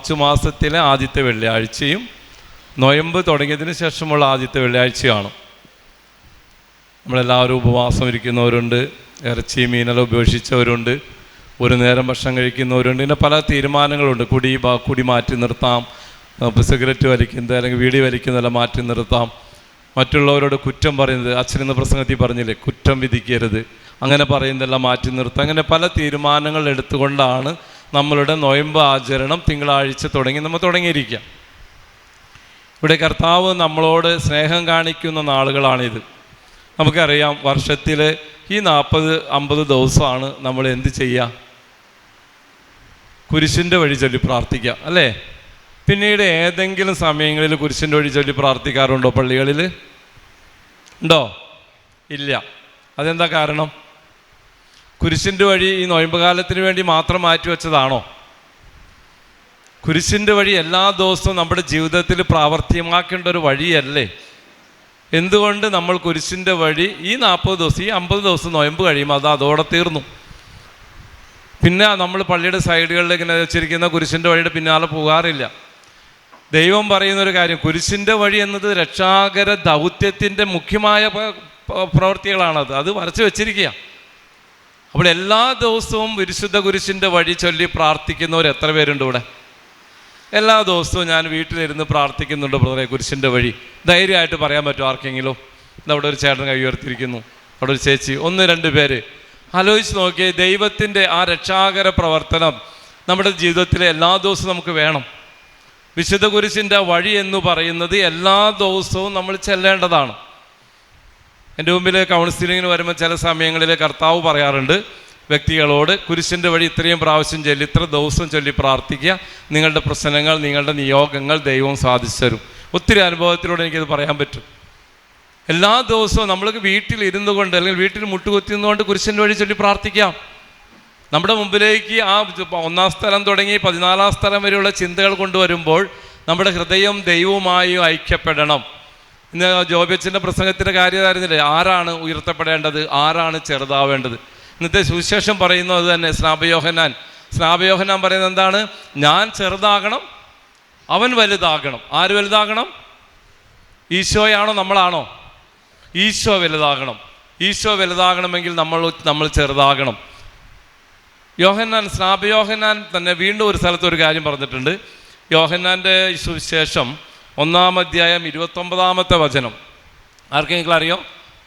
March മാസത്തിലെ ആദ്യത്തെ വെള്ളിയാഴ്ചയും നൊയമ്പ് തുടങ്ങിയതിന് ശേഷമുള്ള ആദ്യത്തെ വെള്ളിയാഴ്ചയാണ്. നമ്മളെല്ലാവരും ഉപവാസം ഇരിക്കുന്നവരുണ്ട്, ഇറച്ചി മീനെല്ലാം ഉപേക്ഷിച്ചവരുണ്ട്, ഒരു നേരം ഭക്ഷണം കഴിക്കുന്നവരുണ്ട്. പിന്നെ പല തീരുമാനങ്ങളുണ്ട്. കുടി മാറ്റി നിർത്താം, സിഗരറ്റ് വലിക്കുന്നത് അല്ലെങ്കിൽ വീടി വലിക്കുന്നതെല്ലാം മാറ്റി നിർത്താം, മറ്റുള്ളവരോട് കുറ്റം പറയുന്നത്, അച്ഛനെന്ന പ്രസംഗത്തിൽ പറഞ്ഞില്ലേ കുറ്റം വിധിക്കരുത്, അങ്ങനെ പറയുന്നതെല്ലാം മാറ്റി നിർത്താം. അങ്ങനെ പല തീരുമാനങ്ങൾ എടുത്തുകൊണ്ടാണ് നമ്മളുടെ നൊയമ്പ് ആചരണം തിങ്കളാഴ്ച നമ്മൾ തുടങ്ങിയിരിക്കുക. ഇവിടെ കർത്താവ് നമ്മളോട് സ്നേഹം കാണിക്കുന്ന നാളുകളാണിത്. നമുക്കറിയാം, വർഷത്തിൽ ഈ 40-50 ദിവസമാണ് നമ്മൾ എന്ത് ചെയ്യുക? കുരിശിൻ്റെ വഴി ചൊല്ലി പ്രാർത്ഥിക്കുക, അല്ലേ? പിന്നീട് ഏതെങ്കിലും സമയങ്ങളിൽ കുരിശിൻ്റെ വഴി ചൊല്ലി പ്രാർത്ഥിക്കാറുണ്ടോ? പള്ളികളിൽ ഉണ്ടോ? ഇല്ല. അതെന്താ കാരണം? കുരിശിൻ്റെ വഴി ഈ നൊയമ്പ് കാലത്തിന് വേണ്ടി മാത്രം മാറ്റിവെച്ചതാണോ? കുരിശിൻ്റെ വഴി എല്ലാ ദിവസവും നമ്മുടെ ജീവിതത്തിൽ പ്രാവർത്തികമാക്കേണ്ട ഒരു വഴിയല്ലേ? എന്തുകൊണ്ട് നമ്മൾ കുരിശിൻ്റെ വഴി ഈ 40 ദിവസം ഈ 50 ദിവസം നൊയമ്പ് കഴിയുമ്പോൾ അതോടെ തീർന്നു? പിന്നെ നമ്മൾ പള്ളിയുടെ സൈഡുകളിൽ ഇങ്ങനെ വെച്ചിരിക്കുന്ന കുരിശിൻ്റെ വഴിയുടെ പിന്നാലെ പോകാറില്ല. ദൈവം പറയുന്നൊരു കാര്യം, കുരിശിൻ്റെ വഴി എന്നത് രക്ഷാകര ദൗത്യത്തിൻ്റെ മുഖ്യമായ പ്രവൃത്തികളാണത്. അത് വരച്ച് വെച്ചിരിക്കുക. അപ്പോൾ എല്ലാ ദിവസവും വിശുദ്ധ കുരിശിൻ്റെ വഴി ചൊല്ലി പ്രാർത്ഥിക്കുന്നവർ എത്ര പേരുണ്ട് ഇവിടെ? എല്ലാ ദിവസവും ഞാൻ വീട്ടിലിരുന്ന് പ്രാർത്ഥിക്കുന്നുണ്ട് ബ്രദറെ കുരിശിൻ്റെ വഴി. ധൈര്യമായിട്ട് പറയാൻ പറ്റുമോ ആർക്കെങ്കിലും? അവിടെ ഒരു ചേട്ടൻ കൈ ഉയർത്തിയിരിക്കുന്നു, അവിടെ ഒരു ചേച്ചി, 1-2 പേര്. ആലോചിച്ച് നോക്കിയേ, ദൈവത്തിൻ്റെ ആ രക്ഷാകര പ്രവർത്തനം നമ്മുടെ ജീവിതത്തിൽ എല്ലാ ദിവസവും നമുക്ക് വേണം. വിശുദ്ധ കുരിശിൻ്റെ വഴി എന്ന് പറയുന്നത് എല്ലാ ദിവസവും നമ്മൾ ചെല്ലേണ്ടതാണ്. എൻ്റെ മുമ്പിൽ കൗൺസിലിങ്ങിന് വരുമ്പോൾ ചില സമയങ്ങളിൽ കർത്താവ് പറയാറുണ്ട് വ്യക്തികളോട്, കുരിശിൻ്റെ വഴി ഇത്രയും പ്രാവശ്യം ചൊല്ലി, ഇത്ര ദിവസം ചൊല്ലി പ്രാർത്ഥിക്കുക, നിങ്ങളുടെ പ്രശ്നങ്ങൾ, നിങ്ങളുടെ നിയോഗങ്ങൾ ദൈവം സാധിച്ചു തരും. ഒത്തിരി അനുഭവത്തിലൂടെ എനിക്കത് പറയാൻ പറ്റും. എല്ലാ ദിവസവും നമ്മൾക്ക് വീട്ടിൽ ഇരുന്നു കൊണ്ട് അല്ലെങ്കിൽ വീട്ടിൽ മുട്ടുകുത്തിന്നുകൊണ്ട് കുരിശിൻ്റെ വഴി ചൊല്ലി പ്രാർത്ഥിക്കാം. നമ്മുടെ മുമ്പിലേക്ക് ആ 1-ാം സ്ഥലം തുടങ്ങി 14-ാം സ്ഥലം വരെയുള്ള ചിന്തകൾ കൊണ്ടുവരുമ്പോൾ നമ്മുടെ ഹൃദയം ദൈവവുമായി ഐക്യപ്പെടണം. ഇന്ന് ജോബിയച്ചൻ്റെ പ്രസംഗത്തിൻ്റെ കാര്യമായിരുന്നില്ലേ, ആരാണ് ഉയർത്തപ്പെടേണ്ടത്, ആരാണ് ചെറുതാവേണ്ടത്? ഇന്നത്തെ സുവിശേഷം പറയുന്നത് തന്നെ സ്നാപയോഹന്നാൻ പറയുന്നത് എന്താണ്? ഞാൻ ചെറുതാകണം, അവൻ വലുതാകണം. ആര് വലുതാകണം? ഈശോയാണോ നമ്മളാണോ? ഈശോ വലുതാകണം. ഈശോ വലുതാകണമെങ്കിൽ നമ്മൾ ചെറുതാകണം. സ്നാപയോഹന്നാൻ തന്നെ വീണ്ടും ഒരു സ്ഥലത്ത് ഒരു കാര്യം പറഞ്ഞിട്ടുണ്ട്. യോഹന്നാൻ്റെ സുവിശേഷം 1-ാം അധ്യായം 29-ാമത്തെ വചനം ആർക്കെങ്കിലും അറിയോ?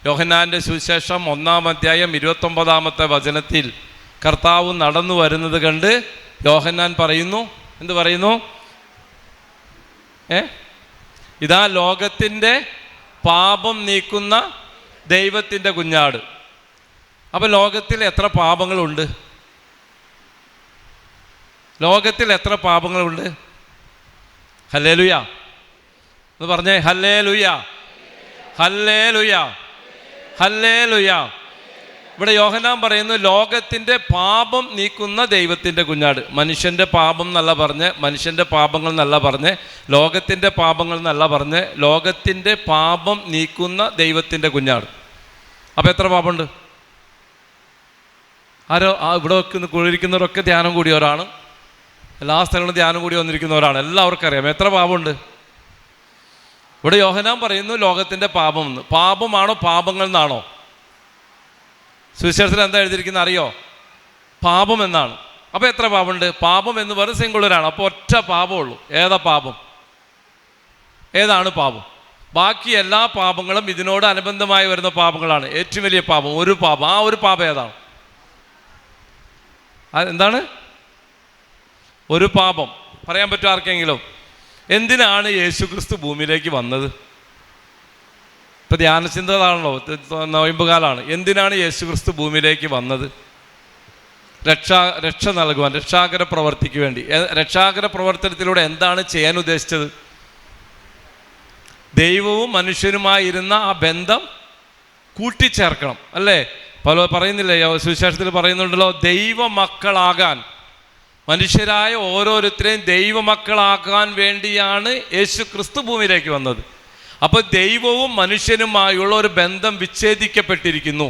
യോഹന്നാൻ്റെ സുവിശേഷം 1-ാം അധ്യായം 29-ാമത്തെ വചനത്തിൽ കർത്താവ് നടന്നു വരുന്നത് കണ്ട് യോഹന്നാൻ പറയുന്നു, എന്ത് പറയുന്നു? ഇതാ ലോകത്തിൻ്റെ പാപം നീക്കുന്ന ദൈവത്തിൻ്റെ കുഞ്ഞാട്. അപ്പം ലോകത്തിൽ എത്ര പാപങ്ങളുണ്ട്? ലോകത്തിൽ എത്ര പാപങ്ങളുണ്ട്? ഹല്ലേലൂയ എന്ന് പറഞ്ഞേ, ഹല്ലേലൂയ, ഹല്ലേലൂയ, ഹല്ലേലൂയ. ഇവിടെ യോഹന്നാൻ പറയുന്നു ലോകത്തിൻ്റെ പാപം നീക്കുന്ന ദൈവത്തിൻ്റെ കുഞ്ഞാട്. മനുഷ്യൻ്റെ പാപം എന്നല്ല പറഞ്ഞ്, മനുഷ്യൻ്റെ പാപങ്ങൾ എന്നല്ല പറഞ്ഞ്, ലോകത്തിൻ്റെ പാപങ്ങൾ എന്നല്ല പറഞ്ഞ്, ലോകത്തിൻ്റെ പാപം നീക്കുന്ന ദൈവത്തിൻ്റെ കുഞ്ഞാട്. അപ്പം എത്ര പാപമുണ്ട്? ആരോ ഇവിടെ കുളിരിക്കുന്നവരൊക്കെ ധ്യാനം കൂടിയവരാണ്, എല്ലാ സ്ഥലങ്ങളും ധ്യാനം കൂടി വന്നിരിക്കുന്നവരാണ്, എല്ലാവർക്കും അറിയാം എത്ര പാപമുണ്ട്. ഇവിടെ യോഹന്നാൻ പറയുന്നു ലോകത്തിൻ്റെ പാപം എന്ന്. പാപമാണോ പാപങ്ങൾ എന്നാണോ? സുവിശേഷത്തിൽ എന്താ എഴുതിയിരിക്കുന്നത് അറിയോ? പാപം എന്നാണ്. അപ്പോൾ എത്ര പാപമുണ്ട്? പാപം എന്ന് പറയുന്നത് സിംഗുലറാണ്. അപ്പോൾ ഒറ്റ പാപമുള്ളൂ. ഏതാ പാപം? ഏതാണ് പാപം? ബാക്കി എല്ലാ പാപങ്ങളും ഇതിനോട് അനുബന്ധമായി വരുന്ന പാപങ്ങളാണ്. ഏറ്റവും വലിയ പാപം ഒരു പാപം. ആ ഒരു പാപം ഏതാണ്? എന്താണ് ഒരു പാപം? പറയാൻ പറ്റുമോ ആർക്കെങ്കിലും? എന്തിനാണ് യേശുക്രിസ്തു ഭൂമിയിലേക്ക് വന്നത്? ഇപ്പം ധ്യാനചിന്തകളാണല്ലോ, നൊയമ്പുകാലാണ്. എന്തിനാണ് യേശുക്രിസ്തു ഭൂമിയിലേക്ക് വന്നത്? രക്ഷ നൽകുവാൻ, രക്ഷാകര പ്രവർത്തിക്ക് വേണ്ടി. രക്ഷാകര പ്രവർത്തനത്തിലൂടെ എന്താണ് ചെയ്യാൻ ഉദ്ദേശിച്ചത്? ദൈവവും മനുഷ്യനുമായിരുന്ന ആ ബന്ധം കൂട്ടിച്ചേർക്കണം, അല്ലേ? പറയുന്നില്ലേ സുവിശേഷത്തിൽ പറയുന്നുണ്ടല്ലോ, ദൈവമക്കളാകാൻ, മനുഷ്യരായ ഓരോരുത്തരെയും ദൈവമക്കളാക്കാൻ വേണ്ടിയാണ് യേശുക്രിസ്തു ഭൂമിയിലേക്ക് വന്നത്. അപ്പോൾ ദൈവവും മനുഷ്യനുമായുള്ള ഒരു ബന്ധം വിച്ഛേദിക്കപ്പെട്ടിരിക്കുന്നു.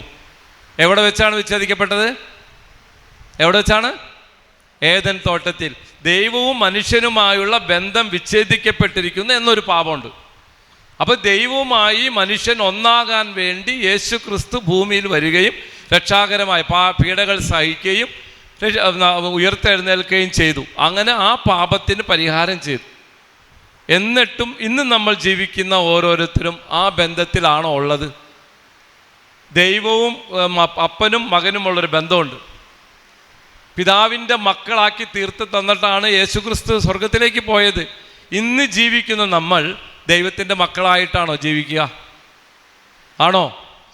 എവിടെ വെച്ചാണ് വിച്ഛേദിക്കപ്പെട്ടത്? എവിടെ വെച്ചാണ്? ഏദൻ തോട്ടത്തിൽ. ദൈവവും മനുഷ്യനുമായുള്ള ബന്ധം വിച്ഛേദിക്കപ്പെട്ടിരിക്കുന്നു എന്നൊരു പാപമുണ്ട്. അപ്പോൾ ദൈവവുമായി മനുഷ്യൻ ഒന്നാകാൻ വേണ്ടി യേശു ക്രിസ്തു ഭൂമിയിൽ വരികയും രക്ഷാകരമായ പീഡകൾ സഹിക്കുകയും ഉയർത്തെഴുന്നേൽക്കുകയും ചെയ്തു. അങ്ങനെ ആ പാപത്തിന് പരിഹാരം ചെയ്തു. എന്നിട്ടും ഇന്ന് നമ്മൾ ജീവിക്കുന്ന ഓരോരുത്തരും ആ ബന്ധത്തിലാണോ ഉള്ളത്? ദൈവവും അപ്പനും മകനുമുള്ളൊരു ബന്ധമുണ്ട്. പിതാവിൻ്റെ മക്കളാക്കി തീർത്ത് തന്നിട്ടാണ് യേശുക്രിസ്തു സ്വർഗത്തിലേക്ക് പോയത്. ഇന്ന് ജീവിക്കുന്ന നമ്മൾ ദൈവത്തിൻ്റെ മക്കളായിട്ടാണോ ജീവിക്കുക? ആണോ?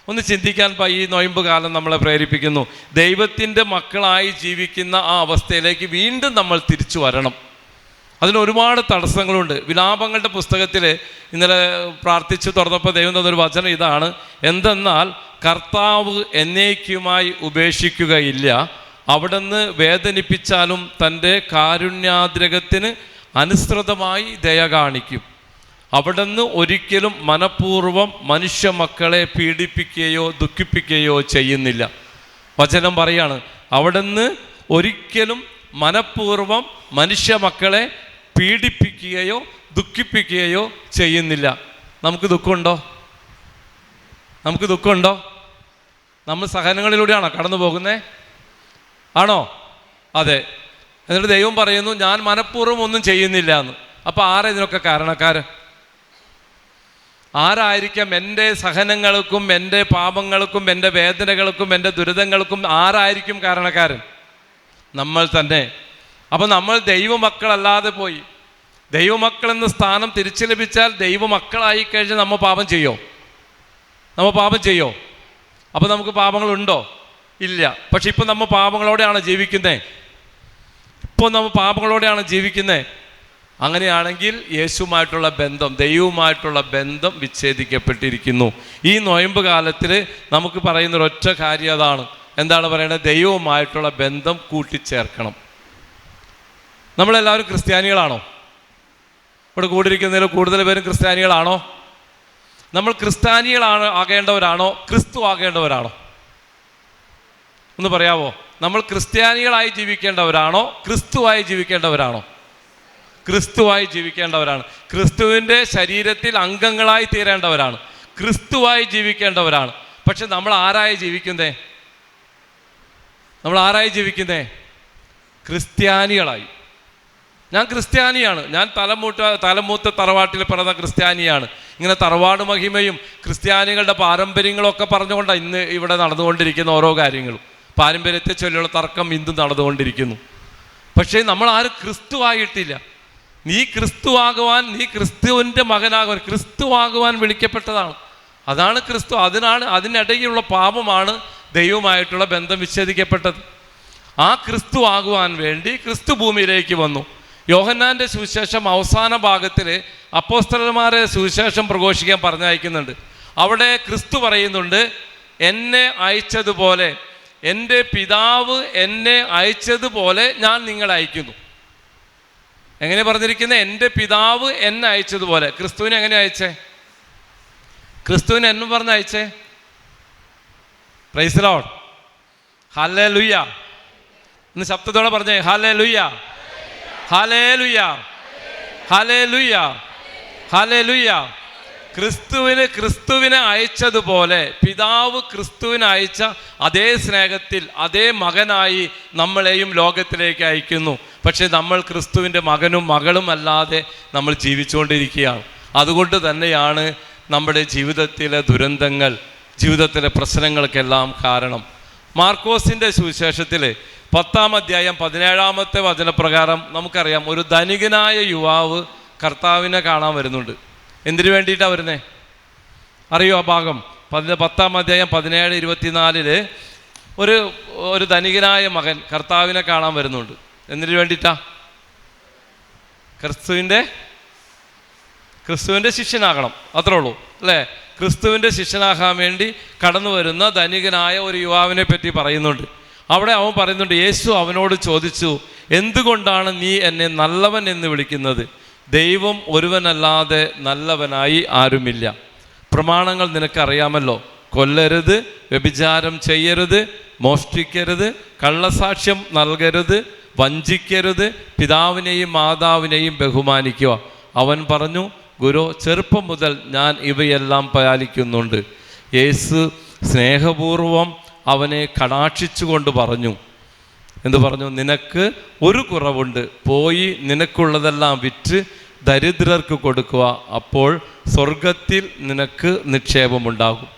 ഒന്ന് ചിന്തിക്കാൻ ഈ നൊയമ്പ് കാലം നമ്മളെ പ്രേരിപ്പിക്കുന്നു. ദൈവത്തിൻ്റെ മക്കളായി ജീവിക്കുന്ന ആ അവസ്ഥയിലേക്ക് വീണ്ടും നമ്മൾ തിരിച്ചു വരണം. അതിന് ഒരുപാട് തടസ്സങ്ങളുണ്ട്. വിലാപങ്ങളുടെ പുസ്തകത്തിൽ ഇന്നലെ പ്രാർത്ഥിച്ചു തുറന്നപ്പോൾ ദൈവം തന്നൊരു വചനം ഇതാണ്: എന്തെന്നാൽ കർത്താവ് എന്നേക്കുമായി ഉപേക്ഷിക്കുകയില്ല, അവിടുന്ന് വേദനിപ്പിച്ചാലും തൻ്റെ കാരുണ്യാദ്രകത്തിന് അനുസൃതമായി ദയ കാണിക്കും. അവിടുന്ന് ഒരിക്കലും മനഃപൂർവ്വം മനുഷ്യ മക്കളെ പീഡിപ്പിക്കുകയോ ദുഃഖിപ്പിക്കുകയോ ചെയ്യുന്നില്ല. വചനം പറയാണ്, അവിടുന്ന് ഒരിക്കലും മനഃപൂർവ്വം മനുഷ്യ മക്കളെ പീഡിപ്പിക്കുകയോ ദുഃഖിപ്പിക്കുകയോ ചെയ്യുന്നില്ല. നമുക്ക് ദുഃഖമുണ്ടോ? നമുക്ക് ദുഃഖമുണ്ടോ? നമ്മൾ സഹനങ്ങളിലൂടെയാണോ കടന്നു പോകുന്നത്? ആണോ? അതെ. എന്നിട്ട് ദൈവം പറയുന്നു, ഞാൻ മനഃപൂർവ്വം ഒന്നും ചെയ്യുന്നില്ല എന്ന്. അപ്പോൾ ആരാ ഇതിനൊക്കെ കാരണക്കാരൻ? ആരായിരിക്കാം എൻ്റെ സഹനങ്ങൾക്കും എൻ്റെ പാപങ്ങൾക്കും എൻ്റെ വേദനകൾക്കും എൻ്റെ ദുരിതങ്ങൾക്കും ആരായിരിക്കും കാരണക്കാരൻ? നമ്മൾ തന്നെ. അപ്പം നമ്മൾ ദൈവമക്കളല്ലാതെ പോയി. ദൈവമക്കളെന്ന സ്ഥാനം തിരിച്ചു ലഭിച്ചാൽ ദൈവമക്കളായി കഴിഞ്ഞാൽ നമ്മൾ പാപം ചെയ്യോ? നമ്മൾ പാപം ചെയ്യോ? അപ്പോൾ നമുക്ക് പാപങ്ങളുണ്ടോ? ഇല്ല. പക്ഷെ ഇപ്പം നമ്മൾ പാപങ്ങളോടെയാണ് ജീവിക്കുന്നത്. ഇപ്പോൾ നമ്മൾ പാപങ്ങളോടെയാണ് ജീവിക്കുന്നത്. അങ്ങനെയാണെങ്കിൽ യേശുവുമായിട്ടുള്ള ബന്ധം, ദൈവവുമായിട്ടുള്ള ബന്ധം വിച്ഛേദിക്കപ്പെട്ടിരിക്കുന്നു. ഈ നൊയമ്പ് കാലത്തിൽ നമുക്ക് പറയുന്നൊരൊറ്റ കാര്യം അതാണ്. എന്താണ് പറയുന്നത്? ദൈവവുമായിട്ടുള്ള ബന്ധം കൂട്ടിച്ചേർക്കണം. നമ്മളെല്ലാവരും ക്രിസ്ത്യാനികളാണോ? ഇവിടെ കൂടിയിരിക്കുന്നതിൽ കൂടുതൽ പേരും ക്രിസ്ത്യാനികളാണോ? നമ്മൾ ക്രിസ്ത്യാനികളാണ് ആകേണ്ടവരാണോ ക്രിസ്തു ആകേണ്ടവരാണോ? ഒന്ന് പറയാവോ? നമ്മൾ ക്രിസ്ത്യാനികളായി ജീവിക്കേണ്ടവരാണോ ക്രിസ്തുവായി ജീവിക്കേണ്ടവരാണോ? ക്രിസ്തുവായി ജീവിക്കേണ്ടവരാണ്. ക്രിസ്തുവിൻ്റെ ശരീരത്തിൽ അംഗങ്ങളായി തീരേണ്ടവരാണ്. ക്രിസ്തുവായി ജീവിക്കേണ്ടവരാണ്. പക്ഷെ നമ്മൾ ആരായി ജീവിക്കുന്നേ? നമ്മൾ ആരായി ജീവിക്കുന്നേ? ക്രിസ്ത്യാനികളായി. ഞാൻ ക്രിസ്ത്യാനിയാണ്, ഞാൻ തലമൂത്ത തറവാട്ടിൽ പിറന്ന ക്രിസ്ത്യാനിയാണ്. ഇങ്ങനെ തറവാട് മഹിമയും ക്രിസ്ത്യാനികളുടെ പാരമ്പര്യങ്ങളൊക്കെ പറഞ്ഞുകൊണ്ടാണ് ഇന്ന് ഇവിടെ നടന്നുകൊണ്ടിരിക്കുന്ന ഓരോ കാര്യങ്ങളും. പാരമ്പര്യത്തെ ചൊല്ലിയുള്ള തർക്കം ഇന്നും നടന്നുകൊണ്ടിരിക്കുന്നു. പക്ഷേ നമ്മൾ ആരും ക്രിസ്തുവായിട്ടില്ല. നീ ക്രിസ്തുവാകുവാൻ, നീ ക്രിസ്തുവിൻ്റെ മകനാകുവാൻ, ക്രിസ്തുവാകുവാൻ വിളിക്കപ്പെട്ടതാണ്. അതാണ് ക്രിസ്തു. അതിനിടയിലുള്ള പാപമാണ് ദൈവവുമായിട്ടുള്ള ബന്ധം വിച്ഛേദിക്കപ്പെട്ടത്. ആ ക്രിസ്തു ആകുവാൻ വേണ്ടി ക്രിസ്തു ഭൂമിയിലേക്ക് വന്നു. യോഹന്നാൻ്റെ സുവിശേഷം അവസാന ഭാഗത്തിൽ അപ്പോസ്തലന്മാരെ സുവിശേഷം പ്രഘോഷിക്കാൻ പറഞ്ഞയക്കുന്നുണ്ട്. അവിടെ ക്രിസ്തു പറയുന്നുണ്ട്, എന്നെ അയച്ചതുപോലെ, എൻ്റെ പിതാവ് എന്നെ അയച്ചതുപോലെ ഞാൻ നിങ്ങളെ അയക്കുന്നു. എങ്ങനെ പറഞ്ഞിരിക്കുന്നത്? എൻ്റെ പിതാവ് എന്നെ അയച്ചതുപോലെ. ക്രിസ്തുവിനെ എങ്ങനെ അയച്ചേ? ക്രിസ്തുവിനെ എന്നും പറഞ്ഞ് അയച്ചേ? Praise the lord, hallelujah. ഇന്ന് ശബ്ദത്തോടെ പറഞ്ഞേ, ഹല്ലേലൂയ, ഹല്ലേലൂയ, ഹല്ലേലൂയ, ഹല്ലേലൂയ. ക്രിസ്തുവിനെ അയച്ചതുപോലെ പിതാവ് ക്രിസ്തുവിനെ അയച്ച അതേ സ്നേഹത്തിൽ അതേ മകനായി നമ്മളെയും ലോകത്തിലേക്ക് അയക്കുന്നു. പക്ഷേ നമ്മൾ ക്രിസ്തുവിൻ്റെ മകനും മകളും അല്ലാതെ നമ്മൾ ജീവിച്ചുകൊണ്ടിരിക്കുകയാണ്. അതുകൊണ്ട് തന്നെയാണ് നമ്മുടെ ജീവിതത്തിലെ ദുരന്തങ്ങൾ, ജീവിതത്തിലെ പ്രശ്നങ്ങൾക്കെല്ലാം കാരണം. മാർക്കോസിൻ്റെ സുവിശേഷത്തിൽ 10-ാം അധ്യായം 17-ാമത്തെ വചനപ്രകാരം നമുക്കറിയാം, ഒരു ധനികനായ യുവാവ് കർത്താവിനെ കാണാൻ വരുന്നുണ്ട്. എന്തിനു വേണ്ടിയിട്ടാണ് വരുന്നത്? അറിയോ ആ ഭാഗം? 10-ാം അധ്യായം 17-24 ഒരു ധനികനായ മകൻ കർത്താവിനെ കാണാൻ വരുന്നുണ്ട്. എന്തിനു വേണ്ടിയിട്ടാ? ക്രിസ്തുവിൻ്റെ ശിഷ്യനാകണം, അത്രേ ഉള്ളൂ അല്ലേ? ക്രിസ്തുവിൻ്റെ ശിഷ്യനാകാൻ വേണ്ടി കടന്നു വരുന്ന ധനികനായ ഒരു യുവാവിനെ പറ്റി പറയുന്നുണ്ട്. അവിടെ അവൻ പറയുന്നുണ്ട്, യേശു അവനോട് ചോദിച്ചു, എന്തുകൊണ്ടാണ് നീ എന്നെ നല്ലവൻ എന്ന് വിളിക്കുന്നത്? ദൈവം ഒരുവനല്ലാതെ നല്ലവനായി ആരുമില്ല. പ്രമാണങ്ങൾ നിനക്കറിയാമല്ലോ, കൊല്ലരുത്, വ്യഭിചാരം ചെയ്യരുത്, മോഷ്ടിക്കരുത്, കള്ളസാക്ഷ്യം നൽകരുത്, വഞ്ചിക്കരുത്, പിതാവിനെയും മാതാവിനെയും ബഹുമാനിക്കുക. അവൻ പറഞ്ഞു, ഗുരു, ചെറുപ്പം മുതൽ ഞാൻ ഇവയെല്ലാം പാലിക്കുന്നുണ്ട്. യേശു സ്നേഹപൂർവം അവനെ കടാക്ഷിച്ചുകൊണ്ട് പറഞ്ഞു. എന്തു പറഞ്ഞു? നിനക്ക് ഒരു കുറവുണ്ട്, പോയി നിനക്കുള്ളതെല്ലാം വിറ്റ് ദരിദ്രർക്ക് കൊടുക്കുക, അപ്പോൾ സ്വർഗത്തിൽ നിനക്ക് നിക്ഷേപമുണ്ടാകും.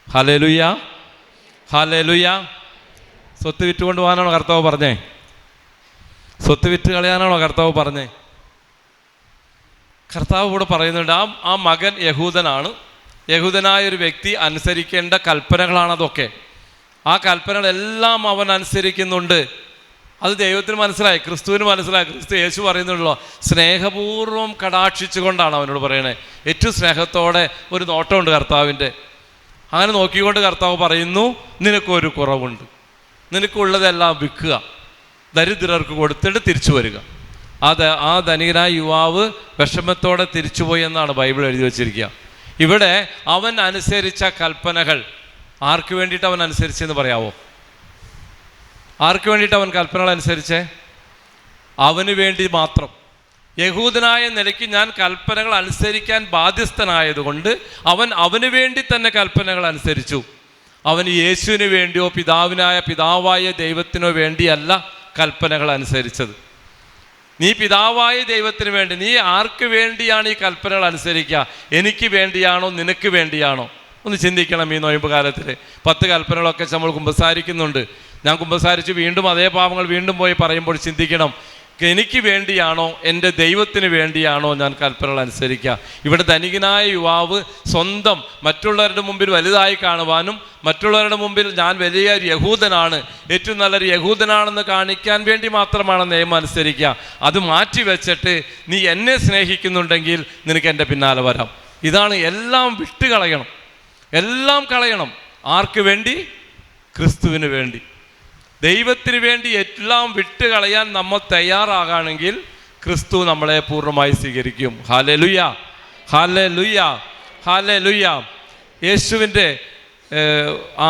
Hallelujah, hallelujah. സ്വത്ത് വിറ്റ് കൊണ്ടുപോകാനാണോ കർത്താവ് പറഞ്ഞേ? സ്വത്ത് വിറ്റ് കളയാനാണോ കർത്താവ് പറഞ്ഞേ? കർത്താവ് ഇവിടെ പറയുന്നുണ്ട്, ആ മകൻ യഹൂദനാണ്. യഹൂദനായ ഒരു വ്യക്തി അനുസരിക്കേണ്ട കൽപ്പനകളാണതൊക്കെ. ആ കൽപ്പനകളെല്ലാം അവൻ അനുസരിക്കുന്നുണ്ട്. അത് ദൈവത്തിന് മനസ്സിലായി, ക്രിസ്തുവിന് മനസ്സിലായി. ക്രിസ്തു യേശു പറയുന്നുള്ളൂ, സ്നേഹപൂർവ്വം കടാക്ഷിച്ചുകൊണ്ടാണ് അവനോട് പറയണേ. ഏറ്റവും സ്നേഹത്തോടെ ഒരു നോട്ടമുണ്ട് കർത്താവിൻ്റെ. അങ്ങനെ നോക്കിക്കൊണ്ട് കർത്താവ് പറയുന്നു, നിനക്കൊരു കുറവുണ്ട്, നിനക്കുള്ളതെല്ലാം വിൽക്കുക, ദരിദ്രർക്ക് കൊടുത്തിട്ട് തിരിച്ചു വരിക. ആ ധനികനായ യുവാവ് വിഷമത്തോടെ തിരിച്ചുപോയി എന്നാണ് ബൈബിൾ എഴുതി വച്ചിരിക്കുക. ഇവിടെ അവൻ അനുസരിച്ച കൽപ്പനകൾ ആർക്ക് വേണ്ടിയിട്ട് അവൻ അനുസരിച്ചെന്ന് പറയാവോ? ആർക്ക് വേണ്ടിയിട്ട് അവൻ കൽപ്പനകൾ അനുസരിച്ചേ? അവന് വേണ്ടി മാത്രം. യഹൂദനായ നിലയ്ക്ക് ഞാൻ കൽപ്പനകൾ അനുസരിക്കാൻ ബാധ്യസ്ഥനായതുകൊണ്ട് അവന് വേണ്ടി തന്നെ കൽപ്പനകൾ അനുസരിച്ചു. അവന് യേശുവിന് വേണ്ടിയോ പിതാവായ ദൈവത്തിനോ വേണ്ടിയല്ല കൽപ്പനകൾ അനുസരിച്ചത്. നീ പിതാവായ ദൈവത്തിന് വേണ്ടി, നീ ആർക്ക് വേണ്ടിയാണ് ഈ കൽപ്പനകൾ അനുസരിക്കുക? എനിക്ക് വേണ്ടിയാണോ നിനക്ക് വേണ്ടിയാണോ? ഒന്ന് ചിന്തിക്കണം. ഈ നൊയമ്പ് കാലത്തിൽ 10 കൽപ്പനകളൊക്കെ നമ്മൾ കുമ്പസാരിക്കുന്നുണ്ട്. ഞാൻ കുമ്പസാരിച്ച് വീണ്ടും അതേ പാപങ്ങൾ വീണ്ടും പോയി പറയുമ്പോൾ ചിന്തിക്കണം, എനിക്ക് വേണ്ടിയാണോ എൻ്റെ ദൈവത്തിന് വേണ്ടിയാണോ ഞാൻ കൽപ്പനകൾ അനുസരിക്കുക? ഇവിടെ ധനികനായ യുവാവ് സ്വന്തം മറ്റുള്ളവരുടെ മുമ്പിൽ വലുതായി കാണുവാനും മറ്റുള്ളവരുടെ മുമ്പിൽ ഞാൻ വലിയ ഒരു യഹൂദനാണ്, ഏറ്റവും നല്ലൊരു യഹൂദനാണെന്ന് കാണിക്കാൻ വേണ്ടി മാത്രമാണ് നിയമം അനുസരിക്കുക. അത് മാറ്റി വെച്ചിട്ട് നീ എന്നെ സ്നേഹിക്കുന്നുണ്ടെങ്കിൽ നിനക്ക് എൻ്റെ പിന്നാലെ വരാം. ഇതാണ്. എല്ലാം വിട്ടുകളയണം, എല്ലാം കളയണം. ആർക്ക് വേണ്ടി? ക്രിസ്തുവിന് വേണ്ടി, ദൈവത്തിന് വേണ്ടി എല്ലാം വിട്ടുകളയാൻ നമ്മൾ തയ്യാറാകണമെങ്കിൽ ക്രിസ്തു നമ്മളെ പൂർണ്ണമായി സ്വീകരിക്കും. Hallelujah, hallelujah, hallelujah. യേശുവിൻ്റെ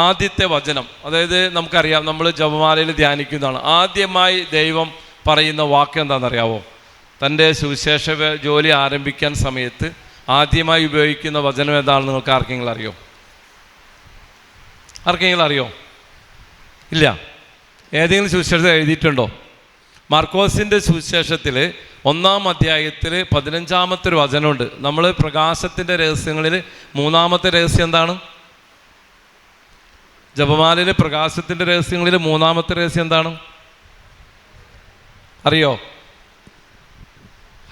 ആദ്യത്തെ വചനം, അതായത് നമുക്കറിയാം, നമ്മൾ ജപമാലയിൽ ധ്യാനിക്കുന്നതാണ്. ആദ്യമായി ദൈവം പറയുന്ന വാക്ക് എന്താണെന്നറിയാവോ? തൻ്റെ സുവിശേഷ ജോലി ആരംഭിക്കാൻ സമയത്ത് ആദ്യമായി ഉപയോഗിക്കുന്ന വചനം എന്താണെന്ന് നിങ്ങൾക്ക് ആർക്കെങ്കിലും അറിയോ? ആർക്കെങ്കിലും അറിയോ? ഇല്ല. ഏതെങ്കിലും സുവിശേഷത്തിൽ എഴുതിയിട്ടുണ്ടോ? മാർക്കോസിൻ്റെ സുവിശേഷത്തിൽ 1-ാം അധ്യായത്തിൽ 15-ാമത്തെ ഒരു വചനമുണ്ട്. നമ്മൾ പ്രകാശത്തിൻ്റെ രഹസ്യങ്ങളിൽ 3-ാമത്തെ രഹസ്യം എന്താണ്? ജപമാലയിലെ പ്രകാശത്തിൻ്റെ രഹസ്യങ്ങളിൽ 3-ാമത്തെ രഹസ്യം എന്താണ്? അറിയോ?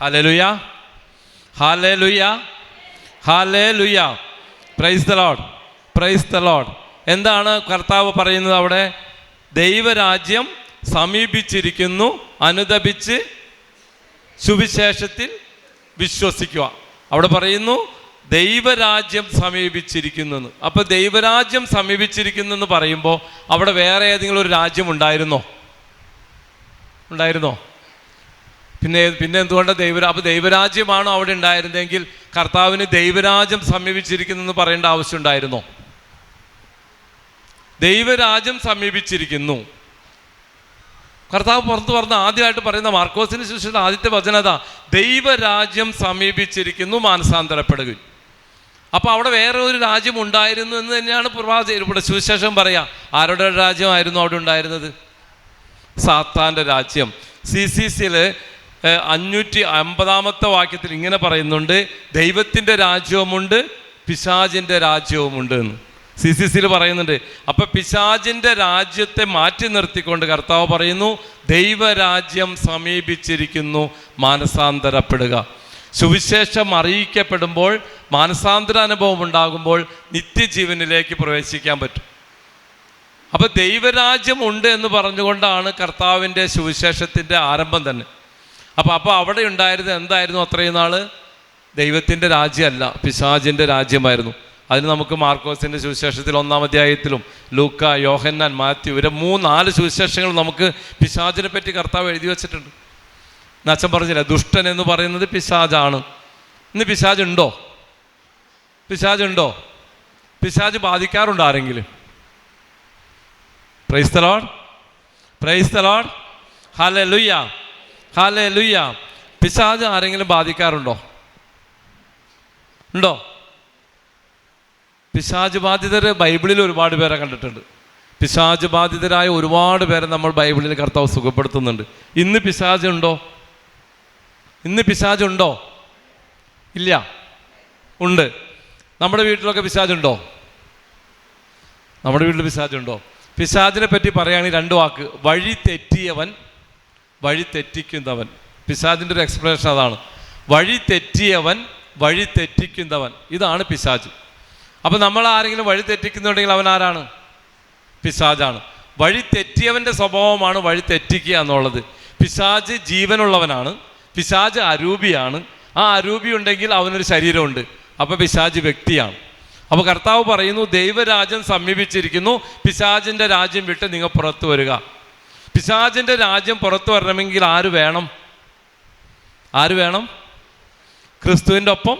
Hallelujah, hallelujah, hallelujah. Praise the Lord, praise the Lord. എന്താണ് കർത്താവ് പറയുന്നത് അവിടെ? ദൈവരാജ്യം സമീപിച്ചിരിക്കുന്നു, അനുതപിച്ച് സുവിശേഷത്തിൽ വിശ്വസിക്കുക. അവിടെ പറയുന്നു ദൈവരാജ്യം സമീപിച്ചിരിക്കുന്നു. അപ്പോൾ ദൈവരാജ്യം സമീപിച്ചിരിക്കുന്നു എന്ന് പറയുമ്പോൾ അവിടെ വേറെ ഏതെങ്കിലും ഒരു രാജ്യം ഉണ്ടായിരുന്നോ? പിന്നെ എന്തുകൊണ്ടാണ് അപ്പോൾ ദൈവരാജ്യമാണോ അവിടെ ഉണ്ടായിരുന്നെങ്കിൽ കർത്താവിന് ദൈവരാജ്യം സമീപിച്ചിരിക്കുന്നു എന്ന് പറയേണ്ട ആവശ്യം ഉണ്ടായിരുന്നോ? ദൈവരാജ്യം സമീപിച്ചിരിക്കുന്നു. കർത്താവ് പുറത്ത് പറഞ്ഞ ആദ്യമായിട്ട് പറയുന്ന മാർക്കോസിന് സുവിശേഷത്തിൽ ആദ്യത്തെ വചനത ദൈവരാജ്യം സമീപിച്ചിരിക്കുന്നു, മാനസാന്തരപ്പെടുക. അപ്പോൾ അവിടെ വേറെ ഒരു രാജ്യം ഉണ്ടായിരുന്നു എന്ന് തന്നെയാണ് ഇവിടെ സുവിശേഷം പറയാ. ആരുടെ രാജ്യമായിരുന്നു അവിടെ ഉണ്ടായിരുന്നത്? സാത്താൻ്റെ രാജ്യം. CCCയിൽ 550-ാമത്തെ വാക്യത്തിൽ ഇങ്ങനെ പറയുന്നുണ്ട്, ദൈവത്തിൻ്റെ രാജ്യവുമുണ്ട് പിശാചിൻ്റെ രാജ്യവുമുണ്ട് എന്ന് CCCയിൽ പറയുന്നുണ്ട്. അപ്പം പിശാചിൻ്റെ രാജ്യത്തെ മാറ്റി നിർത്തിക്കൊണ്ട് കർത്താവ് പറയുന്നു ദൈവരാജ്യം സമീപിച്ചിരിക്കുന്നു, മാനസാന്തരപ്പെടുക. സുവിശേഷം അറിയിക്കപ്പെടുമ്പോൾ മാനസാന്തര അനുഭവം ഉണ്ടാകുമ്പോൾ നിത്യജീവനിലേക്ക് പ്രവേശിക്കാൻ പറ്റും. അപ്പോൾ ദൈവരാജ്യം ഉണ്ട് എന്ന് പറഞ്ഞുകൊണ്ടാണ് കർത്താവിൻ്റെ സുവിശേഷത്തിൻ്റെ ആരംഭം തന്നെ. അപ്പോൾ അവിടെ ഉണ്ടായിരുന്നത് എന്തായിരുന്നു? അത്രയും നാൾ ദൈവത്തിൻ്റെ രാജ്യമല്ല, പിശാചിൻ്റെ രാജ്യമായിരുന്നു. അതിന് നമുക്ക് മാർക്കോസിൻ്റെ സുവിശേഷത്തിൽ 1-ാം അധ്യായത്തിലും ലൂക്ക, യോഹന്നാൻ, മാത്യു ഇവരെ 3-4 സുവിശേഷങ്ങൾ നമുക്ക് പിശാചിനെ പറ്റി കർത്താവ് എഴുതി വച്ചിട്ടുണ്ട്. അച്ഛൻ പറഞ്ഞില്ല, ദുഷ്ടൻ എന്ന് പറയുന്നത് പിശാചാണ്. ഇന്ന് പിശാചുണ്ടോ? പിശാച് ബാധിക്കാറുണ്ടോ ആരെങ്കിലും? Price the lord, praise the lord. Hallelujah, hallelujah. പിശാച് ആരെങ്കിലും ബാധിക്കാറുണ്ടോ? ഉണ്ടോ? പിശാച് ബാധിതര് ബൈബിളിൽ ഒരുപാട് പേരെ കണ്ടിട്ടുണ്ട്. പിശാച് ബാധിതരായ ഒരുപാട് പേരെ നമ്മൾ ബൈബിളിൽ കർത്താവ് സുഖപ്പെടുത്തുന്നുണ്ട്. ഇന്ന് പിശാച് ഉണ്ടോ? ഇന്ന് പിശാച് ഉണ്ടോ? ഇല്ല, ഉണ്ട്. നമ്മുടെ വീട്ടിലൊക്കെ പിശാചുണ്ടോ? നമ്മുടെ വീട്ടിൽ പിശാചുണ്ടോ? പിശാചിനെ പറ്റി പറയുകയാണെങ്കിൽ 2 വാക്ക്: വഴി തെറ്റിയവൻ, വഴി തെറ്റിക്കുന്നവൻ. പിശാചിൻ്റെ ഒരു എക്സ്പ്രഷൻ അതാണ്. വഴി തെറ്റിയവൻ, വഴി തെറ്റിക്കുന്നവൻ. ഇതാണ് പിശാച്. അപ്പം നമ്മൾ ആരെങ്കിലും വഴി തെറ്റിക്കുന്നുണ്ടെങ്കിൽ അവൻ ആരാണ്? പിശാചാണ്. വഴി തെറ്റിയവൻ്റെ സ്വഭാവമാണ് വഴി തെറ്റിക്കുക എന്നുള്ളത്. പിശാച് ജീവനുള്ളവനാണ്, പിശാച് അരൂപിയാണ്. ആ അരൂപി ഉണ്ടെങ്കിൽ അവനൊരു ശരീരമുണ്ട്. അപ്പോൾ പിശാച് വ്യക്തിയാണ്. അപ്പോൾ കർത്താവ് പറയുന്നു, ദൈവരാജ്യം സമീപിച്ചിരിക്കുന്നു, പിശാചിൻ്റെ രാജ്യം വിട്ട് നിങ്ങൾ പുറത്തു വരിക. പിശാചിൻ്റെ രാജ്യം പുറത്തു വരണമെങ്കിൽ ആര് വേണം? ആര് വേണം? ക്രിസ്തുവിൻ്റെ ഒപ്പം.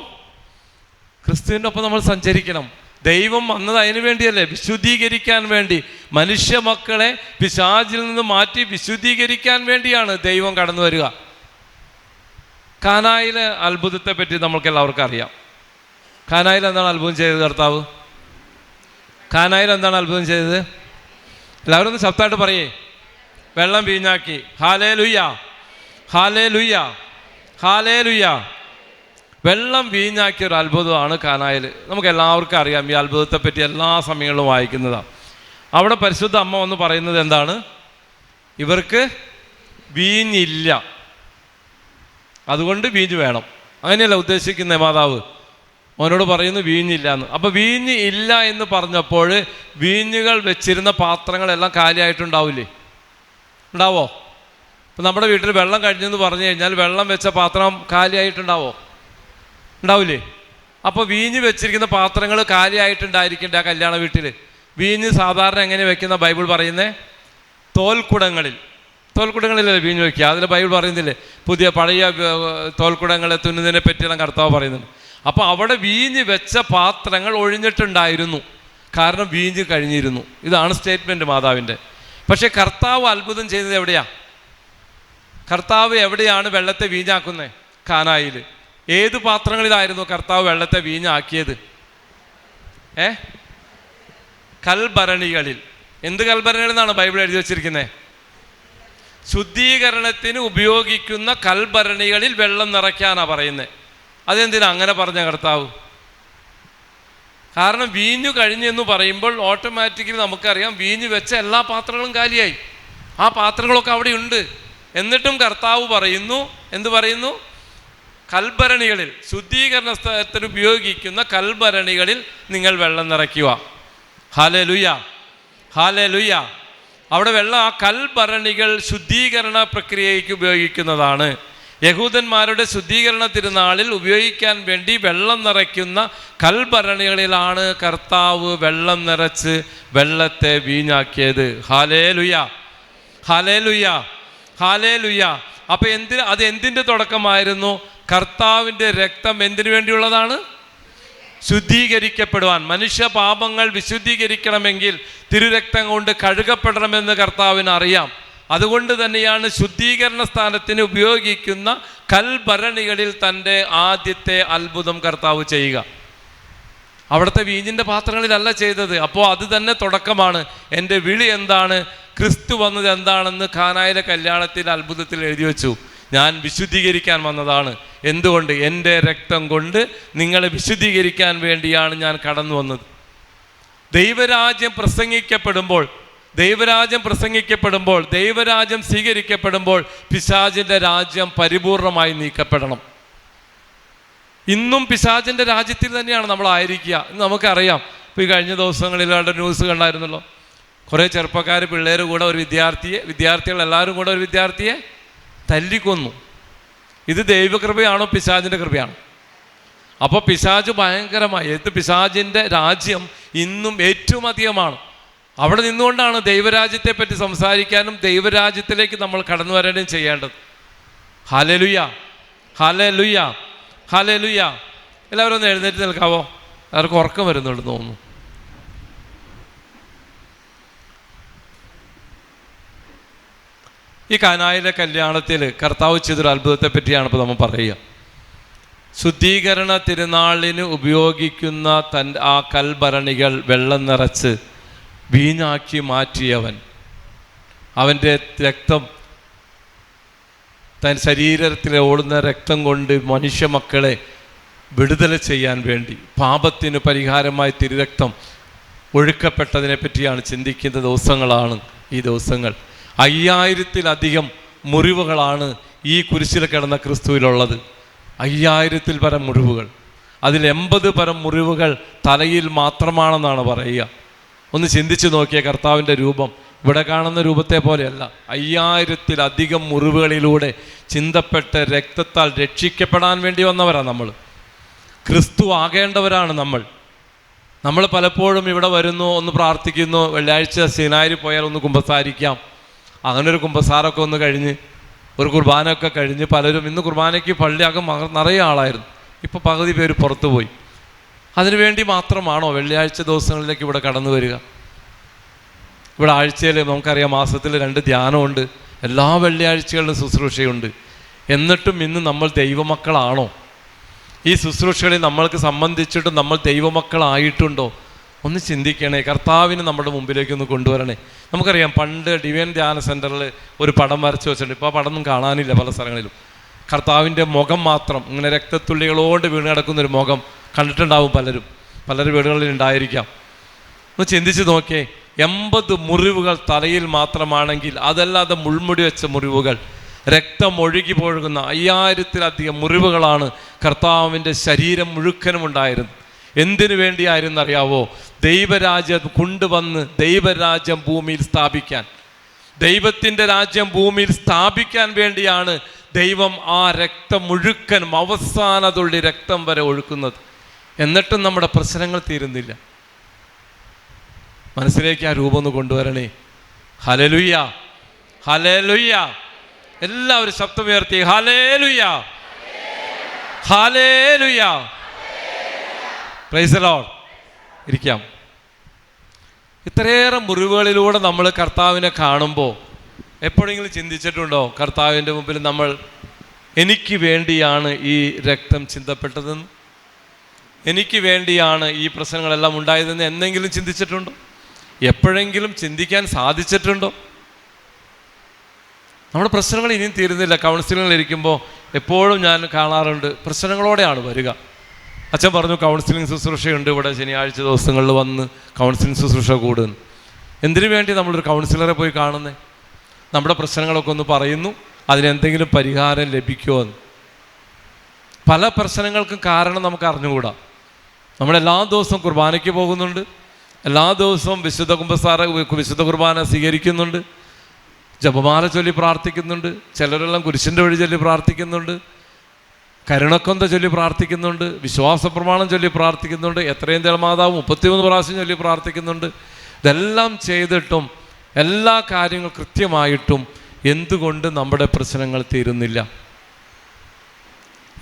ക്രിസ്തുവിൻ്റെ ഒപ്പം നമ്മൾ സഞ്ചരിക്കണം. ദൈവം വന്നത് അതിനു വേണ്ടിയല്ലേ? വിശുദ്ധീകരിക്കാൻ വേണ്ടി. മനുഷ്യ മക്കളെ പിശാചിൽ നിന്ന് മാറ്റി വിശുദ്ധീകരിക്കാൻ വേണ്ടിയാണ് ദൈവം കടന്നു വരിക. കാനായിലെ അത്ഭുതത്തെ പറ്റി നമ്മൾക്ക് എല്ലാവർക്കും അറിയാം. കാനായിൽ എന്താണ് അത്ഭുതം ചെയ്തത് കർത്താവ്? കാനായിൽ എന്താണ് അത്ഭുതം ചെയ്തത്? എല്ലാവരും ഒന്ന് ശബ്ദമായിട്ട് പറയേ. വെള്ളം വീഞ്ഞാക്കി. Hallelujah, hallelujah, hallelujah. വെള്ളം വീഞ്ഞാക്കിയ ഒരു അത്ഭുതമാണ് കാനായിൽ. നമുക്ക് എല്ലാവർക്കും അറിയാം. ഈ അത്ഭുതത്തെ പറ്റി എല്ലാ സമയങ്ങളിലും വായിക്കുന്നതാണ്. അവിടെ പരിശുദ്ധ അമ്മ വന്ന് പറയുന്നത് എന്താണ്? ഇവർക്ക് വീഞ്ഞില്ല, അതുകൊണ്ട് വീഞ്ഞ് വേണം. അങ്ങനെയല്ല ഉദ്ദേശിക്കുന്ന മാതാവ്. അവനോട് പറയുന്നു വീഞ്ഞില്ല എന്ന്. അപ്പോൾ വീഞ്ഞ് ഇല്ല എന്ന് പറഞ്ഞപ്പോൾ വീഞ്ഞുകൾ വെച്ചിരുന്ന പാത്രങ്ങളെല്ലാം കാലിയായിട്ടുണ്ടാവില്ലേ? ഉണ്ടാവോ? ഇപ്പം നമ്മുടെ വീട്ടിൽ വെള്ളം കഴിഞ്ഞെന്ന് പറഞ്ഞു കഴിഞ്ഞാൽ വെള്ളം വെച്ച പാത്രം കാലിയായിട്ടുണ്ടാവോ? ഉണ്ടാവില്ലേ? അപ്പോൾ വീഞ്ഞ് വെച്ചിരിക്കുന്ന പാത്രങ്ങൾ കാലിയായിട്ടുണ്ടായിരിക്കണ്ടേ ആ കല്യാണ വീട്ടിൽ? വീഞ്ഞ് സാധാരണ എങ്ങനെ വെക്കുന്ന ബൈബിൾ പറയുന്നത്? തോൽക്കുടങ്ങളിലല്ലേ വീഞ്ഞ് വയ്ക്കുക. അതിൽ ബൈബിൾ പറയുന്നില്ലേ പഴയ തോൽക്കുടങ്ങളെ തുന്നുന്നതിനെ പറ്റിയെല്ലാം കർത്താവ് പറയുന്നുണ്ട്. അപ്പോൾ അവിടെ വീഞ്ഞ് വെച്ച പാത്രങ്ങൾ ഒഴിഞ്ഞിട്ടുണ്ടായിരുന്നു, കാരണം വീഞ്ഞ് കഴിഞ്ഞിരുന്നു. ഇതാണ് സ്റ്റേറ്റ്മെൻറ്റ് മാതാവിൻ്റെ. പക്ഷേ കർത്താവ് അത്ഭുതം ചെയ്തത് എവിടെയാ? കർത്താവ് എവിടെയാണ് വെള്ളത്തെ വീഞ്ഞാക്കുന്നത്? കാനായിൽ. ഏത് പാത്രങ്ങളിലായിരുന്നു കർത്താവ് വെള്ളത്തെ വീഞ്ഞാക്കിയത്? കൽഭരണികളിൽ. എന്ത് കൽഭരണികൾ എന്നാണ് ബൈബിൾ എഴുതി വച്ചിരിക്കുന്നത്? ശുദ്ധീകരണത്തിന് ഉപയോഗിക്കുന്ന കൽഭരണികളിൽ വെള്ളം നിറയ്ക്കാനാണ് പറയുന്നത്. അതെന്തിനാ അങ്ങനെ പറഞ്ഞ കർത്താവ്? കാരണം വീഞ്ഞു കഴിഞ്ഞെന്ന് പറയുമ്പോൾ ഓട്ടോമാറ്റിക്കലി നമുക്കറിയാം വീഞ്ഞ് വെച്ച എല്ലാ പാത്രങ്ങളും കാലിയായി. ആ പാത്രങ്ങളൊക്കെ അവിടെ ഉണ്ട്. എന്നിട്ടും കർത്താവ് പറയുന്നു, എന്ത് പറയുന്നു? കൽഭരണികളിൽ, ശുദ്ധീകരണ സ്ഥലത്തിന് ഉപയോഗിക്കുന്ന കൽഭരണികളിൽ നിങ്ങൾ വെള്ളം നിറയ്ക്കുക. Hallelujah, hallelujah. അവിടെ വെള്ളം, ആ കൽഭരണികൾ ശുദ്ധീകരണ പ്രക്രിയയ്ക്ക് ഉപയോഗിക്കുന്നതാണ്. യഹൂദന്മാരുടെ ശുദ്ധീകരണ തിരുനാളിൽ ഉപയോഗിക്കാൻ വേണ്ടി വെള്ളം നിറയ്ക്കുന്ന കൽഭരണികളിലാണ് കർത്താവ് വെള്ളം നിറച്ച് വെള്ളത്തെ വീഞ്ഞാക്കിയത്. Hallelujah, hallelujah, hallelujah. അപ്പോൾ അത് എന്തിൻ്റെ തുടക്കമായിരുന്നു? കർത്താവിൻ്റെ രക്തം എന്തിനു വേണ്ടിയുള്ളതാണ്? ശുദ്ധീകരിക്കപ്പെടുവാൻ. മനുഷ്യ പാപങ്ങൾ വിശുദ്ധീകരിക്കണമെങ്കിൽ തിരുരക്തം കൊണ്ട് കഴുകപ്പെടണമെന്ന് കർത്താവിന് അറിയാം. അതുകൊണ്ട് തന്നെയാണ് ശുദ്ധീകരണ സ്ഥാനത്തിന് ഉപയോഗിക്കുന്ന കൽഭരണികളിൽ തൻ്റെ ആദ്യത്തെ അത്ഭുതം കർത്താവ് ചെയ്യുക. അവിടുത്തെ വീഞ്ഞിൻ്റെ പാത്രങ്ങളിലല്ല ചെയ്തത്. അപ്പോൾ അത് തന്നെ തുടക്കമാണ്. എൻ്റെ വിളി എന്താണ്? ക്രിസ്തു വന്നത് എന്താണെന്ന് കാനായിലെ കല്യാണത്തിൽ അത്ഭുതത്തിൽ എഴുതി വെച്ചു. ഞാൻ വിശുദ്ധീകരിക്കാൻ വന്നതാണ്. എന്തുകൊണ്ട്? എൻ്റെ രക്തം കൊണ്ട് നിങ്ങളെ വിശുദ്ധീകരിക്കാൻ വേണ്ടിയാണ് ഞാൻ കടന്നു വന്നത്. ദൈവരാജ്യം പ്രസംഗിക്കപ്പെടുമ്പോൾ, ദൈവരാജ്യം സ്വീകരിക്കപ്പെടുമ്പോൾ പിശാചിൻ്റെ രാജ്യം പരിപൂർണമായി നീക്കപ്പെടണം. ഇന്നും പിശാചിൻ്റെ രാജ്യത്തിൽ തന്നെയാണ് നമ്മളായിരിക്കുക. നമുക്കറിയാം. ഇപ്പോൾ ഈ കഴിഞ്ഞ ദിവസങ്ങളിലാണ്ട് ന്യൂസ് കണ്ടായിരുന്നല്ലോ. കുറേ ചെറുപ്പക്കാർ, പിള്ളേർ കൂടെ ഒരു വിദ്യാർത്ഥികൾ എല്ലാവരും കൂടെ ഒരു വിദ്യാർത്ഥിയെ തല്ലിക്കൊന്നു. ഇത് ദൈവകൃപയാണോ പിശാചിൻ്റെ കൃപയാണോ? അപ്പോൾ പിശാച് ഭയങ്കരമായി, പിശാചിൻ്റെ രാജ്യം ഇന്നും ഏറ്റവും അധികമാണ്. അവിടെ നിന്നുകൊണ്ടാണ് ദൈവരാജ്യത്തെ പറ്റി സംസാരിക്കാനും ദൈവരാജ്യത്തിലേക്ക് നമ്മൾ കടന്നു വരാനും ചെയ്യേണ്ടത്. Hallelujah, hallelujah, hallelujah. എല്ലാവരും ഒന്ന് എഴുന്നേറ്റ് നിൽക്കാവോ? അവർക്ക് ഉറക്കം വരുന്നുണ്ട് തോന്നുന്നു. ഈ കാനായിലെ കല്യാണത്തിൽ കർത്താവ് ചെയ്തൊരു അത്ഭുതത്തെ പറ്റിയാണ് ഇപ്പോൾ നമ്മൾ പറയുക. ശുദ്ധീകരണ തിരുനാളിന് ഉപയോഗിക്കുന്ന ആ കൽഭരണികൾ വെള്ളം നിറച്ച് വീഞ്ഞാക്കി മാറ്റിയവൻ, അവൻ്റെ രക്തം, തൻ ശരീരത്തിൽ ഓടുന്ന രക്തം കൊണ്ട് മനുഷ്യ മക്കളെ വിടുതല ചെയ്യാൻ വേണ്ടി പാപത്തിന് പരിഹാരമായി തിരുരക്തം ഒഴുക്കപ്പെട്ടതിനെ പറ്റിയാണ് ചിന്തിക്കുന്ന ദിവസങ്ങളാണ് ഈ ദിവസങ്ങൾ. 5000-ത്തിലധികം മുറിവുകളാണ് ഈ കുരിശിൽ കിടന്ന ക്രിസ്തുവിലുള്ളത്. 5000-ൽ പരം മുറിവുകൾ. അതിൽ 80 പരം മുറിവുകൾ തലയിൽ മാത്രമാണെന്നാണ് പറയുക. ഒന്ന് ചിന്തിച്ചു നോക്കിയ കർത്താവിൻ്റെ രൂപം ഇവിടെ കാണുന്ന രൂപത്തെ പോലെയല്ല. 5000-ത്തിലധികം മുറിവുകളിലൂടെ ചിന്തപ്പെട്ട രക്തത്താൽ രക്ഷിക്കപ്പെടാൻ വേണ്ടി വന്നവരാണ് നമ്മൾ. ക്രിസ്തു ആകേണ്ടവരാണ് നമ്മൾ. പലപ്പോഴും ഇവിടെ വരുന്നു, ഒന്ന് പ്രാർത്ഥിക്കുന്നു, വെള്ളിയാഴ്ച സീനായിൽ പോയാൽ ഒന്ന് കുമ്പസാരിക്കാം, അങ്ങനെ ഒരു കുമ്പസാരമൊക്കെ ഒന്ന് കഴിഞ്ഞ് ഒരു കുർബാനയൊക്കെ കഴിഞ്ഞ് പലരും ഇന്ന് കുർബാനയ്ക്ക് പള്ളിയാകും നിറയെ ആളായിരുന്നു. ഇപ്പോൾ പകുതി പേര് പുറത്തു പോയി. അതിനുവേണ്ടി മാത്രമാണോ വെള്ളിയാഴ്ച ദിവസങ്ങളിലേക്ക് ഇവിടെ കടന്നു വരിക? ഇവിടെ ആഴ്ചയിൽ നമുക്കറിയാം മാസത്തിൽ 2 ധ്യാനമുണ്ട്, എല്ലാ വെള്ളിയാഴ്ചകളിലും ശുശ്രൂഷയുണ്ട്. എന്നിട്ടും ഇന്ന് നമ്മൾ ദൈവമക്കളാണോ? ഈ ശുശ്രൂഷകളിൽ നമ്മൾക്ക് സംബന്ധിച്ചിട്ട് നമ്മൾ ദൈവമക്കളായിട്ടുണ്ടോ? ഒന്ന് ചിന്തിക്കണേ. കർത്താവിന് നമ്മുടെ മുമ്പിലേക്ക് ഒന്ന് കൊണ്ടുവരണേ. നമുക്കറിയാം പണ്ട് ഡിവൈൻ ധ്യാന സെൻറ്ററിൽ ഒരു പടം വരച്ച് വെച്ചിട്ടുണ്ട്. ഇപ്പോൾ ആ പടമൊന്നും കാണാനില്ല പല സ്ഥലങ്ങളിലും. കർത്താവിൻ്റെ മുഖം മാത്രം ഇങ്ങനെ രക്തത്തുള്ളികളോട് വീണ് കിടക്കുന്നൊരു മുഖം കണ്ടിട്ടുണ്ടാവും പലരുടെ വീടുകളിൽ ഉണ്ടായിരിക്കാം. ഒന്ന് ചിന്തിച്ച് നോക്കിയേ. 80 മുറിവുകൾ തലയിൽ മാത്രമാണെങ്കിൽ അതല്ലാതെ മുൾമുടി വെച്ച മുറിവുകൾ, രക്തം ഒഴുകി പോകുന്ന 5000-ത്തിലധികം മുറിവുകളാണ് കർത്താവിൻ്റെ ശരീരം മുഴുക്കനും ഉണ്ടായിരുന്നത്. എന്തിനു വേണ്ടിയായിരുന്നു അറിയാവോ? ദൈവരാജ്യം കൊണ്ടുവന്ന് ദൈവരാജ്യം ഭൂമിയിൽ സ്ഥാപിക്കാൻ, ദൈവത്തിൻ്റെ രാജ്യം ഭൂമിയിൽ സ്ഥാപിക്കാൻ വേണ്ടിയാണ് ദൈവം ആ രക്തം മുഴുക്കനും അവസാന തുള്ളി രക്തം വരെ ഒഴുക്കുന്നത്. എന്നിട്ടും നമ്മുടെ പ്രശ്നങ്ങൾ തീരുന്നില്ല. മനസ്സിലേക്ക് ആ രൂപം ഒന്ന് കൊണ്ടുവരണേ. Hallelujah, hallelujah. എല്ലാവരും ശബ്ദമുയർത്തി hallelujah, hallelujah. Price the Lord. ഇരിക്കാം. ഇത്രയേറെ മുറിവുകളിലൂടെ നമ്മൾ കർത്താവിനെ കാണുമ്പോൾ എപ്പോഴെങ്കിലും ചിന്തിച്ചിട്ടുണ്ടോ കർത്താവിൻ്റെ മുമ്പിൽ നമ്മൾ എനിക്ക് വേണ്ടിയാണ് ഈ രക്തം ചിന്തപ്പെട്ടതെന്ന്, എനിക്ക് വേണ്ടിയാണ് ഈ പ്രശ്നങ്ങളെല്ലാം ഉണ്ടായതെന്ന് എന്തെങ്കിലും ചിന്തിച്ചിട്ടുണ്ടോ? എപ്പോഴെങ്കിലും ചിന്തിക്കാൻ സാധിച്ചിട്ടുണ്ടോ? നമ്മുടെ പ്രശ്നങ്ങൾ ഇനിയും തീരുന്നില്ല. കൗൺസിലിങ്ങിലിരിക്കുമ്പോൾ എപ്പോഴും ഞാൻ കാണാറുണ്ട്, പ്രശ്നങ്ങളോടെയാണ് വരിക. അച്ഛൻ പറഞ്ഞു കൗൺസിലിംഗ് ശുശ്രൂഷയുണ്ട് ഇവിടെ, ശനിയാഴ്ച ദിവസങ്ങളിൽ വന്ന് കൗൺസിലിംഗ് ശുശ്രൂഷ കൂടുന്നു. എന്തിനു വേണ്ടി നമ്മളൊരു കൗൺസിലറെ പോയി കാണുന്നേ? നമ്മുടെ പ്രശ്നങ്ങളൊക്കെ ഒന്ന് പറയുന്നു, അതിനെന്തെങ്കിലും പരിഹാരം ലഭിക്കുമോ എന്ന്. പല പ്രശ്നങ്ങൾക്കും കാരണം നമുക്ക് അറിഞ്ഞുകൂടാ. നമ്മളെല്ലാ ദിവസവും കുർബാനയ്ക്ക് പോകുന്നുണ്ട്, എല്ലാ ദിവസവും വിശുദ്ധ കുർബാന സ്വീകരിക്കുന്നുണ്ട്, ജപമാല ചൊല്ലി പ്രാർത്ഥിക്കുന്നുണ്ട്, ചിലരെല്ലാം കുരിശിൻ്റെ വഴി ചൊല്ലി പ്രാർത്ഥിക്കുന്നുണ്ട്, കരുണക്കൊന്ത ചൊല്ലി പ്രാർത്ഥിക്കുന്നുണ്ട്, വിശ്വാസ പ്രമാണം ചൊല്ലി പ്രാർത്ഥിക്കുന്നുണ്ട്, എത്രയും ദേവമാതാവ് 33 പ്രാവശ്യം ചൊല്ലി പ്രാർത്ഥിക്കുന്നുണ്ട്. ഇതെല്ലാം ചെയ്തിട്ടും എല്ലാ കാര്യങ്ങളും കൃത്യമായിട്ടും എന്തുകൊണ്ട് നമ്മുടെ പ്രശ്നങ്ങൾ തീരുന്നില്ല?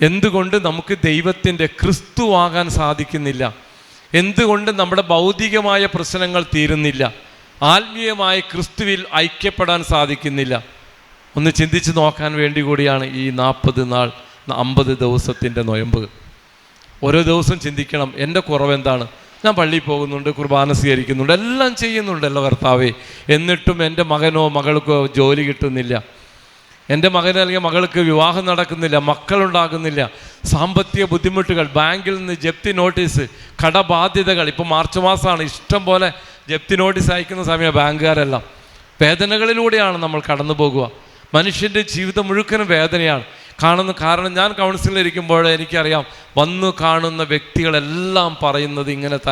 എന്തുകൊണ്ട് നമുക്ക് ദൈവത്തിൻ്റെ ക്രിസ്തുവാകാൻ സാധിക്കുന്നില്ല? എന്തുകൊണ്ട് നമ്മുടെ ഭൗതികമായ പ്രശ്നങ്ങൾ തീരുന്നില്ല? ആത്മീയമായ ക്രിസ്തുവിൽ ഐക്യപ്പെടാൻ സാധിക്കുന്നില്ല? ഒന്ന് ചിന്തിച്ച് നോക്കാൻ വേണ്ടി കൂടിയാണ് ഈ 40 നാൾ 50 ദിവസത്തിൻ്റെ നൊയമ്പ്. ഓരോ ദിവസം ചിന്തിക്കണം, എൻ്റെ കുറവെന്താണ്? ഞാൻ പള്ളിയിൽ പോകുന്നുണ്ട്, കുർബാന സ്വീകരിക്കുന്നുണ്ട്, എല്ലാം ചെയ്യുന്നുണ്ടല്ലോ കർത്താവേ, എന്നിട്ടും എൻ്റെ മകനോ മകൾക്കോ ജോലി കിട്ടുന്നില്ല, എൻ്റെ മകന് അല്ലെങ്കിൽ മകൾക്ക് വിവാഹം നടക്കുന്നില്ല, മക്കളുണ്ടാകുന്നില്ല, സാമ്പത്തിക ബുദ്ധിമുട്ടുകൾ, ബാങ്കിൽ നിന്ന് ജപ്തി നോട്ടീസ്, കടബാധ്യതകൾ. ഇപ്പോൾ മാർച്ച് മാസമാണ്, ഇഷ്ടം പോലെ ജപ്തി നോട്ടീസ് അയക്കുന്ന സമയം ബാങ്കുകാരെല്ലാം. വേദനകളിലൂടെയാണ് നമ്മൾ കടന്നു പോകുക. മനുഷ്യൻ്റെ ജീവിതം മുഴുവനും വേദനയാണ് കാരണം ഞാൻ കൗൺസിലിരിക്കുമ്പോൾ എനിക്കറിയാം വന്നു കാണുന്ന വ്യക്തികളെല്ലാം പറയുന്നത് ഇങ്ങനത്തെ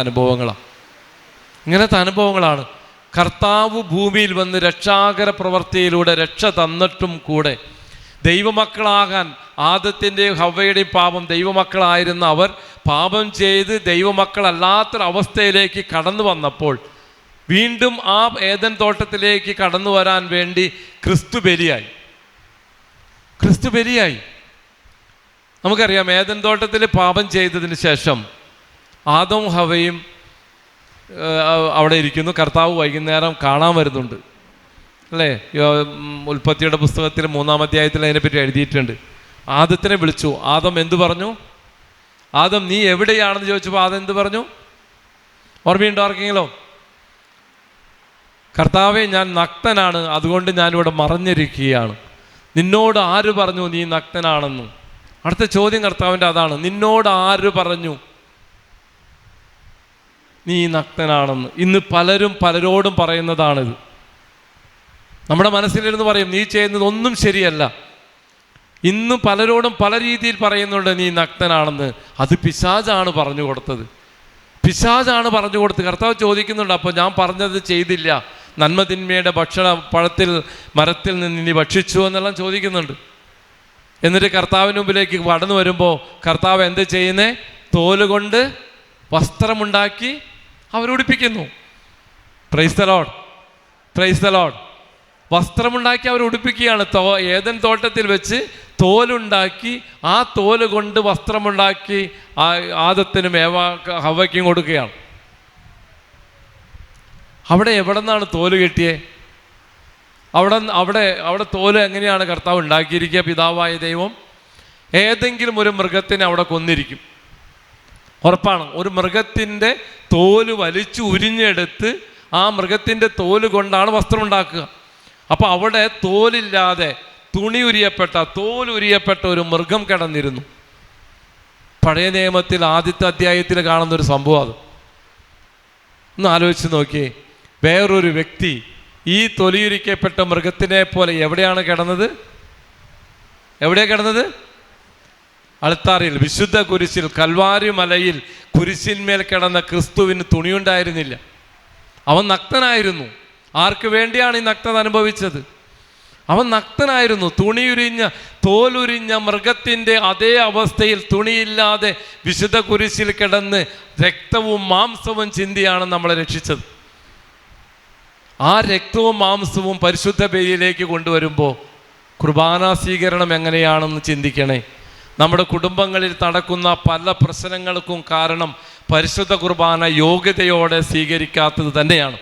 അനുഭവങ്ങളാണ്. കർത്താവ് ഭൂമിയിൽ വന്ന് രക്ഷാകര പ്രവൃത്തിയിലൂടെ രക്ഷ തന്നിട്ടും കൂടെ ദൈവമക്കളാകാൻ ആദത്തിൻ്റെയും ഹവ്വയുടെയും പാപം, ദൈവമക്കളായിരുന്ന അവർ പാപം ചെയ്ത് ദൈവമക്കളല്ലാത്തൊരവസ്ഥയിലേക്ക് കടന്നു വന്നപ്പോൾ വീണ്ടും ആ ഏദൻ തോട്ടത്തിലേക്ക് കടന്നു വരാൻ വേണ്ടി ക്രിസ്തു ബലിയായി. നമുക്കറിയാം ഏദൻ തോട്ടത്തിൽ പാപം ചെയ്തതിന് ശേഷം ആദവും ഹവയും അവിടെ ഇരിക്കുന്നു. കർത്താവ് വൈകുന്നേരം കാണാൻ വരുന്നുണ്ട്. അല്ലേ? ഉൽപ്പത്തിയുടെ പുസ്തകത്തിൽ 3-ാം അധ്യായത്തിൽ അതിനെപ്പറ്റി എഴുതിയിട്ടുണ്ട്. ആദത്തിനെ വിളിച്ചു. ആദം എന്തു പറഞ്ഞു? ആദം നീ എവിടെയാണെന്ന് ചോദിച്ചപ്പോൾ ആദം എന്ത് പറഞ്ഞു? ഓർമ്മയുണ്ടോ ആർക്കെങ്കിലും? കർത്താവേ, ഞാൻ നഗ്നനാണ്, അതുകൊണ്ട് ഞാനിവിടെ മറഞ്ഞിരിക്കുകയാണ്. നിന്നോട് ആര് പറഞ്ഞു നീ നഗ്നനാണെന്ന്? അടുത്ത ചോദ്യം കർത്താവിൻ്റെ അതാണ്. നിന്നോട് ആര് പറഞ്ഞു നീ നഗ്നനാണെന്ന്? ഇന്ന് പലരും പലരോടും പറയുന്നതാണിത്. നമ്മുടെ മനസ്സിലിരുന്ന് പറയും നീ ചെയ്യുന്നത് ഒന്നും ശരിയല്ല. ഇന്ന് പലരോടും പല രീതിയിൽ പറയുന്നുണ്ട് നീ നഗ്നനാണെന്ന്. അത് പിശാചാണ് പറഞ്ഞു കൊടുത്തത്. പിശാചാണ് പറഞ്ഞു കൊടുത്തത്. കർത്താവ് ചോദിക്കുന്നുണ്ട്, അപ്പോൾ ഞാൻ പറഞ്ഞത് ചെയ്തില്ല, നന്മ തിന്മയുടെ മരത്തിൽ നിന്ന് നീ ഭക്ഷിച്ചു എന്നെല്ലാം ചോദിക്കുന്നുണ്ട്. എന്നിട്ട് കർത്താവിന് മുമ്പിലേക്ക് കടന്നു വരുമ്പോൾ കർത്താവ് എന്ത് ചെയ്യുന്നേ? തോലുകൊണ്ട് വസ്ത്രമുണ്ടാക്കി അവരുടിപ്പിക്കുന്നു. Praise the lord, praise the lord. വസ്ത്രമുണ്ടാക്കി അവർ ഉടുപ്പിക്കുകയാണ്. ഏദൻ തോട്ടത്തിൽ വെച്ച് തോലുണ്ടാക്കി ആ തോല് കൊണ്ട് വസ്ത്രമുണ്ടാക്കി ആദത്തിനും ഹവ്വയ്ക്കും കൊടുക്കുകയാണ്. അവിടെ എവിടെ നിന്നാണ് തോല് കിട്ടിയേ? അവിടെ തോല് എങ്ങനെയാണ് കർത്താവ് ഉണ്ടാക്കിയിരിക്കുക? പിതാവായ ദൈവം ഏതെങ്കിലും ഒരു മൃഗത്തിനെ അവിടെ കൊന്നിരിക്കും, ഉറപ്പാണ്. ഒരു മൃഗത്തിൻ്റെ തോല് വലിച്ചു ഉരിഞ്ഞെടുത്ത് ആ മൃഗത്തിൻ്റെ തോല് കൊണ്ടാണ് വസ്ത്രം ഉണ്ടാക്കുക. അപ്പോൾ അവിടെ തോലില്ലാതെ തോലുരിയപ്പെട്ട ഒരു മൃഗം കിടന്നിരുന്നു. പഴയ നിയമത്തിൽ ആദ്യത്തെ അധ്യായത്തിൽ കാണുന്നൊരു സംഭവം അത്. ഒന്ന് ആലോചിച്ച് നോക്കിയേ. വേറൊരു വ്യക്തി ഈ തൊലിയുരിക്കപ്പെട്ട മൃഗത്തിനെ പോലെ എവിടെയാണ് കിടന്നത്? അൾത്താരയിൽ, വിശുദ്ധ കുരിശിൽ, കൽവാരി മലയിൽ കുരിശിന്മേൽ കിടന്ന ക്രിസ്തുവിന് തുണിയുണ്ടായിരുന്നില്ല. അവൻ നഗ്നനായിരുന്നു. ആർക്ക് വേണ്ടിയാണ് ഈ നഗ്നത അനുഭവിച്ചത്? അവൻ നഗ്നനായിരുന്നു. തോലുരിഞ്ഞ മൃഗത്തിൻ്റെ അതേ അവസ്ഥയിൽ തുണിയില്ലാതെ വിശുദ്ധ കുരിശിൽ കിടന്ന് രക്തവും മാംസവും ചിന്തിയാണ് നമ്മളെ രക്ഷിച്ചത്. ആ രക്തവും മാംസവും പരിശുദ്ധ ബലിയിലേക്ക് കൊണ്ടുവരുമ്പോൾ കുർബാന സ്വീകരണം എങ്ങനെയാണെന്ന് ചിന്തിക്കണേ. നമ്മുടെ കുടുംബങ്ങളിൽ നടക്കുന്ന പല പ്രശ്നങ്ങൾക്കും കാരണം പരിശുദ്ധ കുർബാന യോഗ്യതയോടെ സ്വീകരിക്കാത്തത് തന്നെയാണ്.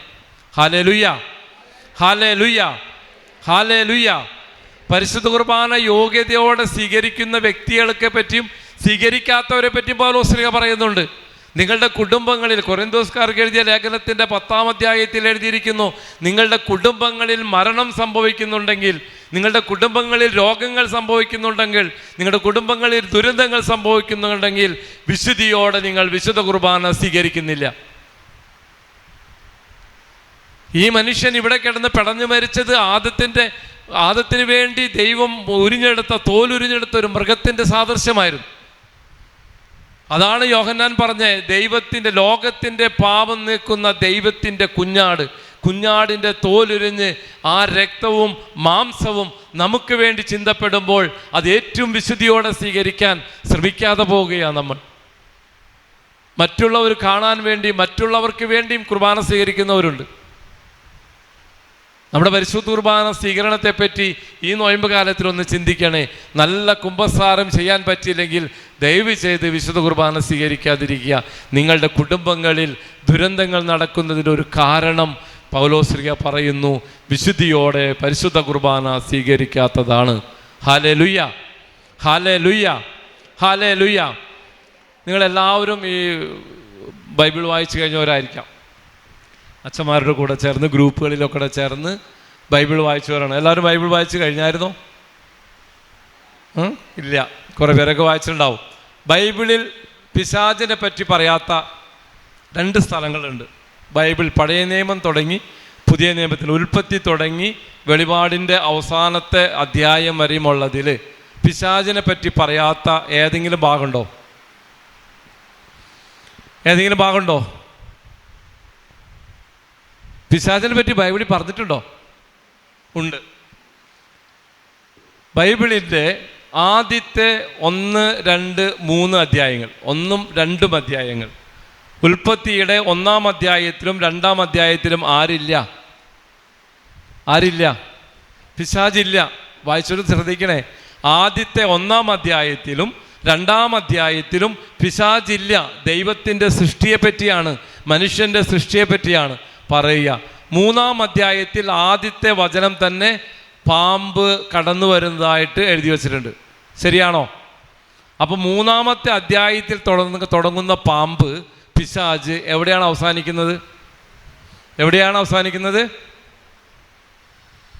Hallelujah, hallelujah, hallelujah. പരിശുദ്ധ കുർബാന യോഗ്യതയോടെ സ്വീകരിക്കുന്ന വ്യക്തികളെ പറ്റിയും സ്വീകരിക്കാത്തവരെ പറ്റിയും പൗലോസ് പറയുന്നുണ്ട്. നിങ്ങളുടെ കുടുംബങ്ങളിൽ, കൊരിന്തോസ്കാർക്ക് എഴുതിയ ലേഖനത്തിൻ്റെ 10-ാം അധ്യായത്തിൽ എഴുതിയിരിക്കുന്നു, നിങ്ങളുടെ കുടുംബങ്ങളിൽ മരണം സംഭവിക്കുന്നുണ്ടെങ്കിൽ, നിങ്ങളുടെ കുടുംബങ്ങളിൽ രോഗങ്ങൾ സംഭവിക്കുന്നുണ്ടെങ്കിൽ, നിങ്ങളുടെ കുടുംബങ്ങളിൽ ദുരന്തങ്ങൾ സംഭവിക്കുന്നുണ്ടെങ്കിൽ വിശുദ്ധിയോടെ നിങ്ങൾ വിശുദ്ധ കുർബാന സ്വീകരിക്കുന്നില്ല. ഈ മനുഷ്യൻ ഇവിടെ കിടന്ന് പിടഞ്ഞു മരിച്ചത് ആദത്തിന് വേണ്ടി ദൈവം തോലുരിഞ്ഞെടുത്ത ഒരു മൃഗത്തിൻ്റെ സാദൃശ്യമായിരുന്നു. അതാണ് യോഹന്നാൻ പറഞ്ഞ ലോകത്തിൻ്റെ പാപം നീക്കുന്ന ദൈവത്തിൻ്റെ കുഞ്ഞാടിൻ്റെ തോലുരിഞ്ഞ് ആ രക്തവും മാംസവും നമുക്ക് വേണ്ടി ചിന്തപ്പെടുമ്പോൾ അത് ഏറ്റവും വിശുദ്ധിയോടെ സ്വീകരിക്കാൻ ശ്രമിക്കാതെ പോവുകയാണ് നമ്മൾ. മറ്റുള്ളവർ കാണാൻ വേണ്ടി, മറ്റുള്ളവർക്ക് വേണ്ടിയും കുർബാന സ്വീകരിക്കുന്നവരുണ്ട്. നമ്മുടെ പരിശുദ്ധ കുർബാന സ്വീകരണത്തെപ്പറ്റി ഈ നോയമ്പ് കാലത്തിലൊന്ന് ചിന്തിക്കണേ. നല്ല കുമ്പസാരം ചെയ്യാൻ പറ്റിയില്ലെങ്കിൽ ദയവ് ചെയ്ത് വിശുദ്ധ കുർബാന സ്വീകരിക്കാതിരിക്കുക. നിങ്ങളുടെ കുടുംബങ്ങളിൽ ദുരന്തങ്ങൾ നടക്കുന്നതിൻ്റെ ഒരു കാരണം പൗലോസ് പറയുന്നു, വിശുദ്ധിയോടെ പരിശുദ്ധ കുർബാന സ്വീകരിക്കാത്തതാണ്. Hallelujah, hallelujah, hallelujah. നിങ്ങളെല്ലാവരും ഈ ബൈബിൾ വായിച്ചു കഴിഞ്ഞവരായിരിക്കാം. അച്ഛന്മാരുടെ കൂടെ ചേർന്ന് ഗ്രൂപ്പുകളിലൊക്കെ ചേർന്ന് ബൈബിൾ വായിച്ചവരാണ്. എല്ലാവരും ബൈബിൾ വായിച്ചു കഴിഞ്ഞായിരുന്നോ? ഇല്ല, കുറേ പേരൊക്കെ വായിച്ചിട്ടുണ്ടാവും. ബൈബിളിൽ പിശാചിനെ പറ്റി പറയാത്ത 2 സ്ഥലങ്ങളുണ്ട്. ബൈബിൾ പഴയ നിയമം തുടങ്ങി പുതിയ നിയമത്തിൽ, ഉൽപ്പത്തി തുടങ്ങി വെളിപാടിൻ്റെ അവസാനത്തെ അധ്യായം വരെയുമുള്ളതിൽ പിശാചിനെ പറ്റി പറയാത്ത ഏതെങ്കിലും ഭാഗമുണ്ടോ? പിശാചിനെ പറ്റി ബൈബിളിൽ പറഞ്ഞിട്ടുണ്ടോ? ഉണ്ട്. ബൈബിളിൻ്റെ ആദ്യത്തെ 1, 2, 3 അധ്യായങ്ങൾ, 1ഉം 2ഉം അധ്യായങ്ങൾ, ഉൽപ്പത്തിയുടെ 1-ാം അധ്യായത്തിലും 2-ാം അധ്യായത്തിലും ആരില്ല? പിശാചില്ല. വായിച്ചൊരു ശ്രദ്ധിക്കണേ. ആദ്യത്തെ 1-ാം അധ്യായത്തിലും 2-ാം അധ്യായത്തിലും പിശാചില്ല. ദൈവത്തിൻ്റെ സൃഷ്ടിയെ പറ്റിയാണ്, മനുഷ്യൻ്റെ സൃഷ്ടിയെ പറ്റിയാണ് പറയുക. 3-ാം അധ്യായത്തിൽ ആദ്യത്തെ വചനം തന്നെ പാമ്പ് കടന്നു വരുന്നതായിട്ട് എഴുതി വച്ചിട്ടുണ്ട്. ശരിയാണോ? അപ്പോൾ 3-ാമത്തെ അധ്യായത്തിൽ തുടങ്ങുന്ന പാമ്പ് പിശാച് എവിടെയാണ് അവസാനിക്കുന്നത്? എവിടെയാണ് അവസാനിക്കുന്നത്?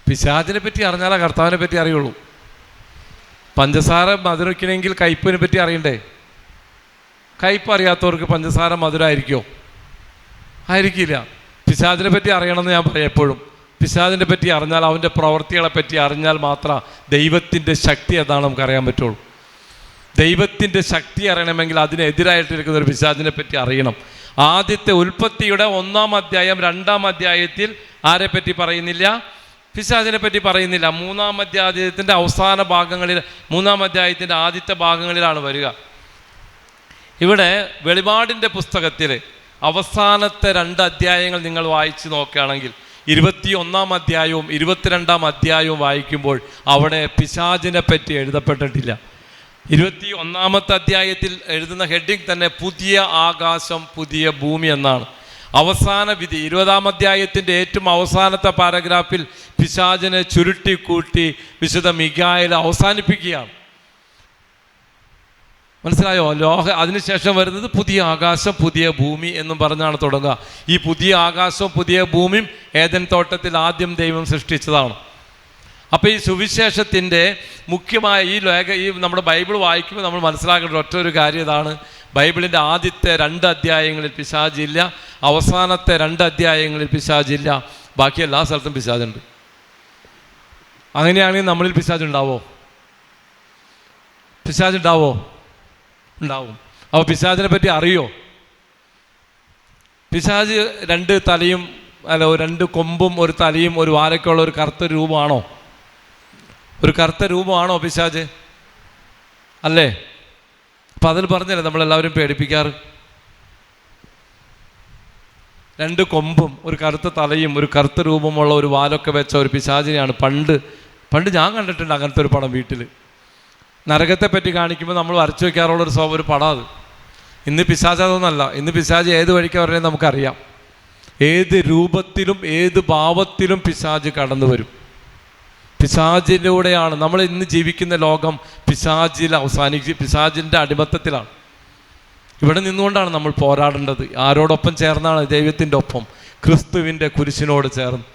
പിശാചിനെ പറ്റി അറിഞ്ഞാലേ കർത്താവിനെ പറ്റി അറിയുള്ളൂ. പഞ്ചസാര മധുരയ്ക്കണമെങ്കിൽ കയ്പിനെ പറ്റി അറിയണ്ടേ? കയ്പ് അറിയാത്തവർക്ക് പഞ്ചസാര മധുരമായിരിക്കുമോ? ആയിരിക്കില്ല. പിശാചിനെ പറ്റി അറിയണമെന്ന് ഞാൻ പറയാം എപ്പോഴും. പിശാചിനെ പറ്റി അറിഞ്ഞാൽ, അവൻ്റെ പ്രവർത്തികളെ പറ്റി അറിഞ്ഞാൽ മാത്രം ദൈവത്തിൻ്റെ ശക്തി എന്താണെന്ന് നമുക്ക് അറിയാൻ പറ്റുള്ളൂ. ദൈവത്തിൻ്റെ ശക്തി അറിയണമെങ്കിൽ അതിനെതിരായിട്ടിരിക്കുന്ന ഒരു പിശാചിനെ പറ്റി അറിയണം. ആദ്യത്തെ ഉൽപ്പത്തിയുടെ 1-ാം അധ്യായം 2-ാം അധ്യായത്തിൽ ആരെ പറ്റി പറയുന്നില്ല? പിശാചിനെ പറ്റി പറയുന്നില്ല. 3-ാം അധ്യായത്തിൻ്റെ അവസാന ഭാഗങ്ങളിൽ, 3-ാം അധ്യായത്തിൻ്റെ ആദ്യത്തെ ഭാഗങ്ങളിലാണ് വരിക. ഇവിടെ വെളിപാടിൻ്റെ പുസ്തകത്തിൽ അവസാനത്തെ 2 അധ്യായങ്ങൾ നിങ്ങൾ വായിച്ച് നോക്കുകയാണെങ്കിൽ 21-ാം അധ്യായവും 22-ാം അധ്യായവും വായിക്കുമ്പോൾ അവിടെ പിശാചിനെ പറ്റി എഴുതപ്പെട്ടിട്ടില്ല. 21-ാമത്തെ അധ്യായത്തിൽ എഴുതുന്ന ഹെഡിങ് തന്നെ പുതിയ ആകാശം പുതിയ ഭൂമി എന്നാണ്. അവസാന വിധി 20-ാം അധ്യായത്തിൻ്റെ ഏറ്റവും അവസാനത്തെ പാരഗ്രാഫിൽ പിശാചിനെ ചുരുട്ടിക്കൂട്ടി വിശുദ്ധ മിഖായേൽ അവസാനിപ്പിക്കുകയാണ്. മനസ്സിലായോ? അതിനുശേഷം വരുന്നത് പുതിയ ആകാശം പുതിയ ഭൂമി എന്നും പറഞ്ഞാണ് തുടങ്ങുക. ഈ പുതിയ ആകാശവും പുതിയ ഭൂമിയും ഏദൻ തോട്ടത്തിൽ ആദ്യം ദൈവം സൃഷ്ടിച്ചതാണ്. അപ്പോൾ ഈ സുവിശേഷത്തിൻ്റെ മുഖ്യമായ ഈ നമ്മുടെ ബൈബിൾ വായിക്കുമ്പോൾ നമ്മൾ മനസ്സിലാക്കേണ്ട ഒറ്റൊരു കാര്യം ഇതാണ്: ബൈബിളിൻ്റെ ആദ്യത്തെ 2 അധ്യായങ്ങളിൽ പിശാചില്ല, അവസാനത്തെ 2 അധ്യായങ്ങളിൽ പിശാചില്ല, ബാക്കി എല്ലാ സ്ഥലത്തും പിശാചുണ്ട്. അങ്ങനെയാണെങ്കിൽ നമ്മളിൽ പിശാചുണ്ടാവോ? പിശാചുണ്ടാവോ? ഉണ്ടാവും. അപ്പോൾ പിശാചിനെ പറ്റി അറിയോ? പിശാച് 2 തലയും 2 കൊമ്പും 1 തലയും 1 വാലൊക്കെയുള്ള ഒരു കറുത്ത രൂപമാണോ? ഒരു കറുത്ത രൂപമാണോ പിശാച്? അല്ലേ? അപ്പം അതിൽ പറഞ്ഞല്ലേ നമ്മളെല്ലാവരും പേടിപ്പിക്കാറ്. 2 കൊമ്പും 1 കറുത്ത തലയും 1 കറുത്ത രൂപമുള്ള 1 വാലൊക്കെ വെച്ച ഒരു പിശാചിനെയാണ് പണ്ട് ഞാൻ കണ്ടിട്ടുണ്ട് അങ്ങനത്തെ ഒരു പടം വീട്ടിൽ. നരകത്തെ പറ്റി കാണിക്കുമ്പോൾ നമ്മൾ വരച്ചു വയ്ക്കാറുള്ളൊരു ഒരു പടം അത്. ഇന്ന് പിശാച് അതൊന്നല്ല. ഇന്ന് പിശാച് ഏത് വഴിക്കാണ് പറഞ്ഞാൽ നമുക്കറിയാം. ഏത് രൂപത്തിലും ഏത് ഭാവത്തിലും പിശാച് കടന്നു വരും. പിശാചിലൂടെയാണ് നമ്മൾ ഇന്ന് ജീവിക്കുന്ന ലോകം. പിശാചിൻ്റെ അടിമത്തത്തിലാണ്. ഇവിടെ നിന്നുകൊണ്ടാണ് നമ്മൾ പോരാടേണ്ടത്. ആരോടൊപ്പം ചേർന്നാണ്? ദൈവത്തിൻ്റെ ഒപ്പം, ക്രിസ്തുവിൻ്റെ കുരിശിനോട് ചേർന്ന്.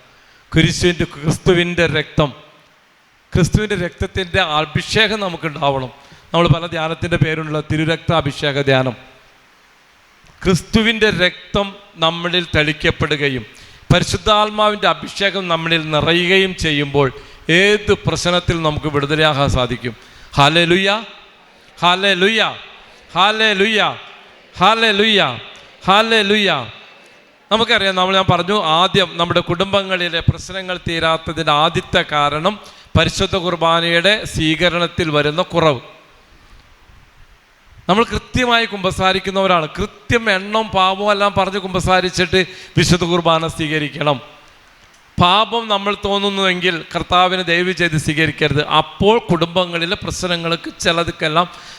ക്രിസ്തുവിൻ്റെ രക്തത്തിൻ്റെ അഭിഷേകം നമുക്കുണ്ടാവണം. നമ്മൾ പല ധ്യാനത്തിൻ്റെ പേരുള്ള തിരുരക്ത അഭിഷേക ധ്യാനം. ക്രിസ്തുവിൻ്റെ രക്തം നമ്മളിൽ തളിക്കപ്പെടുകയും പരിശുദ്ധാത്മാവിൻ്റെ അഭിഷേകം നമ്മളിൽ നിറയുകയും ചെയ്യുമ്പോൾ ഏത് പ്രശ്നത്തിൽ നമുക്ക് വിടുതലയാകാൻ സാധിക്കും. Hallelujah, hallelujah, hallelujah, hallelujah, hallelujah. നമുക്കറിയാം, ഞാൻ പറഞ്ഞു ആദ്യം നമ്മുടെ കുടുംബങ്ങളിലെ പ്രശ്നങ്ങൾ തീരാത്തതിൻ്റെ ആദ്യത്തെ കാരണം പരിശുദ്ധ കുർബാനയുടെ സ്വീകരണത്തിൽ വരുന്ന കുറവ്. നമ്മൾ കൃത്യമായി കുമ്പസാരിക്കുന്നവരാണ്. കൃത്യം എണ്ണവും പാപവും എല്ലാം പറഞ്ഞ് കുമ്പസാരിച്ചിട്ട് വിശുദ്ധ കുർബാന സ്വീകരിക്കണം. പാപം നമ്മൾ തോന്നുന്നുവെങ്കിൽ കർത്താവിനെ ദയവ് ചെയ്ത് സ്വീകരിക്കരുത്. അപ്പോൾ കുടുംബങ്ങളിലെ പ്രശ്നങ്ങൾക്ക്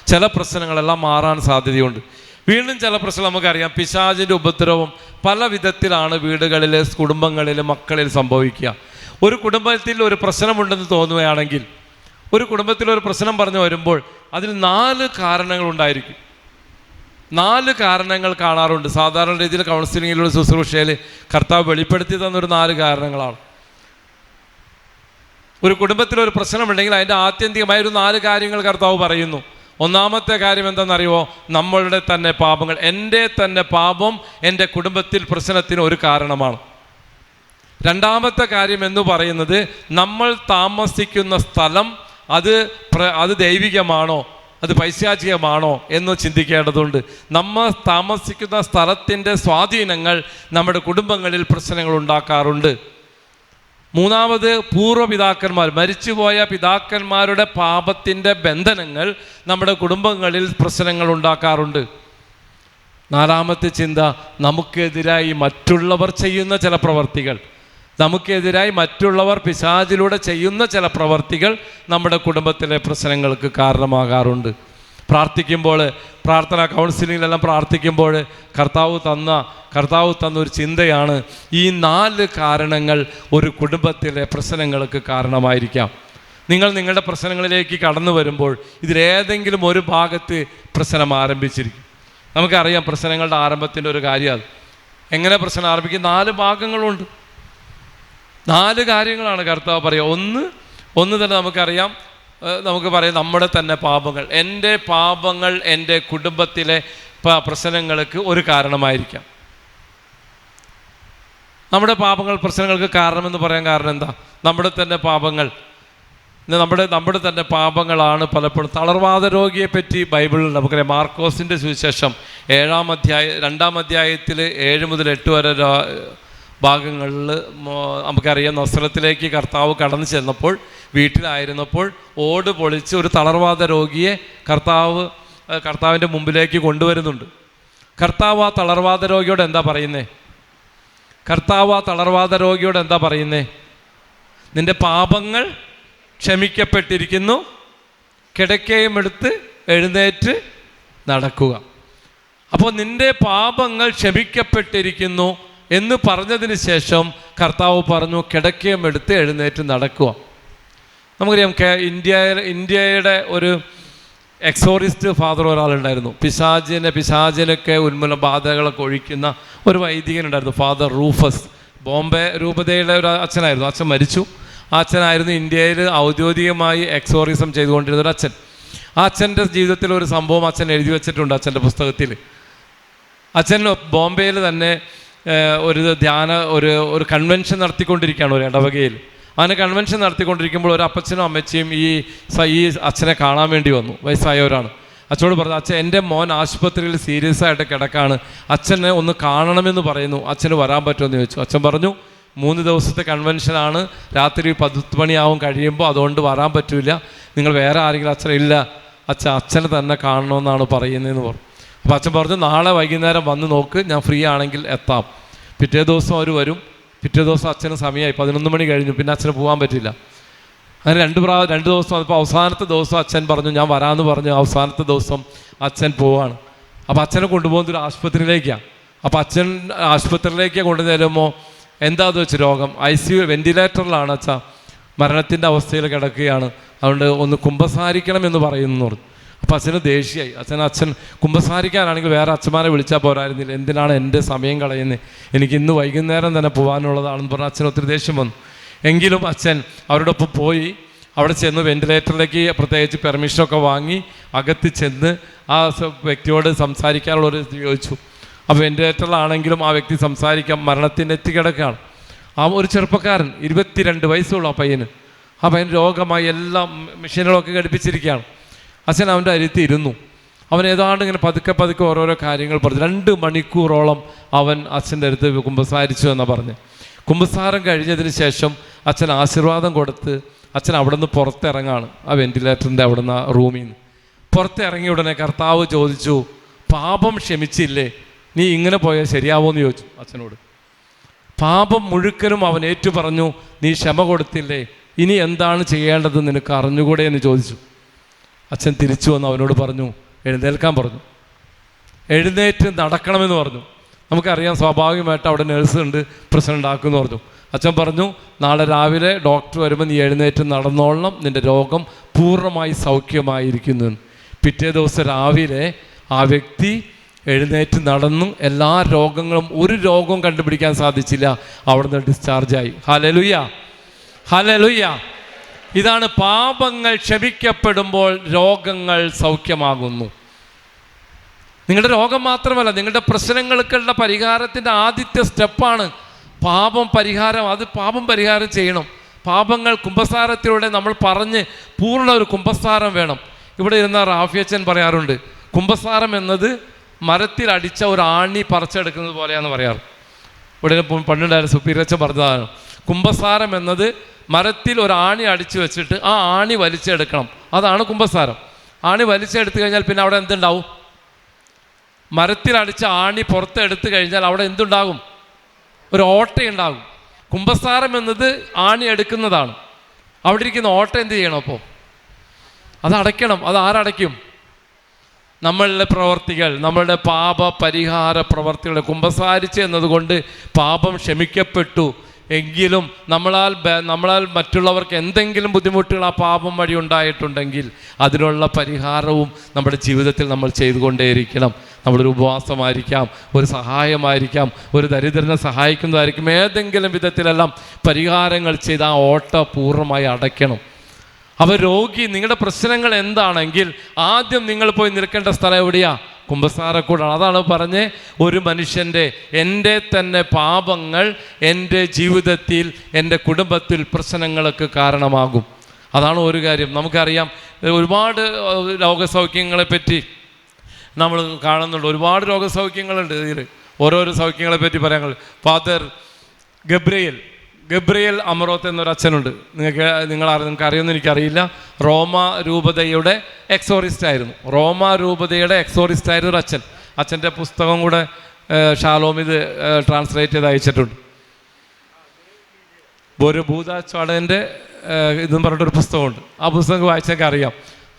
ചില പ്രശ്നങ്ങളെല്ലാം മാറാൻ സാധ്യതയുണ്ട്. വീണ്ടും ചില പ്രശ്നം നമുക്കറിയാം. പിശാചിൻ്റെ ഉപദ്രവം പല വിധത്തിലാണ് വീടുകളിലെ കുടുംബങ്ങളിലെ മക്കളിൽ സംഭവിക്കുക. ഒരു കുടുംബത്തിൽ ഒരു പ്രശ്നമുണ്ടെന്ന് തോന്നുകയാണെങ്കിൽ, ഒരു കുടുംബത്തിൽ ഒരു പ്രശ്നം പറഞ്ഞു വരുമ്പോൾ അതിൽ 4 കാരണങ്ങൾ ഉണ്ടായിരിക്കും. 4 കാരണങ്ങൾ കാണാറുണ്ട്. സാധാരണ രീതിയിൽ കൗൺസിലിങ്ങിലുള്ള ശുശ്രൂഷയിൽ കർത്താവ് വെളിപ്പെടുത്തി തന്നൊരു 4 കാരണങ്ങളാണ്. ഒരു കുടുംബത്തിൽ ഒരു പ്രശ്നമുണ്ടെങ്കിൽ അതിൻ്റെ ആത്യന്തികമായ ഒരു 4 കാര്യങ്ങൾ കർത്താവ് പറയുന്നു. ഒന്നാമത്തെ കാര്യം എന്താണെന്നറിയുമോ? നമ്മളുടെ തന്നെ പാപങ്ങൾ. എൻ്റെ തന്നെ പാപം എൻ്റെ കുടുംബത്തിൽ പ്രശ്നത്തിന് ഒരു കാരണമാണ്. രണ്ടാമത്തെ കാര്യം എന്ന് പറയുന്നത് നമ്മൾ താമസിക്കുന്ന സ്ഥലം അത് ദൈവികമാണോ അത് പൈശാചികമാണോ എന്ന് ചിന്തിക്കേണ്ടതുണ്ട്. നമ്മൾ താമസിക്കുന്ന സ്ഥലത്തിൻ്റെ സ്വാധീനങ്ങൾ നമ്മുടെ കുടുംബങ്ങളിൽ പ്രശ്നങ്ങൾ ഉണ്ടാക്കാറുണ്ട്. മൂന്നാമത് പൂർവ്വപിതാക്കന്മാർ, മരിച്ചുപോയ പിതാക്കന്മാരുടെ പാപത്തിൻ്റെ ബന്ധനങ്ങൾ നമ്മുടെ കുടുംബങ്ങളിൽ പ്രശ്നങ്ങൾ ഉണ്ടാക്കാറുണ്ട്. നാലാമത്തെ ചിന്ത, നമുക്കെതിരായി മറ്റുള്ളവർ ചെയ്യുന്ന ചില പ്രവർത്തികൾ, നമുക്കെതിരായി മറ്റുള്ളവർ പിശാചിലൂടെ ചെയ്യുന്ന ചില പ്രവർത്തികൾ നമ്മുടെ കുടുംബത്തിലെ പ്രശ്നങ്ങൾക്ക് കാരണമാകാറുണ്ട്. പ്രാർത്ഥിക്കുമ്പോൾ, പ്രാർത്ഥന കൗൺസിലിങ്ങിലെല്ലാം പ്രാർത്ഥിക്കുമ്പോൾ കർത്താവ് തന്ന ഒരു ചിന്തയാണ്, ഈ 4 കാരണങ്ങൾ ഒരു കുടുംബത്തിലെ പ്രശ്നങ്ങൾക്ക് കാരണമായിരിക്കാം. നിങ്ങൾ നിങ്ങളുടെ പ്രശ്നങ്ങളിലേക്ക് കടന്നു വരുമ്പോൾ ഇതിലേതെങ്കിലും ഒരു ഭാഗത്ത് പ്രശ്നം ആരംഭിച്ചിരിക്കും. നമുക്കറിയാം പ്രശ്നങ്ങളുടെ ആരംഭത്തിൻ്റെ ഒരു കാര്യം അത്. എങ്ങനെ പ്രശ്നം ആരംഭിക്കും? 4 ഭാഗങ്ങളുണ്ട്. 4 കാര്യങ്ങളാണ് കർത്താവ് പറയുക. ഒന്ന് തന്നെ നമുക്കറിയാം, നമുക്ക് പറയാം നമ്മുടെ തന്നെ പാപങ്ങൾ. എൻ്റെ പാപങ്ങൾ എൻ്റെ കുടുംബത്തിലെ പ്രശ്നങ്ങൾക്ക് ഒരു കാരണമായിരിക്കാം. നമ്മുടെ പാപങ്ങൾ പ്രശ്നങ്ങൾക്ക് കാരണമെന്ന് പറയാൻ കാരണം എന്താ? നമ്മുടെ തന്നെ പാപങ്ങൾ, നമ്മുടെ തന്നെ പാപങ്ങളാണ് പലപ്പോഴും. തളർവാദ രോഗിയെ പറ്റി ബൈബിളിൽ നമുക്കറിയാം. മാർക്കോസിൻ്റെ സുവിശേഷം 2-ാം അധ്യായത്തിൽ 7 മുതൽ 8 വരെ ഭാഗങ്ങളിൽ നമുക്കറിയാം, നസ്രത്തിലേക്ക് കർത്താവ് കടന്നു ചെന്നപ്പോൾ, വീട്ടിലായിരുന്നപ്പോൾ ഓട് പൊളിച്ച് ഒരു തളർവാദ രോഗിയെ കർത്താവിൻ്റെ മുമ്പിലേക്ക് കൊണ്ടുവരുന്നുണ്ട്. കർത്താവ് ആ തളർവാദ രോഗിയോട് എന്താ പറയുന്നേ? നിൻ്റെ പാപങ്ങൾ ക്ഷമിക്കപ്പെട്ടിരിക്കുന്നു, കിടക്കയും എടുത്ത് എഴുന്നേറ്റ് നടക്കുക. അപ്പോൾ നിൻ്റെ പാപങ്ങൾ ക്ഷമിക്കപ്പെട്ടിരിക്കുന്നു എന്ന് പറഞ്ഞതിന് ശേഷം കർത്താവ് പറഞ്ഞു, കിടക്കയും എടുത്ത് എഴുന്നേറ്റ് നടക്കുക. നമുക്കറിയാം, ഇന്ത്യയുടെ ഒരു എക്സോറിസ്റ്റ് ഫാദർ ഒരാളുണ്ടായിരുന്നു. പിശാചിനൊക്കെ ഉന്മൂല ബാധകളൊക്കെ ഒഴിക്കുന്ന ഒരു വൈദികനുണ്ടായിരുന്നു, ഫാദർ റൂഫസ്. ബോംബെ രൂപതയുടെ ഒരു അച്ഛനായിരുന്നു. അച്ഛൻ മരിച്ചു. ആ അച്ഛനായിരുന്നു ഇന്ത്യയിൽ ഔദ്യോഗികമായി എക്സോറിസം ചെയ്തുകൊണ്ടിരുന്ന ഒരു അച്ഛൻ. ആ അച്ഛൻ്റെ ജീവിതത്തിൽ ഒരു സംഭവം അച്ഛൻ എഴുതി വെച്ചിട്ടുണ്ട് അച്ഛൻ്റെ പുസ്തകത്തിൽ. അച്ഛൻ ബോംബെയിൽ തന്നെ ഒരു കൺവെൻഷൻ നടത്തിക്കൊണ്ടിരിക്കുകയാണ് ഒരു ഇടവകയിൽ. അങ്ങനെ കൺവെൻഷൻ നടത്തിക്കൊണ്ടിരിക്കുമ്പോൾ ഒരു അപ്പച്ചനും അമ്മച്ചിയും ഈ അച്ഛനെ കാണാൻ വേണ്ടി വന്നു. വയസ്സായവരാണ്. അച്ഛനോട് പറഞ്ഞു, അച്ഛൻ എൻ്റെ മോൻ ആശുപത്രിയിൽ സീരിയസ് ആയിട്ട് കിടക്കാണ്, അച്ഛനെ ഒന്ന് കാണണമെന്ന് പറയുന്നു, അച്ഛന് വരാൻ പറ്റുമെന്ന് ചോദിച്ചു. അച്ഛൻ പറഞ്ഞു, 3 ദിവസത്തെ കൺവെൻഷനാണ്, രാത്രി 10 മണിയാവും കഴിയുമ്പോൾ, അതുകൊണ്ട് വരാൻ പറ്റില്ല, നിങ്ങൾ വേറെ ആരെങ്കിലും ഇല്ല, അച്ഛനെ തന്നെ കാണണമെന്നാണ് പറയുന്നതെന്ന് പറഞ്ഞു. അപ്പോൾ അച്ഛൻ പറഞ്ഞു, നാളെ വൈകുന്നേരം വന്ന് നോക്ക്, ഞാൻ ഫ്രീ ആണെങ്കിൽ എത്താം. പിറ്റേ ദിവസം അവർ വരും. പിറ്റേ ദിവസം അച്ഛന് സമയമായി, 11 മണി കഴിഞ്ഞു. പിന്നെ അച്ഛന് പോകാൻ പറ്റില്ല. അങ്ങനെ 2 ദിവസം. അപ്പോൾ അവസാനത്തെ ദിവസം അച്ഛൻ പറഞ്ഞു, ഞാൻ വരാമെന്ന് പറഞ്ഞു. അവസാനത്തെ ദിവസം അച്ഛൻ പോവാണ്. അപ്പോൾ അച്ഛനെ കൊണ്ടുപോകുന്നത് ഒരു ആശുപത്രിയിലേക്കാണ്. അപ്പോൾ അച്ഛൻ ആശുപത്രിയിലേക്ക് കൊണ്ടുതരുമ്പോൾ എന്താണെന്ന് വെച്ച് രോഗം, ICU വെന്റിലേറ്ററിലാണ് അച്ഛ, മരണത്തിൻ്റെ അവസ്ഥയിൽ കിടക്കുകയാണ്, അതുകൊണ്ട് ഒന്ന് കുമ്പസാരിക്കണം എന്ന് പറയുന്നു പറഞ്ഞു. അപ്പോൾ അച്ഛന് ദേഷ്യമായി. അച്ഛൻ കുമ്പസാരിക്കാനാണെങ്കിൽ വേറെ അച്ഛന്മാരെ വിളിച്ചാൽ പോരായിരുന്നില്ല, എന്തിനാണ് എൻ്റെ സമയം കളയുന്നത്, എനിക്ക് ഇന്ന് വൈകുന്നേരം തന്നെ പോകാനുള്ളതാണെന്ന് പറഞ്ഞ് അച്ഛന് ഒത്തിരി ദേഷ്യം വന്നു. എങ്കിലും അച്ഛൻ അവരോടൊപ്പം പോയി. അവിടെ ചെന്ന് വെന്റിലേറ്ററിലേക്ക് പ്രത്യേകിച്ച് പെർമിഷനൊക്കെ വാങ്ങി അകത്ത് ചെന്ന് ആ വ്യക്തിയോട് സംസാരിക്കാനുള്ളൊരു ചോദിച്ചു. അപ്പോൾ വെന്റിലേറ്ററിലാണെങ്കിലും ആ വ്യക്തി സംസാരിക്കാൻ മരണത്തിന് എത്തിക്കിടക്കുകയാണ്. ആ ഒരു ചെറുപ്പക്കാരൻ, 22 വയസ്സുള്ള ആ പയ്യൻ രോഗമായി എല്ലാം മെഷീനുകളൊക്കെ ഘടിപ്പിച്ചിരിക്കുകയാണ്. അച്ഛൻ അവൻ്റെ അരിയത്ത് ഇരുന്നു. അവൻ ഏതാണ്ട് ഇങ്ങനെ പതുക്കെ ഓരോരോ കാര്യങ്ങൾ പറഞ്ഞു. 2 മണിക്കൂറോളം അവൻ അച്ഛൻ്റെ അടുത്ത് കുമ്പസാരിച്ചു എന്നാണ് പറഞ്ഞ്. കുമ്പസാരം കഴിഞ്ഞതിന് ശേഷം അച്ഛൻ ആശീർവാദം കൊടുത്ത് അച്ഛൻ അവിടെ നിന്ന് പുറത്തിറങ്ങാണ്. ആ വെന്റിലേറ്ററിൻ്റെ അവിടെ നിന്ന്, ആ റൂമിൽ നിന്ന് പുറത്തിറങ്ങിയ ഉടനെ കർത്താവ് ചോദിച്ചു, പാപം ക്ഷമിച്ചില്ലേ, നീ ഇങ്ങനെ പോയാൽ ശരിയാവോ എന്ന് ചോദിച്ചു അച്ഛനോട്. പാപം മുഴുക്കനും അവൻ ഏറ്റു പറഞ്ഞു, നീ ക്ഷമ കൊടുത്തില്ലേ, ഇനി എന്താണ് ചെയ്യേണ്ടത് നിനക്ക് അറിഞ്ഞുകൂടെ എന്ന് ചോദിച്ചു. അച്ഛൻ തിരിച്ചു വന്ന് അവനോട് പറഞ്ഞു, എഴുന്നേൽക്കാൻ പറഞ്ഞു, എഴുന്നേറ്റ് നടക്കണമെന്ന് പറഞ്ഞു. നമുക്കറിയാം സ്വാഭാവികമായിട്ട് അവിടെ നേഴ്സ് ഉണ്ട്, പ്രശ്നം ഉണ്ടാക്കുമെന്ന് പറഞ്ഞു. അച്ഛൻ പറഞ്ഞു, നാളെ രാവിലെ ഡോക്ടർ വരുമ്പോൾ നീ എഴുന്നേറ്റ് നടന്നോളണം, നിൻ്റെ രോഗം പൂർണ്ണമായി സൗഖ്യമായിരിക്കുന്നു. പിറ്റേ ദിവസം രാവിലെ ആ വ്യക്തി എഴുന്നേറ്റ് നടന്നു. എല്ലാ രോഗങ്ങളും, ഒരു രോഗവും കണ്ടുപിടിക്കാൻ സാധിച്ചില്ല, അവിടുന്ന് ഡിസ്ചാർജായി. Hallelujah, hallelujah. ഇതാണ് പാപങ്ങൾ ക്ഷമിക്കപ്പെടുമ്പോൾ രോഗങ്ങൾ സൗഖ്യമാകുന്നു. നിങ്ങളുടെ രോഗം മാത്രമല്ല, നിങ്ങളുടെ പ്രശ്നങ്ങൾക്കുള്ള പരിഹാരത്തിൻ്റെ ആദ്യത്തെ സ്റ്റെപ്പാണ് പാപം പരിഹാരം. അത് പാപം പരിഹാരം ചെയ്യണം. പാപങ്ങൾ കുമ്പസാരത്തിലൂടെ നമ്മൾ പറഞ്ഞ് പൂർണ്ണ ഒരു കുമ്പസാരം വേണം. ഇവിടെ ഇരുന്ന റാഫിയച്ചൻ പറയാറുണ്ട്, കുമ്പസാരം എന്നത് മരത്തിൽ അടിച്ച ഒരു ആണി പറിച്ചെടുക്കുന്നത് പോലെയാണെന്ന് പറയാറ്. ഇവിടെ പണ്ടുണ്ടായിരുന്ന സുപ്പീരച്ചൻ പറഞ്ഞതാണ്, കുമ്പസാരം എന്നത് മരത്തിൽ ഒരു ആണി അടിച്ചു വെച്ചിട്ട് ആ ആണി വലിച്ചെടുക്കണം, അതാണ് കുമ്പസാരം. ആണി വലിച്ചെടുത്തു കഴിഞ്ഞാൽ പിന്നെ അവിടെ എന്തുണ്ടാവും? മരത്തിലടിച്ച ആണി പുറത്തെടുത്തു കഴിഞ്ഞാൽ അവിടെ എന്തുണ്ടാകും? ഒരു ഓട്ടയുണ്ടാകും. കുമ്പസാരം എന്നത് ആണി എടുക്കുന്നതാണ്. അവിടെ ഇരിക്കുന്ന ഓട്ട എന്ത് ചെയ്യണം? അപ്പോൾ അത് അടയ്ക്കണം. അത് ആരടയ്ക്കും? നമ്മളുടെ പ്രവർത്തികൾ, നമ്മളുടെ പാപ പരിഹാര പ്രവർത്തികൾ, കുമ്പസാരിച്ച് എന്നതുകൊണ്ട് പാപം ക്ഷമിക്കപ്പെട്ടു എങ്കിലും നമ്മളാൽ മറ്റുള്ളവർക്ക് എന്തെങ്കിലും ബുദ്ധിമുട്ടുകൾ ആ പാപം വഴി ഉണ്ടായിട്ടുണ്ടെങ്കിൽ അതിനുള്ള പരിഹാരവും നമ്മുടെ ജീവിതത്തിൽ നമ്മൾ ചെയ്തുകൊണ്ടേയിരിക്കണം. നമ്മളൊരു ഉപവാസമായിരിക്കാം, ഒരു സഹായമായിരിക്കാം, ഒരു ദരിദ്രനെ സഹായിക്കുന്നതായിരിക്കും, ഏതെങ്കിലും വിധത്തിലെല്ലാം പരിഹാരങ്ങൾ ചെയ്ത് ആ ഓട്ട പൂർണ്ണമായി അടയ്ക്കണം. രോഗി, നിങ്ങളുടെ പ്രശ്നങ്ങൾ എന്താണെങ്കിൽ ആദ്യം നിങ്ങൾ പോയി നിൽക്കേണ്ട സ്ഥലം എവിടെയാ? കുമ്പസാരക്കൂടാണ്. അതാണ് പറഞ്ഞ് ഒരു മനുഷ്യൻ്റെ എൻ്റെ തന്നെ പാപങ്ങൾ എൻ്റെ ജീവിതത്തിൽ, എൻ്റെ കുടുംബത്തിൽ പ്രശ്നങ്ങൾക്ക് കാരണമാകും. അതാണ് ഒരു കാര്യം. നമുക്കറിയാം, ഒരുപാട് രോഗസൗഖ്യങ്ങളെപ്പറ്റി നമ്മൾ കാണുന്നുണ്ട്. ഒരുപാട് രോഗസൗഖ്യങ്ങളുണ്ട് ഇതിൽ. ഓരോരോ സൗഖ്യങ്ങളെപ്പറ്റി പറയാൻ ഫാദർ ഗബ്രിയേൽ അമറോത്ത് എന്നൊരു അച്ഛനുണ്ട്. നിങ്ങൾക്ക് അറിയുമെന്ന് എനിക്കറിയില്ല. റോമ രൂപതയുടെ എക്സോറിസ്റ്റായിരുന്നു ഒരു അച്ഛൻ. അച്ഛൻ്റെ പുസ്തകം കൂടെ ഷാലോം ഇത് ട്രാൻസ്ലേറ്റ് ചെയ്ത് അയച്ചിട്ടുണ്ട്. ഒരു ഭൂതാച്ചാടൻ്റെ ഇതെന്ന് പറഞ്ഞിട്ടൊരു പുസ്തകമുണ്ട്. ആ പുസ്തകം വായിച്ചൊക്കെ അറിയാം.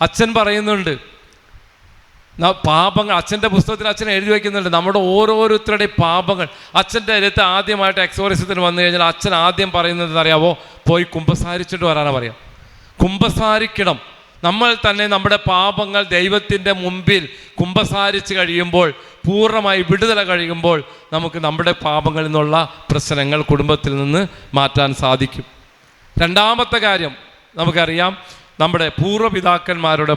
അച്ഛൻ പറയുന്നുണ്ട്, പാപങ്ങൾ അച്ഛൻ്റെ പുസ്തകത്തിൽ അച്ഛൻ എഴുതി വയ്ക്കുന്നുണ്ട്. നമ്മുടെ ഓരോരുത്തരുടെയും പാപങ്ങൾ അച്ഛൻ്റെ അടുത്ത് ആദ്യമായിട്ട് എക്സോറിസത്തിന് വന്നു കഴിഞ്ഞാൽ അച്ഛൻ ആദ്യം പറയുന്നത് അറിയാവോ? പോയി കുമ്പസാരിച്ചിട്ട് വരാനാണ് പറയാം. കുമ്പസാരിക്കണം. നമ്മൾ തന്നെ നമ്മുടെ പാപങ്ങൾ ദൈവത്തിൻ്റെ മുമ്പിൽ കുമ്പസാരിച്ച് കഴിയുമ്പോൾ, പൂർണ്ണമായി വിടുതല കഴിയുമ്പോൾ നമുക്ക് നമ്മുടെ പാപങ്ങളിൽ നിന്നുള്ള പ്രശ്നങ്ങൾ കുടുംബത്തിൽ നിന്ന് മാറ്റാൻ സാധിക്കും. രണ്ടാമത്തെ കാര്യം നമുക്കറിയാം, നമ്മുടെ പൂർവ്വപിതാക്കന്മാരുടെ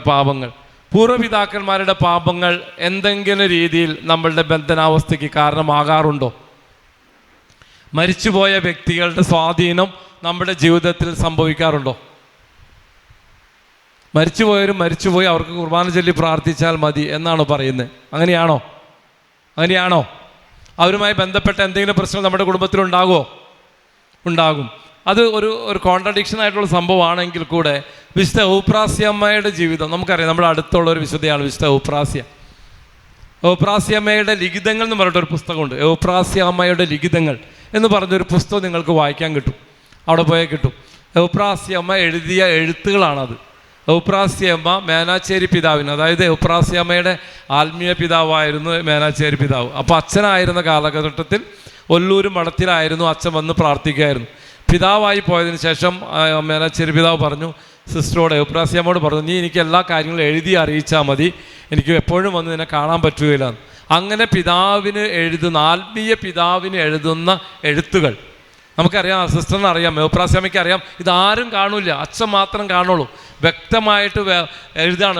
പാപങ്ങൾ എന്തെങ്കിലും രീതിയിൽ നമ്മളുടെ ബന്ധനാവസ്ഥയ്ക്ക് കാരണമാകാറുണ്ടോ? മരിച്ചുപോയ വ്യക്തികളുടെ സ്വാധീനം നമ്മുടെ ജീവിതത്തിൽ സംഭവിക്കാറുണ്ടോ? മരിച്ചുപോയി അവർക്ക് കുർബാന ചൊല്ലി പ്രാർത്ഥിച്ചാൽ മതി എന്നാണോ പറയുന്നത്? അങ്ങനെയാണോ? അവരുമായി ബന്ധപ്പെട്ട എന്തെങ്കിലും പ്രശ്നം നമ്മുടെ കുടുംബത്തിൽ ഉണ്ടാകും. അത് ഒരു കോൺട്രഡിക്ഷൻ ആയിട്ടുള്ള സംഭവമാണെങ്കിൽ കൂടെ വിശുദ്ധ ഔപ്രാസ്യമ്മയുടെ ജീവിതം നമുക്കറിയാം. നമ്മുടെ അടുത്തുള്ള ഒരു വിശുദ്ധയാണ് വിശുദ്ധ ഔപ്രാസ്യമ്മയുടെ ലിഖിതങ്ങൾ എന്ന് പറഞ്ഞിട്ടൊരു പുസ്തകമുണ്ട്. ഔപ്രാസ്യമ്മയുടെ ലിഖിതങ്ങൾ എന്ന് പറഞ്ഞൊരു പുസ്തകം നിങ്ങൾക്ക് വായിക്കാൻ കിട്ടും, അവിടെ പോയാൽ കിട്ടും. ഔപ്രാസ്യമ്മ എഴുതിയ എഴുത്തുകളാണത്. ഔപ്രാസ്യമ്മ മേനാച്ചേരി പിതാവിന്, അതായത് ഔപ്രാസ്യമ്മയുടെ ആത്മീയ പിതാവായിരുന്നു മേനാച്ചേരി പിതാവ്. അപ്പോൾ അച്ഛനായിരുന്ന കാലഘട്ടത്തിൽ ഒല്ലൂർ മഠത്തിലായിരുന്നു അച്ഛൻ വന്ന് പ്രാർത്ഥിക്കുകയായിരുന്നു. പിതാവായി പോയതിന് ശേഷം മേനാച്ചേരി പിതാവ് പറഞ്ഞു സിസ്റ്ററോട്, ഔപ്രാസ്യമ്മയോട് പറഞ്ഞു, നീ എനിക്ക് എല്ലാ കാര്യങ്ങളും എഴുതി അറിയിച്ചാൽ മതി, എനിക്ക് എപ്പോഴും വന്ന് നിന്നെ കാണാൻ പറ്റുകയില്ല. അങ്ങനെ ആത്മീയ പിതാവിന് എഴുതുന്ന എഴുത്തുകൾ നമുക്കറിയാം. സിസ്റ്ററിന് അറിയാം, ഔപ്രാസ്യമ്മയ്ക്ക് അറിയാം. ഇതാരും കാണില്ല, അച്ഛൻ മാത്രം കാണുള്ളൂ. വ്യക്തമായിട്ട് എഴുതാണ്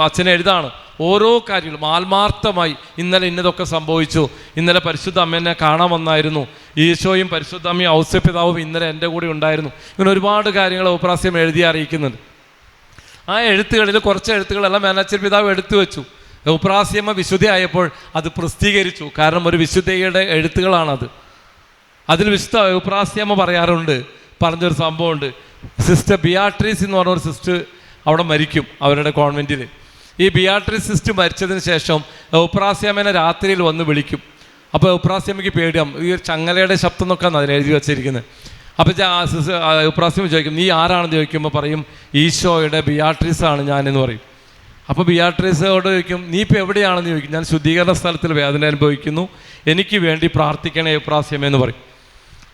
അച്ഛൻ എഴുതാണ് ഓരോ കാര്യങ്ങളും ആത്മാർത്ഥമായി. ഇന്നലെ ഇന്നതൊക്കെ സംഭവിച്ചു, ഇന്നലെ പരിശുദ്ധ അമ്മേനെ കാണാൻ വന്നായിരുന്നു, ഈശോയും പരിശുദ്ധ അമ്മയും ഔസ്യപിതാവും ഇന്നലെ എൻ്റെ കൂടെ ഉണ്ടായിരുന്നു. ഇങ്ങനെ ഒരുപാട് കാര്യങ്ങൾ ഔപ്രാസ്യം എഴുതി അറിയിക്കുന്നുണ്ട്. ആ എഴുത്തുകളിൽ കുറച്ച് എഴുത്തുകളെല്ലാം മേനാച്ചേരി പിതാവ് എടുത്തു വെച്ചു. ഔപ്രാസ്യമ്മ വിശുദ്ധയായപ്പോൾ അത് പ്രസിദ്ധീകരിച്ചു. കാരണം ഒരു വിശുദ്ധയുടെ എഴുത്തുകളാണത്. അതിൽ വിശുദ്ധ ഔപ്രാസ്യമ്മ പറഞ്ഞൊരു സംഭവമുണ്ട്. സിസ്റ്റർ ബിയാട്രീസ് എന്ന് പറഞ്ഞൊരു സിസ്റ്റർ അവിടെ മരിക്കും അവരുടെ കോൺവെൻറ്റിൽ. ഈ ബിയാട്രീസ് സിസ്റ്റർ മരിച്ചതിന് ശേഷം ഔപ്രാസ്യമ്മേനെ രാത്രിയിൽ വന്ന് വിളിക്കും. അപ്പോൾ ഔപ്രാസ്യമ്മയ്ക്ക് പേടിയാം. ഈ ചങ്ങലയുടെ ശബ്ദം എന്നൊക്കെയാണ് അതിൽ എഴുതി വച്ചിരിക്കുന്നത്. അപ്പോൾ ഔപ്രാസ്യമ്മ ചോദിക്കും, നീ ആരാണെന്ന് ചോദിക്കുമ്പോൾ പറയും, ഈശോയുടെ ബിയാട്രീസാണ് ഞാനെന്ന് പറയും. അപ്പോൾ ബിയാട്രീസോട് ചോദിക്കും, നീ ഇപ്പോൾ എവിടെയാണെന്ന് ചോദിക്കും. ഞാൻ ശുദ്ധീകരണ സ്ഥലത്തിൽ വേദന അനുഭവിക്കുന്നു, എനിക്ക് വേണ്ടി പ്രാർത്ഥിക്കണേ ഔപ്രാസ്യമ്മ പറയും.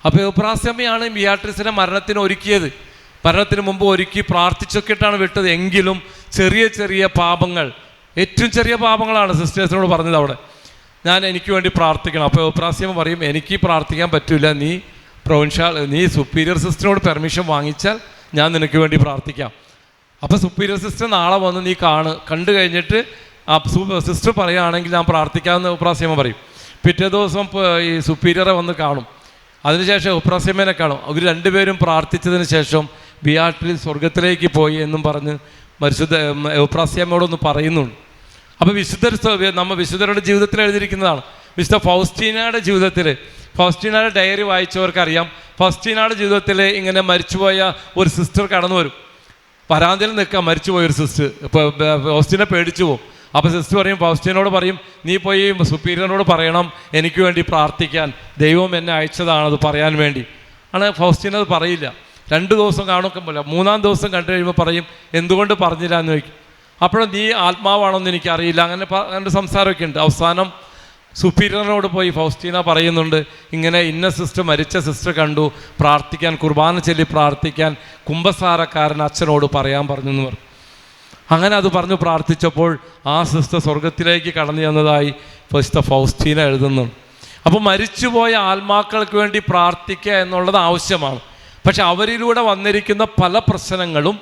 അപ്പോൾ ഔപ്രാസ്യമ്മയാണ് ബിയാട്രീസിനെ മരണത്തിന് മുമ്പ് ഒരുക്കി പ്രാർത്ഥിച്ചൊക്കെയിട്ടാണ് വിട്ടത്. എങ്കിലും ചെറിയ പാപങ്ങൾ, ഏറ്റവും ചെറിയ പാപങ്ങളാണ് സിസ്റ്റേഴ്സിനോട് പറഞ്ഞത്. അവിടെ എനിക്ക് വേണ്ടി പ്രാർത്ഥിക്കണം. അപ്പോൾ ഔപ്രാസ്യമ്മ പറയും, എനിക്ക് പ്രാർത്ഥിക്കാൻ പറ്റില്ല, നീ സുപ്പീരിയർ സിസ്റ്ററിനോട് പെർമിഷൻ വാങ്ങിച്ചാൽ ഞാൻ നിനക്ക് വേണ്ടി പ്രാർത്ഥിക്കാം. അപ്പോൾ സുപ്പീരിയർ സിസ്റ്റർ നാളെ വന്ന് നീ കണ്ടു കഴിഞ്ഞിട്ട് സിസ്റ്റർ പറയുകയാണെങ്കിൽ ഞാൻ പ്രാർത്ഥിക്കാമെന്ന് ഔപ്രാസ്യമ്മ പറയും. പിറ്റേ ദിവസം ഈ സുപ്പീരിയറെ വന്ന് കാണും. അതിനുശേഷം ഔപ്രാസ്യമ്മേനെ കാണും. അവർ രണ്ടുപേരും പ്രാർത്ഥിച്ചതിന് ശേഷം ബിയാട്രീസ് സ്വർഗത്തിലേക്ക് പോയി എന്നും പറഞ്ഞ് ഔപ്രാസ്യമ്മയോടൊന്ന് പറയുന്നുണ്ട്. അപ്പോൾ വിശുദ്ധരുടെ ജീവിതത്തിൽ എഴുതിയിരിക്കുന്നതാണ്. വിശുദ്ധ ഫൗസ്റ്റീനയുടെ ഡയറി വായിച്ചവർക്കറിയാം. ഫൗസ്റ്റീനയുടെ ജീവിതത്തിൽ ഇങ്ങനെ മരിച്ചുപോയ ഒരു സിസ്റ്റർ കടന്നു വരും. പരാതിയിൽ നിൽക്കാൻ മരിച്ചുപോയൊരു സിസ്റ്റർ. ഇപ്പോൾ ഫൗസ്റ്റീനെ പേടിച്ചു പോകും. അപ്പോൾ സിസ്റ്റർ ഫൗസ്റ്റീനോട് പറയും, നീ പോയി സുപ്പീരിയറിനോട് പറയണം എനിക്ക് വേണ്ടി പ്രാർത്ഥിക്കാൻ, ദൈവം എന്നെ അയച്ചതാണത് പറയാൻ വേണ്ടി. ഫൗസ്റ്റീനത് പറയില്ല. 2 ദിവസം കാണുമ്പോൾ 3-ാം ദിവസം കണ്ടു കഴിയുമ്പോൾ പറയും, എന്തുകൊണ്ട് പറഞ്ഞില്ല എന്ന് ചോദിക്കും. അപ്പോഴും നീ ആത്മാവാണോന്ന് എനിക്കറിയില്ല. അങ്ങനെ സംസാരമൊക്കെ ഉണ്ട്. അവസാനം സുപ്പീരിയറിനോട് പോയി ഫൗസ്റ്റീന പറയുന്നുണ്ട്, ഇങ്ങനെ ഇന്ന സിസ്റ്റർ, മരിച്ച സിസ്റ്റർ കണ്ടു, പ്രാർത്ഥിക്കാൻ, കുർബാന ചൊല്ലി പ്രാർത്ഥിക്കാൻ കുമ്പസാരക്കാരൻ അച്ഛനോട് പറയാൻ പറഞ്ഞു എന്ന് പറഞ്ഞു. അങ്ങനെ അത് പറഞ്ഞു പ്രാർത്ഥിച്ചപ്പോൾ ആ സിസ്റ്റർ സ്വർഗത്തിലേക്ക് കടന്നു ചെന്നതായി ഫസ്റ്റ് ഫൗസ്റ്റീന എഴുതുന്നുണ്ട്. അപ്പോൾ മരിച്ചുപോയ ആത്മാക്കൾക്ക് വേണ്ടി പ്രാർത്ഥിക്കുക എന്നുള്ളത് ആവശ്യമാണ്. പക്ഷെ അവരിലൂടെ വന്നിരിക്കുന്ന പല പ്രശ്നങ്ങളും,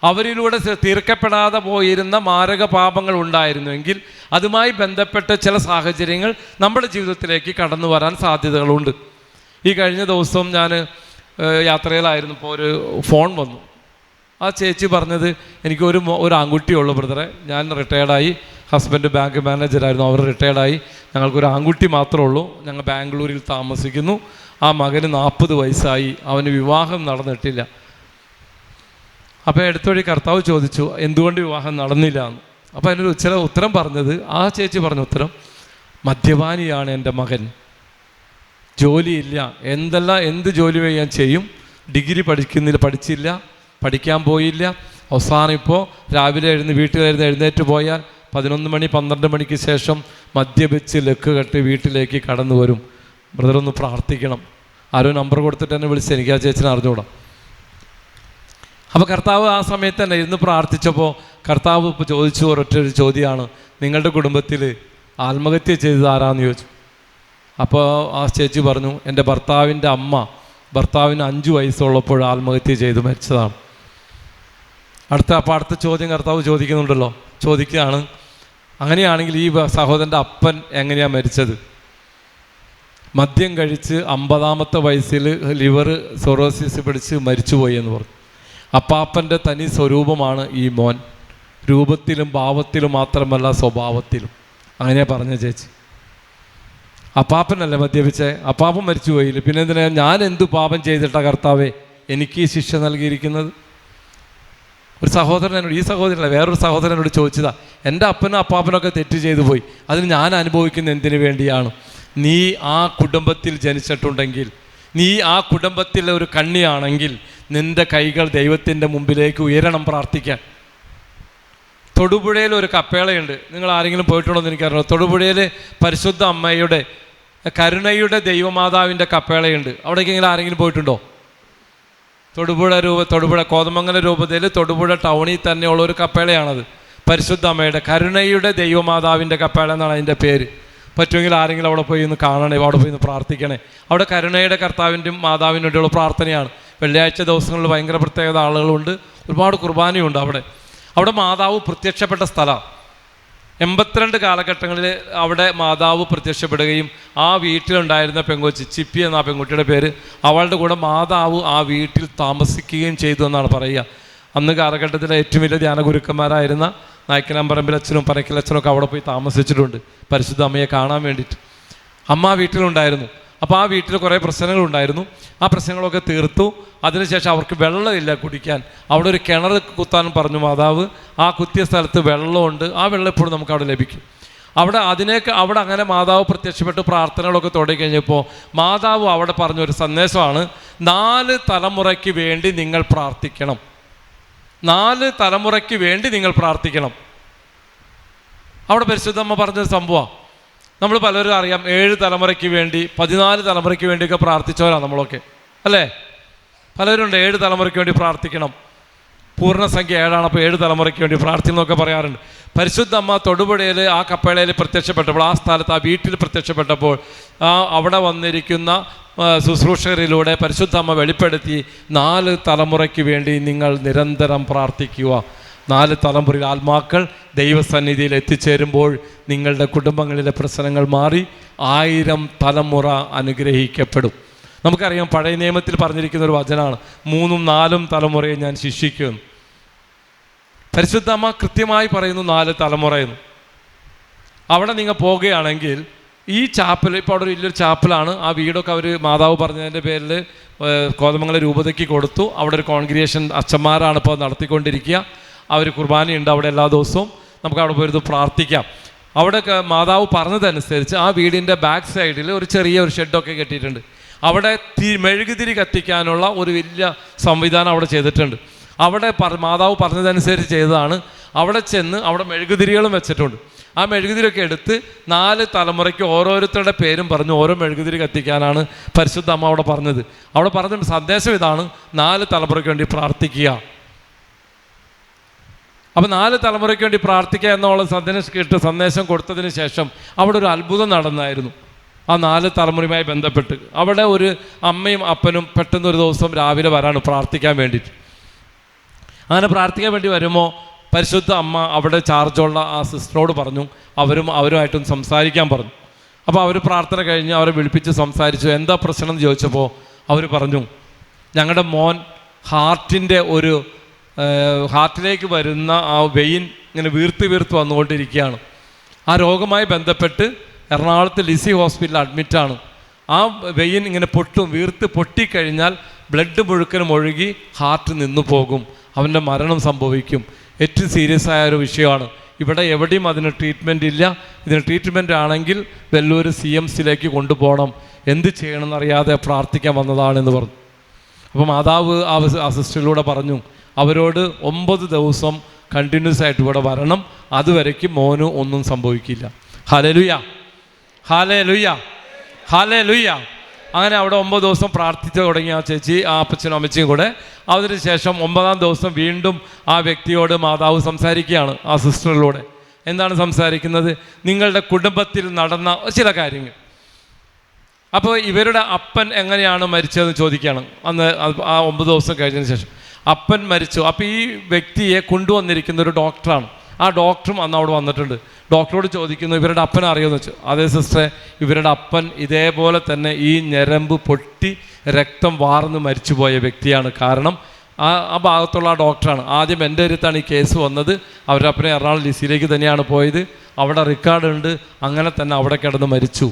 അവരിലൂടെ തീർക്കപ്പെടാതെ പോയിരുന്ന മാരക പാപങ്ങൾ ഉണ്ടായിരുന്നുവെങ്കിൽ അതുമായി ബന്ധപ്പെട്ട ചില സാഹചര്യങ്ങൾ നമ്മുടെ ജീവിതത്തിലേക്ക് കടന്നു വരാൻ സാധ്യതകളുണ്ട്. ഈ കഴിഞ്ഞ ദിവസം ഞാൻ യാത്രയിലായിരുന്നു. ഇപ്പോൾ ഒരു ഫോൺ വന്നു. ആ ചേച്ചി പറഞ്ഞത്, എനിക്ക് ഒരു ആൺകുട്ടിയുള്ളൂ ബ്രദറെ, ഞാൻ റിട്ടയർഡായി, ഹസ്ബൻഡ് ബാങ്ക് മാനേജറായിരുന്നു, അവർ റിട്ടയർഡായി, ഞങ്ങൾക്കൊരു ആൺകുട്ടി മാത്രമേ ഉള്ളൂ, ഞങ്ങൾ ബാംഗ്ലൂരിൽ താമസിക്കുന്നു, ആ മകന് 40 വയസ്സായി, അവന് വിവാഹം നടന്നിട്ടില്ല. അപ്പോൾ അടുത്തൊഴി കർത്താവ് ചോദിച്ചു, എന്തുകൊണ്ട് വിവാഹം നടന്നില്ല എന്ന്. അപ്പോൾ അതിനൊരു ഉത്തരം പറഞ്ഞത്, ആ ചേച്ചി പറഞ്ഞ ഉത്തരം, മദ്യപാനിയാണ് എൻ്റെ മകൻ, ജോലിയില്ല, എന്ത് ജോലി ചെയ്യാൻ ചെയ്യും, ഡിഗ്രി പഠിച്ചില്ല, പഠിക്കാൻ പോയില്ല, അവസാനം ഇപ്പോൾ രാവിലെ എഴുന്നേറ്റ് പോയാൽ 11 മണി 12 മണിക്ക് ശേഷം മദ്യപിച്ച് ലക്ക് കെട്ടി വീട്ടിലേക്ക് കടന്നു വരും. ബ്രദർ ഒന്ന് പ്രാർത്ഥിക്കണം. ആരോ നമ്പർ കൊടുത്തിട്ട് എന്നെ വിളിച്ച്, എനിക്ക് ആ ചേച്ചിനെ അറിഞ്ഞുകൂടാ. അപ്പോൾ കർത്താവ് ആ സമയത്ത് തന്നെ ഇരുന്ന് പ്രാർത്ഥിച്ചപ്പോൾ കർത്താവ് ഇപ്പോൾ ചോദിച്ചു, ഒരൊറ്റൊരു ചോദ്യമാണ്, നിങ്ങളുടെ കുടുംബത്തിൽ ആത്മഹത്യ ചെയ്തത് ആരാന്ന് ചോദിച്ചു. അപ്പോൾ ആ ചേച്ചി പറഞ്ഞു, എൻ്റെ ഭർത്താവിൻ്റെ അമ്മ ഭർത്താവിന് 5 വയസ്സുള്ളപ്പോൾ ആത്മഹത്യ ചെയ്ത് മരിച്ചതാണ്. അടുത്ത ചോദ്യം കർത്താവ് ചോദിക്കുകയാണ്, അങ്ങനെയാണെങ്കിൽ ഈ സഹോദരൻ്റെ അപ്പൻ എങ്ങനെയാണ് മരിച്ചത്? മദ്യം കഴിച്ച് 50-ാമത്തെ വയസ്സിൽ ലിവർ സിറോസിസ് പിടിച്ച് മരിച്ചുപോയി എന്ന് പറഞ്ഞു. അപ്പാപ്പൻ്റെ തനി സ്വരൂപമാണ് ഈ മോൻ, രൂപത്തിലും ഭാവത്തിലും മാത്രമല്ല സ്വഭാവത്തിലും. അങ്ങനെയാണ് പറഞ്ഞ ചേച്ചി. അപ്പാപ്പനല്ലേ മദ്യപിച്ചേ, അപ്പാപ്പൻ മരിച്ചു പോയില്ല, പിന്നെ എന്തിനാ ഞാൻ എന്തു പാപം ചെയ്തിട്ടാണ് കർത്താവേ എനിക്ക് ഈ ശിക്ഷ നൽകിയിരിക്കുന്നത്? ഒരു സഹോദരനോട്, ഈ സഹോദരനല്ല വേറൊരു സഹോദരനോട് ചോദിച്ചതാ, എൻ്റെ അപ്പനും അപ്പാപ്പനൊക്കെ തെറ്റ് ചെയ്തു പോയി, അതിന് ഞാൻ അനുഭവിക്കുന്ന എന്തിനു വേണ്ടിയാണ്? നീ ആ കുടുംബത്തിൽ ജനിച്ചിട്ടുണ്ടെങ്കിൽ, നീ ആ കുടുംബത്തിലെ ഒരു കണ്ണിയാണെങ്കിൽ നിൻ്റെ കൈകൾ ദൈവത്തിൻ്റെ മുമ്പിലേക്ക് ഉയരണം പ്രാർത്ഥിക്കാൻ. തൊടുപുഴയിൽ ഒരു കപ്പേളയുണ്ട്, നിങ്ങൾ ആരെങ്കിലും പോയിട്ടുണ്ടോ എന്ന് എനിക്കറിയാം. തൊടുപുഴയിൽ പരിശുദ്ധ അമ്മയുടെ കരുണയുടെ ദൈവമാതാവിൻ്റെ കപ്പേളയുണ്ട്. അവിടേക്കെങ്കിലും ആരെങ്കിലും പോയിട്ടുണ്ടോ? തൊടുപുഴ കോതമംഗലം രൂപതയിൽ തൊടുപുഴ ടൗണിൽ തന്നെയുള്ള ഒരു കപ്പേളയാണത്. പരിശുദ്ധ അമ്മയുടെ കരുണയുടെ ദൈവമാതാവിൻ്റെ കപ്പേള എന്നാണ് അതിൻ്റെ പേര്. പറ്റുമെങ്കിൽ ആരെങ്കിലും അവിടെ പോയി ഒന്ന് കാണണേ, അവിടെ പോയി ഒന്ന് പ്രാർത്ഥിക്കണേ. അവിടെ കരുണയുടെ കർത്താവിൻ്റെയും മാതാവിൻ്റെ വേണ്ടിയുള്ള പ്രാർത്ഥനയാണ്. വെള്ളിയാഴ്ച ദിവസങ്ങളിൽ ഭയങ്കര പ്രത്യേകത ആളുകളുണ്ട്, ഒരുപാട് കുർബാനയുണ്ട് അവിടെ മാതാവ് പ്രത്യക്ഷപ്പെട്ട സ്ഥലമാണ്. 82 കാലഘട്ടങ്ങളിൽ അവിടെ മാതാവ് പ്രത്യക്ഷപ്പെടുകയും ആ വീട്ടിലുണ്ടായിരുന്ന പെങ്കൊച്ചി, ചിപ്പി എന്ന ആ പെൺകുട്ടിയുടെ പേര്, അവളുടെ കൂടെ മാതാവ് ആ വീട്ടിൽ താമസിക്കുകയും ചെയ്തു എന്നാണ് പറയുക. അന്ന് കാലഘട്ടത്തിലെ ഏറ്റവും വലിയ ധ്യാനഗുരുക്കന്മാരായിരുന്ന നായ്ക്കനാമ്പറമ്പിൽ അച്ഛനും പനക്കിലച്ഛനും ഒക്കെ അവിടെ പോയി താമസിച്ചിട്ടുണ്ട് പരിശുദ്ധ അമ്മയെ കാണാൻ വേണ്ടിയിട്ട്. അമ്മ ആ വീട്ടിലുണ്ടായിരുന്നു. അപ്പോൾ ആ വീട്ടിൽ കുറേ പ്രശ്നങ്ങളുണ്ടായിരുന്നു. ആ പ്രശ്നങ്ങളൊക്കെ തീർത്തു. അതിനുശേഷം അവർക്ക് വെള്ളമില്ല കുടിക്കാൻ. അവിടെ ഒരു കിണർ കുത്താൻ പറഞ്ഞു മാതാവ്. ആ കുത്തിയ സ്ഥലത്ത് വെള്ളമുണ്ട്, ആ വെള്ളം എപ്പോഴും നമുക്ക് അവിടെ ലഭിക്കും. അവിടെ അങ്ങനെ മാതാവ് പ്രത്യക്ഷപ്പെട്ട് പ്രാർത്ഥനകളൊക്കെ തുടങ്ങിക്കഴിഞ്ഞപ്പോൾ മാതാവ് അവിടെ പറഞ്ഞൊരു സന്ദേശമാണ്, 4 തലമുറയ്ക്ക് വേണ്ടി നിങ്ങൾ പ്രാർത്ഥിക്കണം. 4 തലമുറയ്ക്ക് വേണ്ടി നിങ്ങൾ പ്രാർത്ഥിക്കണം. അവിടെ പരിശുദ്ധമ്മ പറഞ്ഞൊരു സംഭവമാണ്. നമ്മൾ പലരും അറിയാം, 7 തലമുറയ്ക്ക് വേണ്ടി 14 തലമുറയ്ക്ക് വേണ്ടിയൊക്കെ പ്രാർത്ഥിച്ചവരാണ് നമ്മളൊക്കെ, അല്ലേ? പലരുണ്ട് 7 തലമുറയ്ക്ക് വേണ്ടി പ്രാർത്ഥിക്കണം, പൂർണ്ണസംഖ്യ 7ആണ്, അപ്പോൾ 7 തലമുറയ്ക്ക് വേണ്ടി പ്രാർത്ഥിക്കുന്നൊക്കെ പറയാറുണ്ട്. പരിശുദ്ധ അമ്മ തൊടുപുഴയിൽ ആ കപ്പേളയിൽ പ്രത്യക്ഷപ്പെട്ടപ്പോൾ, ആ സ്ഥലത്ത് ആ വീട്ടിൽ പ്രത്യക്ഷപ്പെട്ടപ്പോൾ അവിടെ വന്നിരിക്കുന്ന ശുശ്രൂഷകരിലൂടെ പരിശുദ്ധ അമ്മ വെളിപ്പെടുത്തി, 4 തലമുറയ്ക്ക് വേണ്ടി നിങ്ങൾ നിരന്തരം പ്രാർത്ഥിക്കുക. 4 തലമുറയിൽ ആത്മാക്കൾ ദൈവസന്നിധിയിൽ എത്തിച്ചേരുമ്പോൾ നിങ്ങളുടെ കുടുംബങ്ങളിലെ പ്രശ്നങ്ങൾ മാറി 1000 തലമുറ അനുഗ്രഹിക്കപ്പെടും. നമുക്കറിയാം, പഴയ നിയമത്തിൽ പറഞ്ഞിരിക്കുന്ന ഒരു വചനമാണ്, 3ഉം 4ഉം തലമുറയെ ഞാൻ ശിക്ഷിക്കും. പരിശുദ്ധ അമ്മ കൃത്യമായി പറയുന്നു 4 തലമുറയെന്ന്. അവിടെ നിങ്ങൾ പോകുകയാണെങ്കിൽ ഈ ചാപ്പൽ, ഇപ്പോൾ അവിടെ ഒരു വലിയൊരു ചാപ്പലാണ്, ആ വീടൊക്കെ അവർ മാതാവ് പറഞ്ഞതിൻ്റെ പേരിൽ കോതമംഗലം രൂപതയ്ക്ക് കൊടുത്തു. അവിടെ ഒരു കോൺഗ്രിഗേഷൻ അച്ഛന്മാരാണ് ഇപ്പോൾ നടത്തിക്കൊണ്ടിരിക്കുക. അവർ കുർബാനയുണ്ട് അവിടെ എല്ലാ ദിവസവും. നമുക്ക് അവിടെ പോയിരുന്ന് പ്രാർത്ഥിക്കാം. അവിടെ മാതാവ് പറഞ്ഞതനുസരിച്ച് ആ വീടിൻ്റെ ബാക്ക് സൈഡിൽ ഒരു ചെറിയ ഒരു ഷെഡൊക്കെ കെട്ടിയിട്ടുണ്ട്. അവിടെ മെഴുകുതിരി കത്തിക്കാനുള്ള ഒരു വലിയ സംവിധാനം അവിടെ ചെയ്തിട്ടുണ്ട്. അവിടെ മാതാവ് പറഞ്ഞതനുസരിച്ച് ചെയ്തതാണ്. അവിടെ ചെന്ന് അവിടെ മെഴുകുതിരികളും വെച്ചിട്ടുണ്ട്. ആ മെഴുകുതിരിയൊക്കെ എടുത്ത് 4 തലമുറയ്ക്ക് ഓരോരുത്തരുടെ പേരും പറഞ്ഞ് ഓരോ മെഴുകുതിരി കത്തിക്കാനാണ് പരിശുദ്ധ അമ്മ അവിടെ പറഞ്ഞത്. അവിടെ പറഞ്ഞ സന്ദേശം ഇതാണ്: 4 തലമുറയ്ക്ക് വേണ്ടി പ്രാർത്ഥിക്കുക. അപ്പോൾ 4 തലമുറയ്ക്ക് വേണ്ടി പ്രാർത്ഥിക്കുക എന്നുള്ള സന്ദേശം കൊടുത്തതിന് ശേഷം അവിടെ ഒരു അത്ഭുതം നടന്നായിരുന്നു. ആ 4 തലമുറയുമായി ബന്ധപ്പെട്ട് അവിടെ ഒരു അമ്മയും അപ്പനും പെട്ടെന്ന് ഒരു ദിവസം രാവിലെ വരാണ് പ്രാർത്ഥിക്കാൻ വേണ്ടിയിട്ട്. അങ്ങനെ പ്രാർത്ഥിക്കാൻ വേണ്ടി വരുമ്പോൾ പരിശുദ്ധ അമ്മ അവിടെ ചാർജുള്ള ആ സിസ്റ്ററോട് പറഞ്ഞു, അവരുമായിട്ടൊന്ന് സംസാരിക്കാൻ പറഞ്ഞു. അപ്പോൾ അവർ പ്രാർത്ഥന കഴിഞ്ഞ് അവരെ വിളിപ്പിച്ച് സംസാരിച്ചു. എന്താ പ്രശ്നം എന്ന് ചോദിച്ചപ്പോൾ അവർ പറഞ്ഞു, ഞങ്ങളുടെ മോൻ ഹാർട്ടിലേക്ക് വരുന്ന ആ വെയിൻ ഇങ്ങനെ വീർത്ത് വന്നുകൊണ്ടിരിക്കുകയാണ്. ആ രോഗവുമായി ബന്ധപ്പെട്ട് എറണാകുളത്ത് ലിസി ഹോസ്പിറ്റലിൽ അഡ്മിറ്റാണ്. ആ വെയിൻ ഇങ്ങനെ വീർത്ത് പൊട്ടിക്കഴിഞ്ഞാൽ ബ്ലഡ് മുഴുക്കനും ഒഴുകി ഹാർട്ട് നിന്നു പോകും, അവൻ്റെ മരണം സംഭവിക്കും. ഏറ്റവും സീരിയസ് ആയ ഒരു വിഷയമാണ്. ഇവിടെ എവിടെയും അതിന് ട്രീറ്റ്മെൻറ്റ് ഇല്ല. ഇതിന് ട്രീറ്റ്മെൻറ്റ് ആണെങ്കിൽ വെല്ലൂർ CMCയിലേക്ക് കൊണ്ടുപോകണം. എന്ത് ചെയ്യണമെന്നറിയാതെ പ്രാർത്ഥിക്കാൻ വന്നതാണെന്ന് പറഞ്ഞു. അപ്പോൾ മാതാവ് ആ സിസ്റ്ററിലൂടെ പറഞ്ഞു, അവരോട് 9 ദിവസം കണ്ടിന്യൂസ് ആയിട്ട് ഇവിടെ വരണം, അതുവരയ്ക്കും മോന് ഒന്നും സംഭവിക്കില്ല. Hallelujah, hallelujah, hallelujah. അങ്ങനെ അവിടെ 9 ദിവസം പ്രാർത്ഥിച്ചു തുടങ്ങി ആ ചേച്ചി, ആ അപ്പച്ചനും അമ്മച്ചിയും കൂടെ. അതിന് ശേഷം 9-ാം ദിവസം വീണ്ടും ആ വ്യക്തിയോട് മാതാവ് സംസാരിക്കുകയാണ് ആ സിസ്റ്ററിലൂടെ. എന്താണ് സംസാരിക്കുന്നത്? നിങ്ങളുടെ കുടുംബത്തിൽ നടന്ന ചില കാര്യങ്ങൾ. അപ്പോൾ ഇവരുടെ അപ്പൻ എങ്ങനെയാണ് മരിച്ചതെന്ന് ചോദിക്കുകയാണ്. അന്ന് ആ 9 ദിവസം കഴിഞ്ഞതിന് ശേഷം അപ്പൻ മരിച്ചു. അപ്പോൾ ഈ വ്യക്തിയെ കൊണ്ടുവന്നിരിക്കുന്ന ഒരു ഡോക്ടറാണ്. ആ ഡോക്ടറും അന്ന് അവിടെ വന്നിട്ടുണ്ട്. ഡോക്ടറോട് ചോദിക്കുന്നു, ഇവരുടെ അപ്പൻ അറിയുമെന്ന് വെച്ചു. അതേ സിസ്റ്ററെ, ഇവരുടെ അപ്പൻ ഇതേപോലെ തന്നെ ഈ ഞരമ്പ് പൊട്ടി രക്തം വാർന്ന് മരിച്ചുപോയ വ്യക്തിയാണ്. കാരണം ആ ഭാഗത്തുള്ള ആ ഡോക്ടറാണ്. ആദ്യം എൻ്റെ അടുത്താണ് ഈ കേസ് വന്നത്. അവരുടെ അപ്പനെ എറണാകുളം ലിസിയിലേക്ക് തന്നെയാണ് പോയത്. അവിടെ റെക്കോർഡുണ്ട്. അങ്ങനെ തന്നെ അവിടെ കിടന്ന് മരിച്ചു.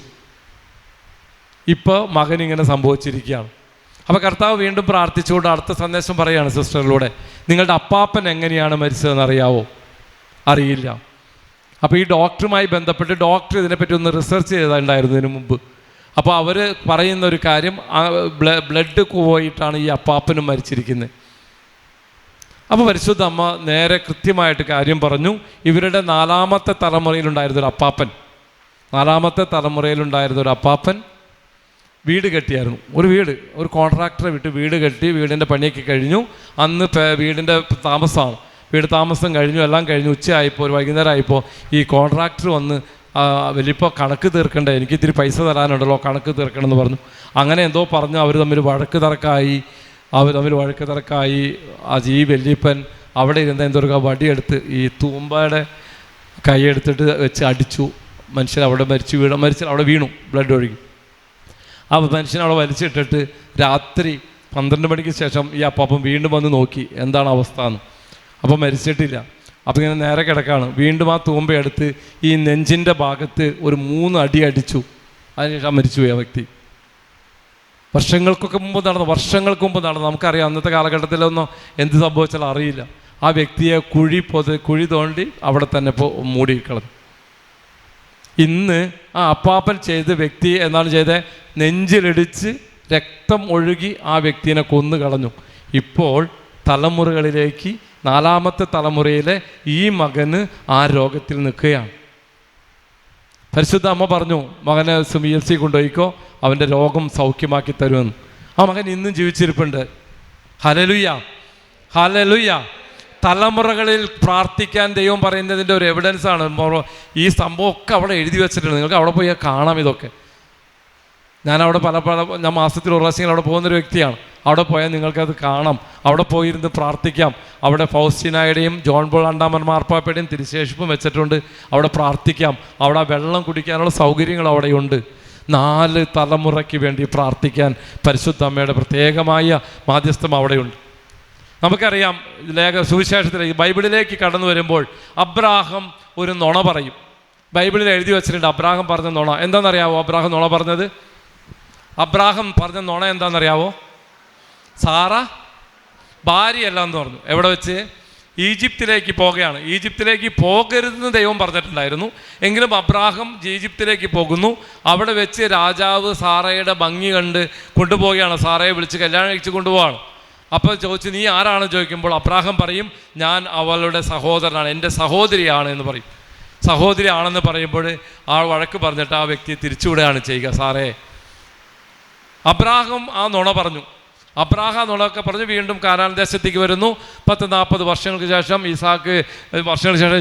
ഇപ്പോൾ മകനിങ്ങനെ സംഭവിച്ചിരിക്കുകയാണ്. അപ്പോൾ കർത്താവ് വീണ്ടും പ്രാർത്ഥിച്ചുകൊണ്ട് അടുത്ത സന്ദേശം പറയുകയാണ് സിസ്റ്ററിലൂടെ, നിങ്ങളുടെ അപ്പാപ്പൻ എങ്ങനെയാണ് മരിച്ചതെന്ന് അറിയാവോ? അറിയില്ല. അപ്പോൾ ഈ ഡോക്ടറുമായി ബന്ധപ്പെട്ട് ഡോക്ടർ ഇതിനെപ്പറ്റി ഒന്ന് റിസർച്ച് ചെയ്തിട്ടുണ്ടായിരുന്നു ഇതിനു മുമ്പ്. അപ്പോൾ അവർ പറയുന്ന ഒരു കാര്യം, ബ്ലഡ് പോയിട്ടാണ് ഈ അപ്പാപ്പനും മരിച്ചിരിക്കുന്നത്. അപ്പോൾ പരിശുദ്ധ അമ്മ നേരെ കൃത്യമായിട്ട് കാര്യം പറഞ്ഞു. ഇവരുടെ 4-ാമത്തെ തലമുറയിലുണ്ടായിരുന്നൊരു അപ്പാപ്പൻ വീട് കെട്ടിയായിരുന്നു. ഒരു കോൺട്രാക്ടറെ വിട്ട് വീട് കെട്ടി, വീടിൻ്റെ പണിയൊക്കെ കഴിഞ്ഞു. അന്ന് വീടിൻ്റെ താമസം കഴിഞ്ഞു, എല്ലാം കഴിഞ്ഞു. ഉച്ചയായപ്പോൾ ഒരു വൈകുന്നേരം ആയപ്പോൾ ഈ കോൺട്രാക്ടർ വന്ന്, വലിയപ്പോൾ കണക്ക് തീർക്കണ്ടേ, എനിക്ക് ഇത്തിരി പൈസ തരാനുണ്ടല്ലോ, കണക്ക് തീർക്കണമെന്ന് പറഞ്ഞു. അങ്ങനെ എന്തോ പറഞ്ഞു. അവർ തമ്മിൽ വഴക്ക് തർക്കമായി. ഈ വല്യപ്പൻ അവിടെ ഇരുന്ന എന്തോ വടിയെടുത്ത് ഈ തൂമ്പയുടെ കൈയെടുത്തിട്ട് വെച്ച് അടിച്ചു. മനുഷ്യൻ അവിടെ മരിച്ചു അവിടെ വീണു, ബ്ലഡ് ഒഴുകി. ആ മനുഷ്യൻ അവിടെ വലിച്ചിട്ടിട്ട് രാത്രി 12 മണിക്ക് ശേഷം ഈ അപ്പാപ്പൻ വീണ്ടും വന്ന് നോക്കി എന്താണ് അവസ്ഥ എന്ന്. അപ്പോൾ മരിച്ചിട്ടില്ല. അപ്പോൾ ഇങ്ങനെ നേരെ കിടക്കാണ്. വീണ്ടും ആ തൂമ്പയെടുത്ത് ഈ നെഞ്ചിൻ്റെ ഭാഗത്ത് ഒരു 3 അടി അടിച്ചു. അതിനുശേഷം മരിച്ചുപോയി ആ വ്യക്തി. വർഷങ്ങൾക്ക് മുമ്പ് നടന്നു. നമുക്കറിയാം അന്നത്തെ കാലഘട്ടത്തിലൊന്നും എന്ത് സംഭവിച്ചാലും അറിയില്ല. ആ വ്യക്തിയെ കുഴി തോണ്ടി അവിടെ തന്നെ ഇപ്പോൾ മൂടിക്കളഞ്ഞു. ഇന്ന് ആ അപ്പാപ്പൻ ചെയ്ത വ്യക്തി എന്താണ് ചെയ്തത്? നെഞ്ചിലിടിച്ച് രക്തം ഒഴുകി ആ വ്യക്തിയെ കൊന്നു കളഞ്ഞു. ഇപ്പോൾ തലമുറകളിലേക്ക് 4-ാമത്തെ തലമുറയിലെ ഈ മകന് ആ രോഗത്തിൽ നിൽക്കുകയാണ്. പരിശുദ്ധ അമ്മ പറഞ്ഞു, മകനെ CMC കൊണ്ടുപോയിക്കോ, അവൻ്റെ രോഗം സൗഖ്യമാക്കി തരുമെന്ന്. ആ മകൻ ഇന്നും ജീവിച്ചിരിപ്പുണ്ട്. Hallelujah, hallelujah. തലമുറകളിൽ പ്രാർത്ഥിക്കാൻ ദൈവം പറയുന്നതിൻ്റെ ഒരു എവിഡൻസാണ് ഈ സംഭവമൊക്കെ അവിടെ എഴുതി വെച്ചിട്ടുണ്ട്. നിങ്ങൾക്ക് അവിടെ പോയി കാണാം ഇതൊക്കെ. ഞാനവിടെ ഞാൻ മാസത്തിൽ 1 പ്രാവശ്യം അവിടെ പോകുന്നൊരു വ്യക്തിയാണ്. അവിടെ പോയാൽ നിങ്ങൾക്കത് കാണാം. അവിടെ പോയിരുന്ന് പ്രാർത്ഥിക്കാം. അവിടെ ഫൗസ്റ്റീനായുടെയും ജോൺ പോൾ രണ്ടാമൻ മാർപ്പാപ്പയുടെയും തിരുശേഷിപ്പും വെച്ചിട്ടുണ്ട്. അവിടെ പ്രാർത്ഥിക്കാം. അവിടെ വെള്ളം കുടിക്കാനുള്ള സൗകര്യങ്ങൾ അവിടെയുണ്ട്. 4 തലമുറയ്ക്ക് വേണ്ടി പ്രാർത്ഥിക്കാൻ പരിശുദ്ധ അമ്മയുടെ പ്രത്യേകമായ മാധ്യസ്ഥം അവിടെയുണ്ട്. നമുക്കറിയാം, സുവിശേഷത്തിലേക്ക് ബൈബിളിലേക്ക് കടന്നു വരുമ്പോൾ അബ്രാഹം ഒരു നുണ പറയും. ബൈബിളിൽ എഴുതി വെച്ചിട്ടുണ്ട് അബ്രാഹം പറഞ്ഞ നുണ. എന്താണെന്നറിയാവോ? അബ്രാഹം നുണ പറഞ്ഞത് എന്താണെന്നറിയാവോ? സാറ ഭാര്യയല്ല എന്ന് പറഞ്ഞു. എവിടെ വെച്ച്? ഈജിപ്തിലേക്ക് പോകുകയാണ്. ഈജിപ്തിലേക്ക് പോകരുതെന്ന് ദൈവം പറഞ്ഞിട്ടുണ്ടായിരുന്നു. എങ്കിലും അബ്രാഹം ഈജിപ്തിലേക്ക് പോകുന്നു. അവിടെ വെച്ച് രാജാവ് സാറയുടെ ഭംഗി കണ്ട് കൊണ്ടുപോവുകയാണ്. സാറയെ വിളിച്ച് കല്യാണം കഴിച്ച് കൊണ്ടുപോവാണ്. അപ്പോൾ ചോദിച്ചു, നീ ആരാണെന്ന് ചോദിക്കുമ്പോൾ അബ്രാഹാം പറയും, ഞാൻ അവളുടെ സഹോദരനാണ്, എൻ്റെ സഹോദരിയാണ് എന്ന് പറയും. സഹോദരി ആണെന്ന് പറയുമ്പോൾ ആ വഴക്ക് പറഞ്ഞിട്ട് ആ വ്യക്തിയെ തിരിച്ചുവിടുകയാണ് ചെയ്യുക. സാറേ, അബ്രാഹാം ആ നുണ പറഞ്ഞു. അബ്രാഹാം നുണയൊക്കെ പറഞ്ഞ് വീണ്ടും കാനാൻ ദേശത്തേക്ക് വരുന്നു. 40 വർഷങ്ങൾക്ക് ശേഷം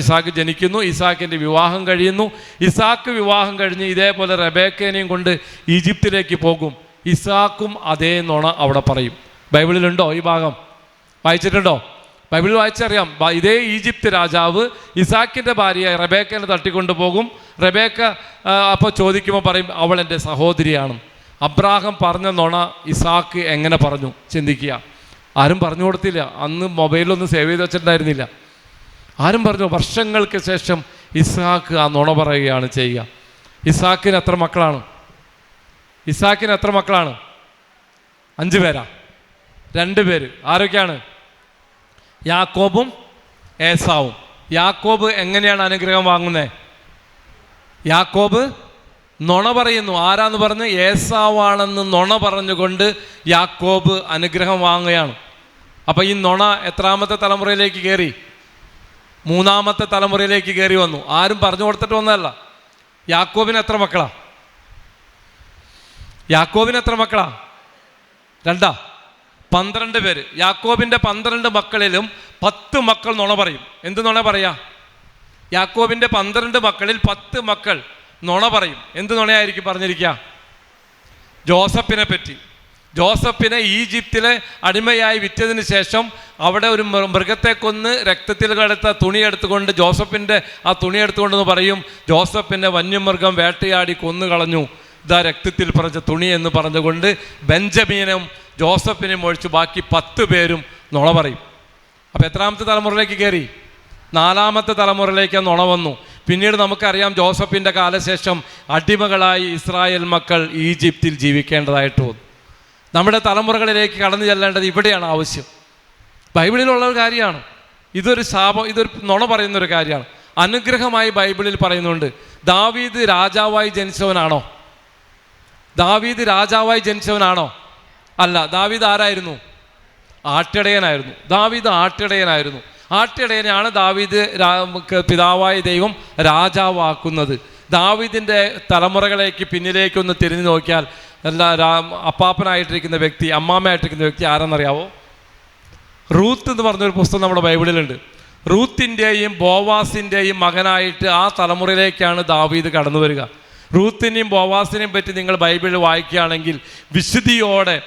ഇസാക്ക് ജനിക്കുന്നു. ഇസാക്കിൻ്റെ വിവാഹം കഴിയുന്നു. ഇസാക്ക് വിവാഹം കഴിഞ്ഞ് ഇതേപോലെ റെബേക്കേനെയും കൊണ്ട് ഈജിപ്തിലേക്ക് പോകും. ഇസാക്കും അതേ നുണ അവിടെ പറയും. ബൈബിളിലുണ്ടോ ഈ ഭാഗം? വായിച്ചിട്ടുണ്ടോ? ബൈബിളിൽ വായിച്ചറിയാം. ഇതേ ഈജിപ്ത് രാജാവ് ഇസാക്കിൻ്റെ ഭാര്യയെ റെബേക്കേനെ തട്ടിക്കൊണ്ടു പോകും. റെബേക്ക അപ്പോൾ ചോദിക്കുമ്പോൾ പറയും, അവൾ എൻ്റെ സഹോദരിയാണ്. അബ്രാഹാം പറഞ്ഞ നുണ ഇസാക്ക് എങ്ങനെ പറഞ്ഞു? ചിന്തിക്കുക. ആരും പറഞ്ഞു കൊടുത്തില്ല. അന്ന് മൊബൈലൊന്നും സേവ് ചെയ്ത് വെച്ചിട്ടുണ്ടായിരുന്നില്ല. ആരും പറഞ്ഞു? വർഷങ്ങൾക്ക് ശേഷം ഇസാക്ക് ആ നുണ പറയുകയാണ് ചെയ്യുക. ഇസാക്കിന് എത്ര മക്കളാണ്? 5 പേരാ? 2 പേര്. ആരൊക്കെയാണ്? യാക്കോബും ഏസാവും. യാക്കോബ് എങ്ങനെയാണ് അനുഗ്രഹം വാങ്ങുന്നത്? യാക്കോബ് നുണ പറയുന്നു. ആരാന്ന് പറഞ്ഞ്? ഏസാവാണെന്ന് നുണ പറഞ്ഞുകൊണ്ട് യാക്കോബ് അനുഗ്രഹം വാങ്ങുകയാണ്. അപ്പം ഈ നുണ എത്രാമത്തെ തലമുറയിലേക്ക് കയറി? 3-ാമത്തെ തലമുറയിലേക്ക് കയറി വന്നു. ആരും പറഞ്ഞു കൊടുത്തിട്ട് വന്നതല്ല. യാക്കോബിന് എത്ര മക്കളാ? 12 പേര്. യാക്കോബിൻ്റെ 12 മക്കളിലും 10 മക്കൾ നുണ പറയും. എന്ത് നുണ പറയാ? യാക്കോബിൻ്റെ 12 മക്കളിൽ 10 മക്കൾ നുണ പറയും. എന്ത് നുണയായിരിക്കും പറഞ്ഞിരിക്കുക? ജോസഫിനെ പറ്റി. ജോസഫിനെ ഈജിപ്തിലെ അടിമയായി വിറ്റതിന് ശേഷം അവിടെ ഒരു മൃഗത്തെ കൊന്ന് രക്തത്തിൽ കടുത്ത തുണി എടുത്തുകൊണ്ട് ജോസഫിൻ്റെ ആ തുണി എടുത്തുകൊണ്ടെന്ന് പറയും, ജോസഫിനെ വന്യമൃഗം വേട്ടയാടി കൊന്നു കളഞ്ഞു, ഇതാ രക്തത്തിൽ പറഞ്ഞ തുണി എന്ന് പറഞ്ഞുകൊണ്ട് ബെഞ്ചമിനും ജോസഫിനെയും ഒഴിച്ച് ബാക്കി 10 പേരും നുണ പറയും. അപ്പോൾ എത്രാമത്തെ തലമുറയിലേക്ക് കയറി? 4-ാമത്തെ തലമുറയിലേക്ക് നുണ വന്നു. പിന്നീട് നമുക്കറിയാം, ജോസഫിൻ്റെ കാലശേഷം അടിമകളായി ഇസ്രായേൽ മക്കൾ ഈജിപ്തിൽ ജീവിക്കേണ്ടതായിട്ട് വന്നു. നമ്മുടെ തലമുറകളിലേക്ക് കടന്നു ചെല്ലേണ്ടത് ഇവിടെയാണ് ആവശ്യം. ബൈബിളിലുള്ള ഒരു കാര്യമാണ്. ഇതൊരു ശാപം, ഇതൊരു നുണ പറയുന്നൊരു കാര്യമാണ്. അനുഗ്രഹമായി ബൈബിളിൽ പറയുന്നുണ്ട്. ദാവീദ് രാജാവായി ജനിച്ചവനാണോ? അല്ല. ദാവീദ് ആരായിരുന്നു? ആട്ടിടയനായിരുന്നു. ആട്ടിടയനെയാണ് ദാവീദ് പിതാവായ ദൈവം രാജാവാക്കുന്നത്. ദാവീദിൻ്റെ തലമുറകളിലേക്ക് പിന്നിലേക്കൊന്ന് തിരിഞ്ഞു നോക്കിയാൽ അപ്പാപ്പനായിട്ടിരിക്കുന്ന വ്യക്തി, അമ്മാമ്മയായിട്ടിരിക്കുന്ന വ്യക്തി ആരെന്നറിയാവോ? റൂത്ത് എന്ന് പറഞ്ഞൊരു പുസ്തകം നമ്മുടെ ബൈബിളിലുണ്ട്. റൂത്തിൻ്റെയും ബോവാസിൻ്റെയും മകനായിട്ട് ആ തലമുറയിലേക്കാണ് ദാവീദ് കടന്നു വരിക. റൂത്തിനെയും ബോവാസിനെയും പറ്റി നിങ്ങൾ ബൈബിളിൽ വായിക്കുകയാണെങ്കിൽ വിശുദ്ധിയോടെ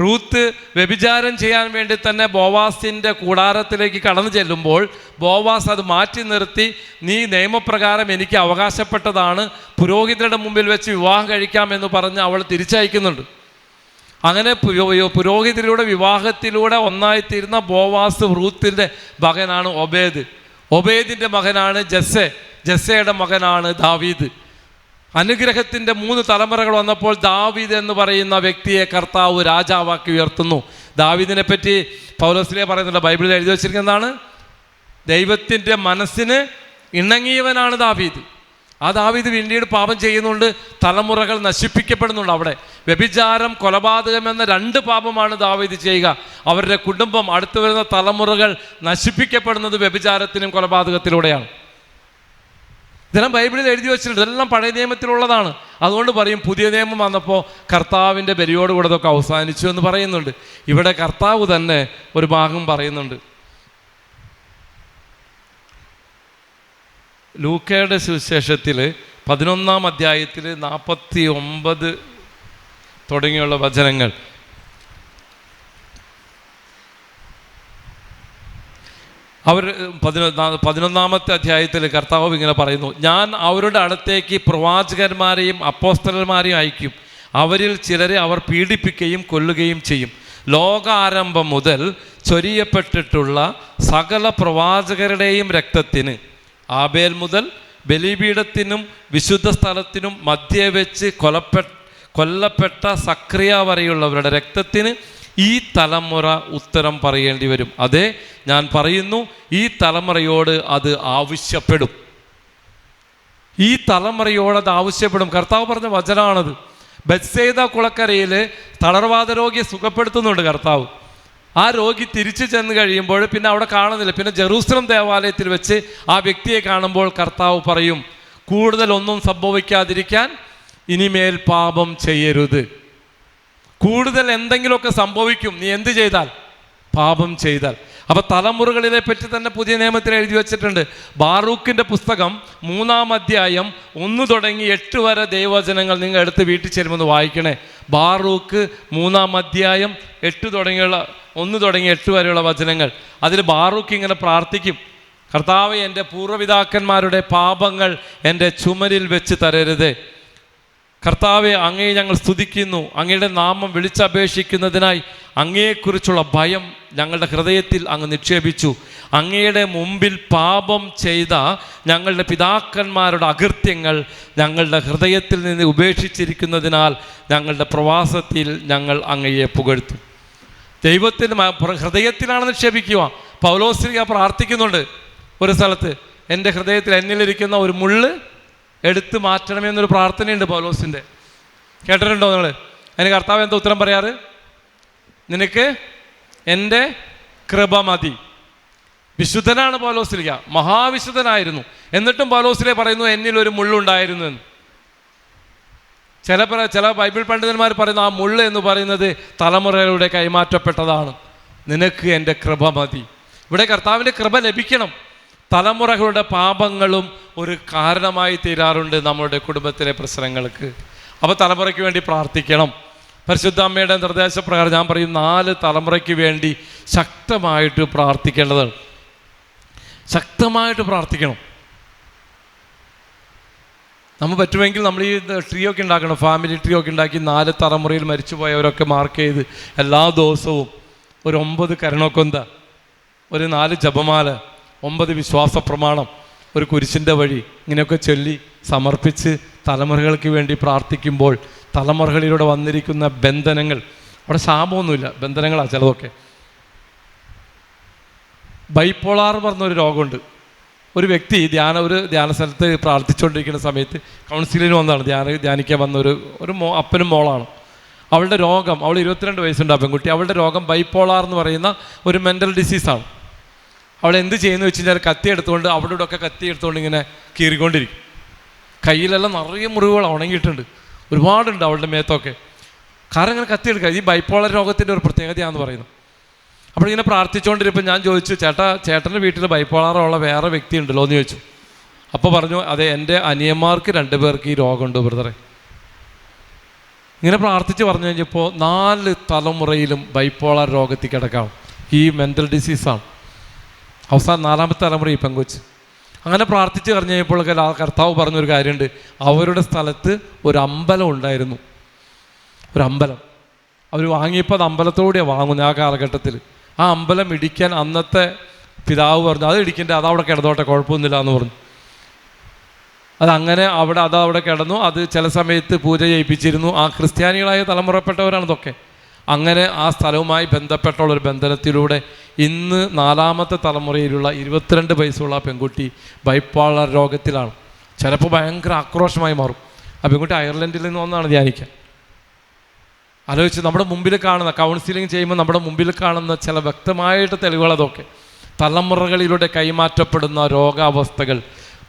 റൂത്ത് വ്യഭിചാരം ചെയ്യാൻ വേണ്ടി തന്നെ ബോവാസിൻ്റെ കൂടാരത്തിലേക്ക് കടന്നു ചെല്ലുമ്പോൾ ബോവാസ് അത് മാറ്റി നിർത്തി, നീ നിയമപ്രകാരം എനിക്ക് അവകാശപ്പെട്ടതാണ്, പുരോഹിതരുടെ മുമ്പിൽ വെച്ച് വിവാഹം കഴിക്കാമെന്ന് പറഞ്ഞ് അവൾ തിരിച്ചയക്കുന്നുണ്ട്. അങ്ങനെ പുരോഹിതരുടെ വിവാഹത്തിലൂടെ ഒന്നായിത്തീരുന്ന ബോവാസ് റൂത്തിൻ്റെ മകനാണ് ഒബേദ്. ഒബേദിൻ്റെ മകനാണ് ജസ്സയുടെ മകനാണ് ദാവീദ്. അനുഗ്രഹത്തിൻ്റെ 3 തലമുറകൾ വന്നപ്പോൾ ദാവീദ് എന്ന് പറയുന്ന വ്യക്തിയെ കർത്താവ് രാജാവാക്കി ഉയർത്തുന്നു. ദാവീദിനെ പറ്റി പൗലോസിലെ പറയുന്നുണ്ട്, ബൈബിളിൽ എഴുതി വച്ചിരിക്കുന്നതാണ്, ദൈവത്തിൻ്റെ മനസ്സിന് ഇണങ്ങിയവനാണ് ദാവീദ്. ആ ദാവീദ് പിന്നീട് പാപം ചെയ്യുന്നുണ്ട്, തലമുറകൾ നശിപ്പിക്കപ്പെടുന്നുണ്ട്. അവിടെ വ്യഭിചാരം, കൊലപാതകം എന്ന 2 പാപമാണ് ദാവീദ് ചെയ്യുക. അവരുടെ കുടുംബം, അടുത്തു വരുന്ന തലമുറകൾ നശിപ്പിക്കപ്പെടുന്നത് വ്യഭിചാരത്തിനും കൊലപാതകത്തിലൂടെയാണ്. ഇതെല്ലാം ബൈബിളിൽ എഴുതി വെച്ചിട്ടുണ്ട്. ഇതെല്ലാം പഴയ നിയമത്തിലുള്ളതാണ്. അതുകൊണ്ട് പറയും, പുതിയ നിയമം വന്നപ്പോൾ കർത്താവിൻ്റെ ബലിയോടുകൂടെ ഇതൊക്കെ അവസാനിച്ചു എന്ന് പറയുന്നുണ്ട്. ഇവിടെ കർത്താവ് തന്നെ ഒരു ഭാഗം പറയുന്നുണ്ട്. ലൂക്കയുടെ സുവിശേഷത്തിൽ 11-ാം അധ്യായത്തിൽ 49 തുടങ്ങിയുള്ള വചനങ്ങൾ, അവർ 11-ാമത്തെ അധ്യായത്തിൽ കർത്താവ് ഇങ്ങനെ പറയുന്നു, ഞാൻ അവരുടെ അടുത്തേക്ക് പ്രവാചകന്മാരെയും അപ്പോസ്തലന്മാരെയും അയക്കും. അവരിൽ ചിലരെ അവർ പീഡിപ്പിക്കുകയും കൊല്ലുകയും ചെയ്യും. ലോകാരംഭം മുതൽ ചൊരിയപ്പെട്ടിട്ടുള്ള സകല പ്രവാചകരുടെയും രക്തത്തിന്, ആബേൽ മുതൽ ബലിപീഠത്തിനും വിശുദ്ധ സ്ഥലത്തിനും മധ്യേ വെച്ച് കൊല്ലപ്പെട്ട സക്രിയ വരെയുള്ളവരുടെ രക്തത്തിന് ഈ തലമുറ ഉത്തരം പറയേണ്ടി വരും. അതെ, ഞാൻ പറയുന്നു, ഈ തലമുറയോട് അത് ആവശ്യപ്പെടും. ഈ തലമുറയോട് അത് ആവശ്യപ്പെടും. കർത്താവ് പറഞ്ഞ വചനമാണത്. ബെത്സേദ കുളക്കരയിൽ തളർവാദ രോഗിയെ സുഖപ്പെടുത്തുന്നുണ്ട് കർത്താവ്. ആ ആ രോഗി തിരിച്ചു ചെന്ന് കഴിയുമ്പോൾ പിന്നെ അവിടെ കാണുന്നില്ല. പിന്നെ ജെറൂസലം ദേവാലയത്തിൽ വെച്ച് ആ വ്യക്തിയെ കാണുമ്പോൾ കർത്താവ് പറയും, കൂടുതലൊന്നും സംഭവിക്കാതിരിക്കാൻ ഇനിമേൽ പാപം ചെയ്യരുത്. കൂടുതൽ എന്തെങ്കിലുമൊക്കെ സംഭവിക്കും നീ എന്ത് ചെയ്താൽ, പാപം ചെയ്താൽ. അപ്പോൾ തലമുറകളിലെ പറ്റി തന്നെ പുതിയ നിയമത്തിൽ എഴുതി വച്ചിട്ടുണ്ട്. ബാറൂക്കിൻ്റെ പുസ്തകം 3-ാം അധ്യായം 1 തുടങ്ങി 8 വരെ ദൈവവചനങ്ങൾ നിങ്ങൾ എടുത്ത് വീട്ടിൽ ചെല്ലുമെന്ന് വായിക്കണേ. ബാറൂക്ക് 3-ാം അധ്യായം 1 തുടങ്ങി 8 വരെയുള്ള വചനങ്ങൾ. അതിൽ ബാറൂക്ക് ഇങ്ങനെ പ്രാർത്ഥിക്കും, കർത്താവേ, എൻ്റെ പൂർവ്വപിതാക്കന്മാരുടെ പാപങ്ങൾ എൻ്റെ ചുമരിൽ വെച്ച് തരരുത്. കർത്താവെ, അങ്ങയെ ഞങ്ങൾ സ്തുതിക്കുന്നു. അങ്ങയുടെ നാമം വിളിച്ചപേക്ഷിക്കുന്നതിനായി അങ്ങയെക്കുറിച്ചുള്ള ഭയം ഞങ്ങളുടെ ഹൃദയത്തിൽ അങ്ങ് നിക്ഷേപിച്ചു. അങ്ങയുടെ മുമ്പിൽ പാപം ചെയ്ത ഞങ്ങളുടെ പിതാക്കന്മാരുടെ അകൃത്യങ്ങൾ ഞങ്ങളുടെ ഹൃദയത്തിൽ നിന്ന് ഉപേക്ഷിച്ചിരിക്കുന്നതിനാൽ ഞങ്ങളുടെ പ്രവാസത്തിൽ ഞങ്ങൾ അങ്ങയെ പുകഴ്ത്തും. ദൈവത്തിന് ഹൃദയത്തിലാണ് നിക്ഷേപിക്കുക. പൗലോസ്ലീഹ പ്രാർത്ഥിക്കുന്നുണ്ട് ഒരു സ്ഥലത്ത്, എൻ്റെ ഹൃദയത്തിൽ എന്നിലിരിക്കുന്ന ഒരു മുള്ള് എടുത്ത് മാറ്റണമെന്നൊരു പ്രാർത്ഥനയുണ്ട് പൗലോസിൻ്റെ. കേട്ടിട്ടുണ്ടോ നിങ്ങൾ? അതിന് കർത്താവ് എന്താ ഉത്തരം പറയാറ്? നിനക്ക് എൻ്റെ കൃപ മതി. വിശുദ്ധനാണ് പൗലോസ്ലീഹ, മഹാവിശുദ്ധനായിരുന്നു. എന്നിട്ടും പൗലോസ്ലീഹ പറയുന്നു എന്നിലൊരു മുള്ളുണ്ടായിരുന്നു എന്ന്. ചില ബൈബിൾ പണ്ഡിതന്മാർ പറയുന്നു ആ മുള്ള് എന്ന് പറയുന്നത് തലമുറകളുടെ കൈമാറ്റപ്പെട്ടതാണ്. നിനക്ക് എൻ്റെ കൃപ മതി. ഇവിടെ കർത്താവിൻ്റെ കൃപ ലഭിക്കണം. തലമുറകളുടെ പാപങ്ങളും ഒരു കാരണമായി തീരാറുണ്ട് നമ്മളുടെ കുടുംബത്തിലെ പ്രശ്നങ്ങൾക്ക്. അപ്പോൾ തലമുറയ്ക്ക് വേണ്ടി പ്രാർത്ഥിക്കണം. പരിശുദ്ധ അമ്മയുടെ നിർദ്ദേശപ്രകാരം ഞാൻ പറയും 4 തലമുറയ്ക്ക് വേണ്ടി ശക്തമായിട്ട് പ്രാർത്ഥിക്കേണ്ടതാണ്. ശക്തമായിട്ട് പ്രാർത്ഥിക്കണം. നമ്മൾ പറ്റുമെങ്കിൽ നമ്മൾ ഈ ട്രീ ഒക്കെ ഉണ്ടാക്കണം, ഫാമിലി ട്രീ ഒക്കെ ഉണ്ടാക്കി 4 തലമുറയിൽ മരിച്ചുപോയവരൊക്കെ മാർക്ക് ചെയ്ത് എല്ലാ ദിവസവും ഒരു 9 കരണക്കൊന്ത, ഒരു 4 ജപമാല, 9 വിശ്വാസ പ്രമാണം, ഒരു കുരിശിൻ്റെ വഴി, ഇങ്ങനെയൊക്കെ ചൊല്ലി സമർപ്പിച്ച് തലമുറകൾക്ക് വേണ്ടി പ്രാർത്ഥിക്കുമ്പോൾ തലമുറകളിലൂടെ വന്നിരിക്കുന്ന ബന്ധനങ്ങൾ, അവിടെ ശാപമൊന്നുമില്ല, ബന്ധനങ്ങളാണ് ചിലതൊക്കെ. ബൈപ്പോളാർ പറഞ്ഞൊരു രോഗമുണ്ട്. ഒരു വ്യക്തി ഒരു ധ്യാന സ്ഥലത്ത് പ്രാർത്ഥിച്ചുകൊണ്ടിരിക്കുന്ന സമയത്ത് കൗൺസിലിന് വന്നതാണ്, ധ്യാനിക്കാൻ വന്ന ഒരു അപ്പനും മോളാണ്. അവളുടെ രോഗം, അവൾ 22 വയസ്സുണ്ട് ആ പെൺകുട്ടി. അവളുടെ രോഗം ബൈപ്പോളാർ എന്ന് പറയുന്ന ഒരു മെൻ്റൽ ഡിസീസാണ്. അവൾ എന്ത് ചെയ്യുന്നു വെച്ച് കഴിഞ്ഞാൽ കത്തി എടുത്തുകൊണ്ട് അവിടെ ഒക്കെ കത്തി എടുത്തുകൊണ്ട് ഇങ്ങനെ കീറിക്കൊണ്ടിരിക്കും. കയ്യിലെല്ലാം നിറയെ മുറിവുകൾ ഉണങ്ങിയിട്ടുണ്ട്, ഒരുപാടുണ്ട് അവളുടെ മേത്തൊക്കെ. കാരണം ഇങ്ങനെ കത്തി എടുക്കുക ഈ ബൈപ്പോളർ രോഗത്തിൻ്റെ ഒരു പ്രത്യേകതയാണെന്ന് പറയുന്നു. അപ്പോൾ ഇങ്ങനെ പ്രാർത്ഥിച്ചുകൊണ്ടിരിപ്പോൾ ഞാൻ ചോദിച്ചു, ചേട്ടൻ്റെ വീട്ടിൽ ബൈപ്പോളറുള്ള വേറെ വ്യക്തി ഉണ്ടല്ലോ എന്ന് ചോദിച്ചു. അപ്പോൾ പറഞ്ഞു, അതെ, എൻ്റെ അനിയന്മാർക്ക് 2 പേർക്ക് ഈ രോഗമുണ്ട് ബ്രദറെ. ഇങ്ങനെ പ്രാർത്ഥിച്ച് പറഞ്ഞു കഴിഞ്ഞപ്പോൾ 4 തലമുറയിലും ബൈപ്പോളർ രോഗത്തിൽ കിടക്കാം. ഈ മെൻ്റൽ ഡിസീസാണ്. അവസാനം 4ാമത്തെ തലമുറ ഈ പെങ്കൊച്ച്. അങ്ങനെ പ്രാർത്ഥിച്ച് പറഞ്ഞു കഴിഞ്ഞപ്പോൾ കർത്താവ് പറഞ്ഞൊരു കാര്യമുണ്ട്. അവരുടെ സ്ഥലത്ത് ഒരു അമ്പലം ഉണ്ടായിരുന്നു. ഒരു അമ്പലം അവർ വാങ്ങിയപ്പോൾ അത് അമ്പലത്തോടെയാണ് വാങ്ങുന്നത് ആ കാലഘട്ടത്തിൽ. ആ അമ്പലം ഇടിക്കാൻ അന്നത്തെ പിതാവ് പറഞ്ഞു, അത് ഇടിക്കണ്ടേ, അതവിടെ കിടന്നോട്ടെ, കുഴപ്പമൊന്നുമില്ല എന്ന് പറഞ്ഞു. അതങ്ങനെ അതവിടെ കിടന്നു. അത് ചില സമയത്ത് പൂജ ചെയ്യിപ്പിച്ചിരുന്നു. ആ ക്രിസ്ത്യാനികളായ തലമുറപ്പെട്ടവരാണ് ഇതൊക്കെ. അങ്ങനെ ആ സ്ഥലവുമായി ബന്ധപ്പെട്ടുള്ളൊരു ബന്ധനത്തിലൂടെ ഇന്ന് 4ാമത്തെ തലമുറയിലുള്ള 22 വയസ്സുള്ള ആ പെൺകുട്ടി ബൈപ്പോളർ രോഗത്തിലാണ്. ചിലപ്പോൾ ഭയങ്കര ആക്രോശമായി മാറും. ആ പെൺകുട്ടി അയർലൻഡിൽ നിന്ന് വന്നാണ് ധ്യാനിക്കാൻ. ആലോചിച്ച് നമ്മുടെ മുമ്പിൽ കാണുന്ന കൗൺസിലിംഗ് ചെയ്യുമ്പോൾ നമ്മുടെ മുമ്പിൽ കാണുന്ന ചില വ്യക്തമായിട്ട് തെളിവുകൾ അതൊക്കെ തലമുറകളിലൂടെ കൈമാറ്റപ്പെടുന്ന രോഗാവസ്ഥകൾ.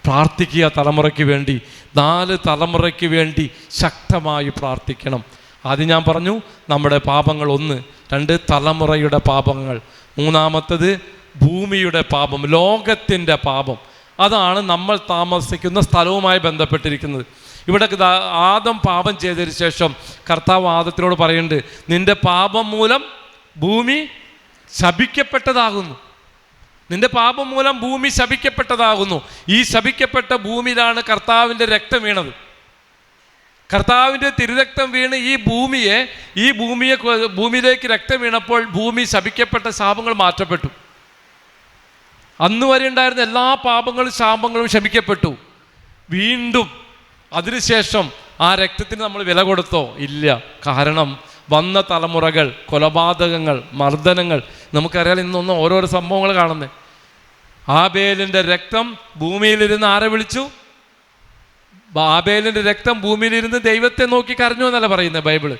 പ്രാർത്ഥിക്കുക തലമുറയ്ക്ക് വേണ്ടി. 4 തലമുറയ്ക്ക് വേണ്ടി ശക്തമായി പ്രാർത്ഥിക്കണം. ആദ്യം ഞാൻ പറഞ്ഞു നമ്മുടെ പാപങ്ങൾ 1, 2 തലമുറയുടെ പാപങ്ങൾ, 3ാമത്തത് ഭൂമിയുടെ പാപം, ലോകത്തിൻ്റെ പാപം. അതാണ് നമ്മൾ താമസിക്കുന്ന സ്ഥലവുമായി ബന്ധപ്പെട്ടിരിക്കുന്നത്. ഇവിടെ ആദം പാപം ചെയ്തതിന് ശേഷം കർത്താവ് ആദത്തിനോട് പറയുന്നുണ്ട്, നിന്റെ പാപം മൂലം ഭൂമി ശപിക്കപ്പെട്ടതാകുന്നു. നിന്റെ പാപം മൂലം ഭൂമി ശപിക്കപ്പെട്ടതാകുന്നു. ഈ ശപിക്കപ്പെട്ട ഭൂമിയിലാണ് കർത്താവിൻ്റെ രക്തം വീണത്. കർത്താവിൻ്റെ തിരുരക്തം വീണ് ഈ ഭൂമിയിലേക്ക് രക്തം വീണപ്പോൾ ഭൂമി ശപിക്കപ്പെട്ട ശാപങ്ങൾ മാറ്റപ്പെട്ടു. അന്ന് വരെ ഉണ്ടായിരുന്ന എല്ലാ പാപങ്ങളും ശാപങ്ങളും ശമിക്കപ്പെട്ടു. വീണ്ടും അതിനുശേഷം ആ രക്തത്തിന് നമ്മൾ വില കൊടുത്തോ? ഇല്ല. കാരണം വന്ന തലമുറകൾ, കൊലപാതകങ്ങൾ, മർദ്ദനങ്ങൾ, നമുക്കറിയാം ഇന്നൊന്നും ഓരോരോ സംഭവങ്ങൾ കാണുന്നത്. ആബേലിൻ്റെ രക്തം ഭൂമിയിലിരുന്ന് ആരെ വിളിച്ചു? ആബേലിൻ്റെ രക്തം ഭൂമിയിലിരുന്ന് ദൈവത്തെ നോക്കി കരഞ്ഞു എന്നല്ല പറയുന്നത് ബൈബിള്.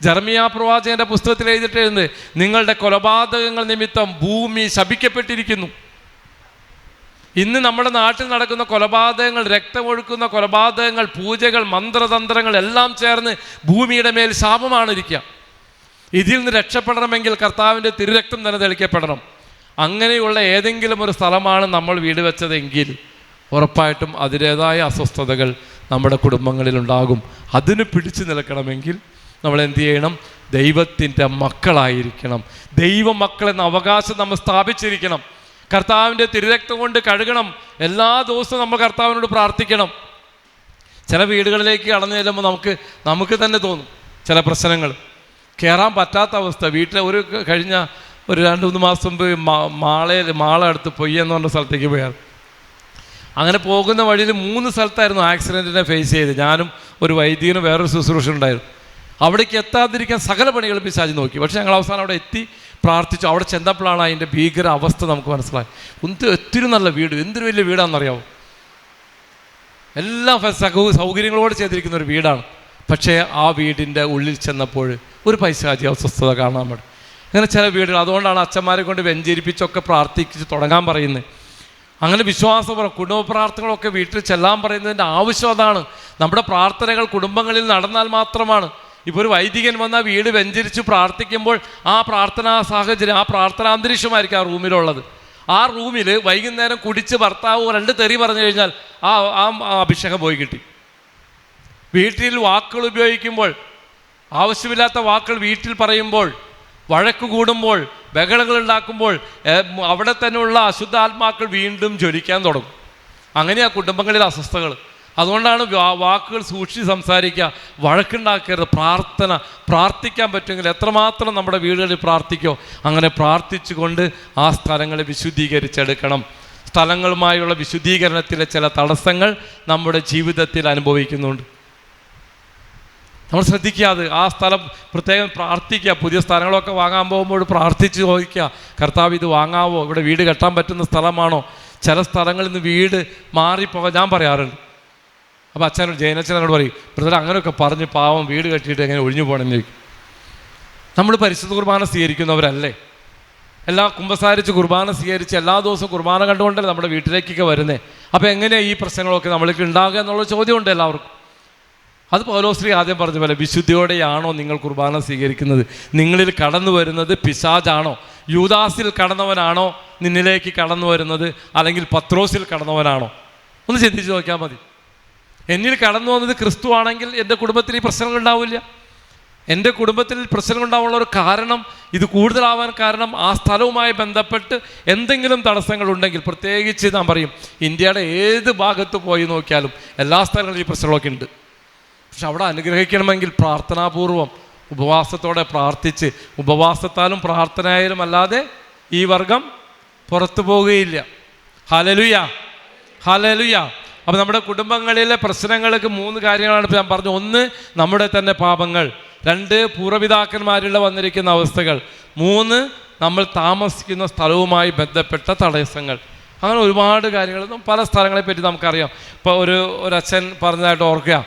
ജെറമ്യാ പ്രവാചകന്റെ പുസ്തകത്തിൽ എഴുതിയിട്ടുണ്ട്, നിങ്ങളുടെ കൊലപാതകങ്ങൾ നിമിത്തം ഭൂമി ശപിക്കപ്പെട്ടിരിക്കുന്നു. ഇന്ന് നമ്മുടെ നാട്ടിൽ നടക്കുന്ന കൊലപാതകങ്ങൾ, രക്തമൊഴുക്കുന്ന കൊലപാതകങ്ങൾ, പൂജകൾ, മന്ത്രതന്ത്രങ്ങൾ എല്ലാം ചേർന്ന് ഭൂമിയുടെ മേൽ ശാപമാണ് ഇരിക്കുക. ഇതിൽ നിന്ന് രക്ഷപ്പെടണമെങ്കിൽ കർത്താവിൻ്റെ തിരുരക്തം തന്നെ തെളിക്കപ്പെടണം. അങ്ങനെയുള്ള ഏതെങ്കിലും ഒരു സ്ഥലമാണ് നമ്മൾ വീട് വെച്ചതെങ്കിൽ ഉറപ്പായിട്ടും അതിൻ്റേതായ അസ്വസ്ഥതകൾ നമ്മുടെ കുടുംബങ്ങളിലുണ്ടാകും. അതിന് പിടിച്ചു നിൽക്കണമെങ്കിൽ നമ്മൾ എന്ത് ചെയ്യണം? ദൈവത്തിൻ്റെ മക്കളായിരിക്കണം. ദൈവ മക്കളെന്ന അവകാശം നമ്മൾ സ്ഥാപിച്ചിരിക്കണം. കർത്താവിൻ്റെ തിരുരക്തം കൊണ്ട് കഴുകണം. എല്ലാ ദിവസവും നമ്മൾ കർത്താവിനോട് പ്രാർത്ഥിക്കണം. ചില വീടുകളിലേക്ക് കടന്നു ചെല്ലുമ്പോൾ നമുക്ക് തന്നെ തോന്നും ചില പ്രശ്നങ്ങൾ, കയറാൻ പറ്റാത്ത അവസ്ഥ. വീട്ടിൽ കഴിഞ്ഞ ഒരു 2-3 മാസം മുമ്പ് മാള അടുത്ത് പൊയ്യെന്ന് പറഞ്ഞ സ്ഥലത്തേക്ക് പോയാൽ, അങ്ങനെ പോകുന്ന വഴിയിൽ 3 സ്ഥലത്തായിരുന്നു ആക്സിഡൻറ്റിനെ ഫേസ് ചെയ്ത്. ഞാനും ഒരു വൈദ്യനും വേറൊരു ശുശ്രൂഷ ഉണ്ടായിരുന്നു. അവിടേക്ക് എത്താതിരിക്കാൻ സകല പണികൾ പിശാചി നോക്കി. പക്ഷേ ഞങ്ങൾ അവസാനം അവിടെ എത്തി പ്രാർത്ഥിച്ചു. അവിടെ ചെന്നപ്പോഴാണ് അതിൻ്റെ ഭീകര അവസ്ഥ നമുക്ക് മനസ്സിലായി. ഒത്തിരി നല്ല വീട്, എന്തൊരു വലിയ വീടാണെന്നറിയാമോ? എല്ലാ സൗകര്യങ്ങളോട് ചെയ്തിരിക്കുന്ന ഒരു വീടാണ്. പക്ഷേ ആ വീടിൻ്റെ ഉള്ളിൽ ചെന്നപ്പോൾ ഒരു പൈശാചി അസ്വസ്ഥത കാണാൻ പറ്റും. അങ്ങനെ ചില വീടുകൾ, അതുകൊണ്ടാണ് അച്ഛന്മാരെ കൊണ്ട് വെഞ്ചരിപ്പിച്ചൊക്കെ പ്രാർത്ഥിച്ച് തുടങ്ങാൻ പറയുന്നത്. അങ്ങനെ വിശ്വാസപരം കുടുംബ പ്രാർത്ഥനകളൊക്കെ വീട്ടിൽ ചെല്ലാൻ പറയുന്നതിൻ്റെ ആവശ്യം അതാണ്. നമ്മുടെ പ്രാർത്ഥനകൾ കുടുംബങ്ങളിൽ നടന്നാൽ മാത്രമാണ്. ഇപ്പോൾ ഒരു വൈദികൻ വന്നാൽ വീട് വെഞ്ചരിച്ച് പ്രാർത്ഥിക്കുമ്പോൾ ആ പ്രാർത്ഥനാ സാഹചര്യം, ആ പ്രാർത്ഥനാന്തരീക്ഷമായിരിക്കും ആ റൂമിലുള്ളത്. ആ റൂമിൽ വൈകുന്നേരം കുടിച്ച് ഭർത്താവ് 2 തെറി പറഞ്ഞു കഴിഞ്ഞാൽ ആ അഭിഷേകം പോയി കിട്ടി. വീട്ടിൽ വാക്കുകൾ ഉപയോഗിക്കുമ്പോൾ, ആവശ്യമില്ലാത്ത വാക്കുകൾ വീട്ടിൽ പറയുമ്പോൾ, വഴക്ക് കൂടുമ്പോൾ, ബഹളങ്ങൾ ഉണ്ടാക്കുമ്പോൾ അവിടെ തന്നെയുള്ള അശുദ്ധാത്മാക്കൾ വീണ്ടും ജ്വലിക്കാൻ തുടങ്ങും. അങ്ങനെയാ കുടുംബങ്ങളിൽ അസ്വസ്ഥതകൾ. അതുകൊണ്ടാണ് വാക്കുകൾ സൂക്ഷിച്ച് സംസാരിക്കുക, വഴക്കുണ്ടാക്കരുത്. പ്രാർത്ഥിക്കാൻ പറ്റുമെങ്കിൽ എത്രമാത്രം നമ്മുടെ വീടുകളിൽ പ്രാർത്ഥിക്കോ അങ്ങനെ പ്രാർത്ഥിച്ചുകൊണ്ട് ആ സ്ഥലങ്ങളെ വിശുദ്ധീകരിച്ചെടുക്കണം. സ്ഥലങ്ങളുമായുള്ള വിശുദ്ധീകരണത്തിലെ ചില തടസ്സങ്ങൾ നമ്മുടെ ജീവിതത്തിൽ അനുഭവിക്കുന്നുണ്ട്. നമ്മൾ ശ്രദ്ധിക്കാതെ ആ സ്ഥലം പ്രത്യേകം പ്രാർത്ഥിക്കുക. പുതിയ സ്ഥലങ്ങളൊക്കെ വാങ്ങാൻ പോകുമ്പോൾ പ്രാർത്ഥിച്ച് ചോദിക്കുക, കർത്താവ് ഇത് വാങ്ങാവോ? ഇവിടെ വീട് കെട്ടാൻ പറ്റുന്ന സ്ഥലമാണോ? ചില സ്ഥലങ്ങളിൽ നിന്ന് വീട് മാറിപ്പോകാൻ ഞാൻ പറയാറുണ്ട്. അപ്പോൾ അച്ഛനോട്, ജയനച്ഛനോട് പറയും, ബ്രദർ അങ്ങനെയൊക്കെ പറഞ്ഞ് പാവം വീട് കെട്ടിയിട്ട് എങ്ങനെ ഒഴിഞ്ഞു പോകണമെന്ന് ചോദിക്കും. നമ്മൾ പരിശുദ്ധ കുർബാന സ്വീകരിക്കുന്നവരല്ലേ? എല്ലാം കുമ്പസാരിച്ച് കുർബാന സ്വീകരിച്ച് എല്ലാ ദിവസവും കുർബാന കണ്ടുകൊണ്ടല്ലേ നമ്മുടെ വീട്ടിലേക്കൊക്കെ വരുന്നത്. അപ്പോൾ എങ്ങനെയാണ് ഈ പ്രശ്നങ്ങളൊക്കെ നമ്മൾക്ക് ഉണ്ടാകുക എന്നുള്ള ചോദ്യമുണ്ട് എല്ലാവർക്കും. അത് പൗലോസ്ലീഹ ആദ്യം പറഞ്ഞ പോലെ, വിശുദ്ധിയോടെയാണോ നിങ്ങൾ കുർബാന സ്വീകരിക്കുന്നത്? നിങ്ങളിൽ കടന്നു വരുന്നത് പിശാചാണോ? യൂദാസിൽ കടന്നവനാണോ നിന്നിലേക്ക് കടന്നു വരുന്നത്? അല്ലെങ്കിൽ പത്രോസിൽ കടന്നവനാണോ? ഒന്ന് ചിന്തിച്ച് നോക്കിയാൽ മതി. എന്നിൽ കടന്നു വന്നത് ക്രിസ്തു ആണെങ്കിൽ എൻ്റെ കുടുംബത്തിൽ ഈ പ്രശ്നങ്ങൾ ഉണ്ടാവില്ല. എൻ്റെ കുടുംബത്തിൽ പ്രശ്നങ്ങൾ ഉണ്ടാവാനുള്ള ഒരു കാരണം, ഇത് കൂടുതലാവാൻ കാരണം ആ സ്ഥലവുമായി ബന്ധപ്പെട്ട് എന്തെങ്കിലും തടസ്സങ്ങളുണ്ടെങ്കിൽ, പ്രത്യേകിച്ച് ഞാൻ പറയും ഇന്ത്യയുടെ ഏത് ഭാഗത്ത് പോയി നോക്കിയാലും എല്ലാ സ്ഥലങ്ങളിലും ഈ പ്രശ്നങ്ങളൊക്കെ ഉണ്ട്. പക്ഷെ അവിടെ അനുഗ്രഹിക്കണമെങ്കിൽ പ്രാർത്ഥനാപൂർവം ഉപവാസത്തോടെ പ്രാർത്ഥിച്ച്, ഉപവാസത്താലും പ്രാർത്ഥനയായാലും അല്ലാതെ ഈ വർഗം പുറത്തു പോവുകയില്ല. Hallelujah, hallelujah. അപ്പോൾ നമ്മുടെ കുടുംബങ്ങളിലെ പ്രശ്നങ്ങൾക്ക് 3 കാര്യങ്ങളാണ് ഇപ്പോൾ ഞാൻ പറഞ്ഞു. 1, നമ്മുടെ തന്നെ പാപങ്ങൾ. 2, പൂർവ്വപിതാക്കന്മാരിൽ വന്നിരിക്കുന്ന അവസ്ഥകൾ. 3, നമ്മൾ താമസിക്കുന്ന സ്ഥലവുമായി ബന്ധപ്പെട്ട തടസ്സങ്ങൾ. അങ്ങനെ ഒരുപാട് കാര്യങ്ങൾ പല സ്ഥലങ്ങളെപ്പറ്റി നമുക്കറിയാം. ഇപ്പോൾ ഒരു അച്ഛൻ പറഞ്ഞതായിട്ട് ഓർക്കുക,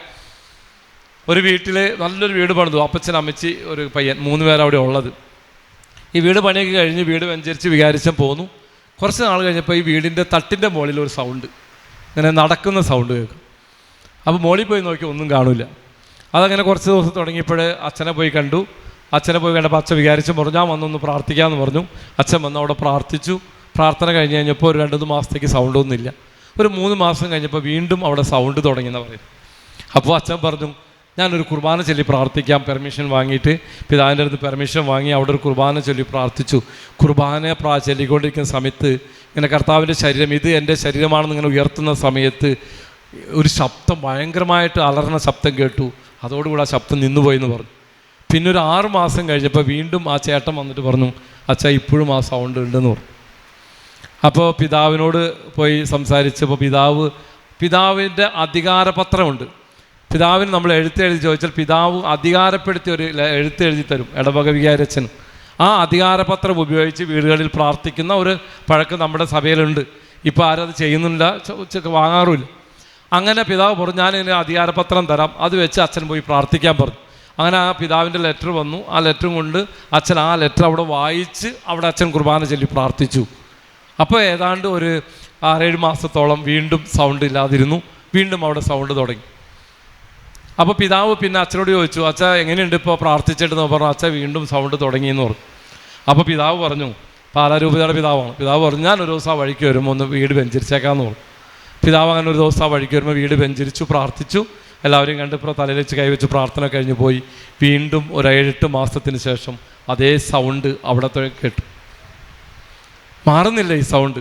ഒരു വീട്ടിൽ നല്ലൊരു വീട് പണിതു. അപ്പച്ചൻ, അമ്മച്ചി, ഒരു പയ്യൻ, 3 പേര് അവിടെ ഉള്ളത്. ഈ വീട് പണിയൊക്കെ കഴിഞ്ഞ് വീട് വെഞ്ചരിച്ച് വികാരിച്ചം പോന്നു. കുറച്ച് നാൾ കഴിഞ്ഞപ്പോൾ ഈ വീടിൻ്റെ തട്ടിൻ്റെ മുകളിൽ ഒരു സൗണ്ട്, ഇങ്ങനെ നടക്കുന്ന സൗണ്ട് കേൾക്കും. അപ്പോൾ മുകളിൽ പോയി നോക്കി ഒന്നും കാണില്ല. അതങ്ങനെ കുറച്ച് ദിവസം തുടങ്ങിയപ്പോൾ അച്ഛനെ പോയി കണ്ടു. അച്ഛനെ പോയി കണ്ടപ്പോൾ അച്ഛൻ വികാരിച്ചും പറഞ്ഞു, ഞാൻ വന്നൊന്ന് പ്രാർത്ഥിക്കാമെന്ന് പറഞ്ഞു. അച്ഛൻ വന്ന് അവിടെ പ്രാർത്ഥിച്ചു. പ്രാർത്ഥന കഴിഞ്ഞ് കഴിഞ്ഞപ്പോൾ ഒരു 2-3 മാസത്തേക്ക് സൗണ്ടൊന്നുമില്ല. ഒരു 3 മാസം കഴിഞ്ഞപ്പോൾ വീണ്ടും അവിടെ സൗണ്ട് തുടങ്ങിയെന്ന് പറയും. അപ്പോൾ അച്ഛൻ പറഞ്ഞു, ഞാനൊരു കുർബാന ചൊല്ലി പ്രാർത്ഥിക്കാം. പെർമിഷൻ വാങ്ങിയിട്ട് പിതാവിൻ്റെ അടുത്ത് പെർമിഷൻ വാങ്ങി അവിടെ ഒരു കുർബാന ചൊല്ലി പ്രാർത്ഥിച്ചു. കുർബാന ചൊല്ലിക്കൊണ്ടിരിക്കുന്ന സമയത്ത് ഇങ്ങനെ കർത്താവിൻ്റെ ശരീരം, ഇത് എൻ്റെ ശരീരമാണെന്ന് ഇങ്ങനെ ഉയർത്തുന്ന സമയത്ത് ഒരു ശബ്ദം, ഭയങ്കരമായിട്ട് അലറുന്ന ശബ്ദം കേട്ടു. അതോടുകൂടി ആ ശബ്ദം നിന്നുപോയെന്ന് പറഞ്ഞു. പിന്നെ ഒരു 6 മാസം കഴിഞ്ഞപ്പോൾ വീണ്ടും ആ ചേട്ടൻ വന്നിട്ട് പറഞ്ഞു, അച്ഛാ ഇപ്പോഴും ആ സൗണ്ട് ഉണ്ടെന്ന് പറഞ്ഞു. അപ്പോൾ പിതാവിനോട് പോയി സംസാരിച്ചപ്പോൾ പിതാവിൻ്റെ അധികാരപത്രമുണ്ട്. പിതാവിന് നമ്മൾ എഴുത്തെഴുതി ചോദിച്ചാൽ പിതാവ് അധികാരപ്പെടുത്തി ഒരു എഴുത്തെഴുതി തരും, ഇടവക വികാരച്ചൻ. ആ അധികാരപത്രം ഉപയോഗിച്ച് വീടുകളിൽ പ്രാർത്ഥിക്കുന്ന ഒരു പഴക്കം നമ്മുടെ സഭയിലുണ്ട്. ഇപ്പോൾ ആരും അത് ചെയ്യുന്നില്ല, വാങ്ങാറുമില്ല. അങ്ങനെ പിതാവ് പറഞ്ഞു, ഞാനിതിന് അധികാരപത്രം തരാം, അത് വെച്ച് അച്ഛൻ പോയി പ്രാർത്ഥിക്കാൻ പറഞ്ഞു. അങ്ങനെ ആ പിതാവിൻ്റെ ലെറ്റർ വന്നു. ആ ലെറ്ററും കൊണ്ട് അച്ഛൻ ആ ലെറ്റർ അവിടെ വായിച്ച് അവിടെ അച്ഛൻ കുർബാന ചൊല്ലി പ്രാർത്ഥിച്ചു. അപ്പോൾ ഏതാണ്ട് ഒരു 6-7 മാസത്തോളം വീണ്ടും സൗണ്ട് ഇല്ലാതിരുന്നു. വീണ്ടും അവിടെ സൗണ്ട് തുടങ്ങി. അപ്പോൾ പിതാവ് പിന്നെ അച്ഛനോട് ചോദിച്ചു, അച്ഛാ എങ്ങനെയുണ്ട് ഇപ്പോൾ പ്രാർത്ഥിച്ചിട്ടെന്ന് പറഞ്ഞു. അച്ഛൻ വീണ്ടും സൗണ്ട് തുടങ്ങിയെന്ന് പറഞ്ഞു. അപ്പോൾ പിതാവ് പറഞ്ഞു, പാലാരൂപതയുടെ പിതാവാണ്, പിതാവ് പറഞ്ഞു, ഞാൻ ഒരു ദിവസം ആ വഴിക്ക് വരുമ്പോൾ ഒന്ന് വീട് വെഞ്ചരിച്ചേക്കാമെന്ന് പറഞ്ഞു. പിതാവ് അങ്ങനെ ഒരു ദിവസം ആ വഴിക്ക് വരുമ്പോൾ വീട് വെഞ്ചരിച്ചു, പ്രാർത്ഥിച്ചു. എല്ലാവരെയും കണ്ടിപ്പോൾ തലയിൽ വെച്ച് കൈവച്ച് പ്രാർത്ഥന കഴിഞ്ഞ് പോയി. വീണ്ടും ഒരു 7-8 മാസത്തിന് ശേഷം അതേ സൗണ്ട് അവിടത്തെ കേട്ടു. മാറുന്നില്ല ഈ സൗണ്ട്.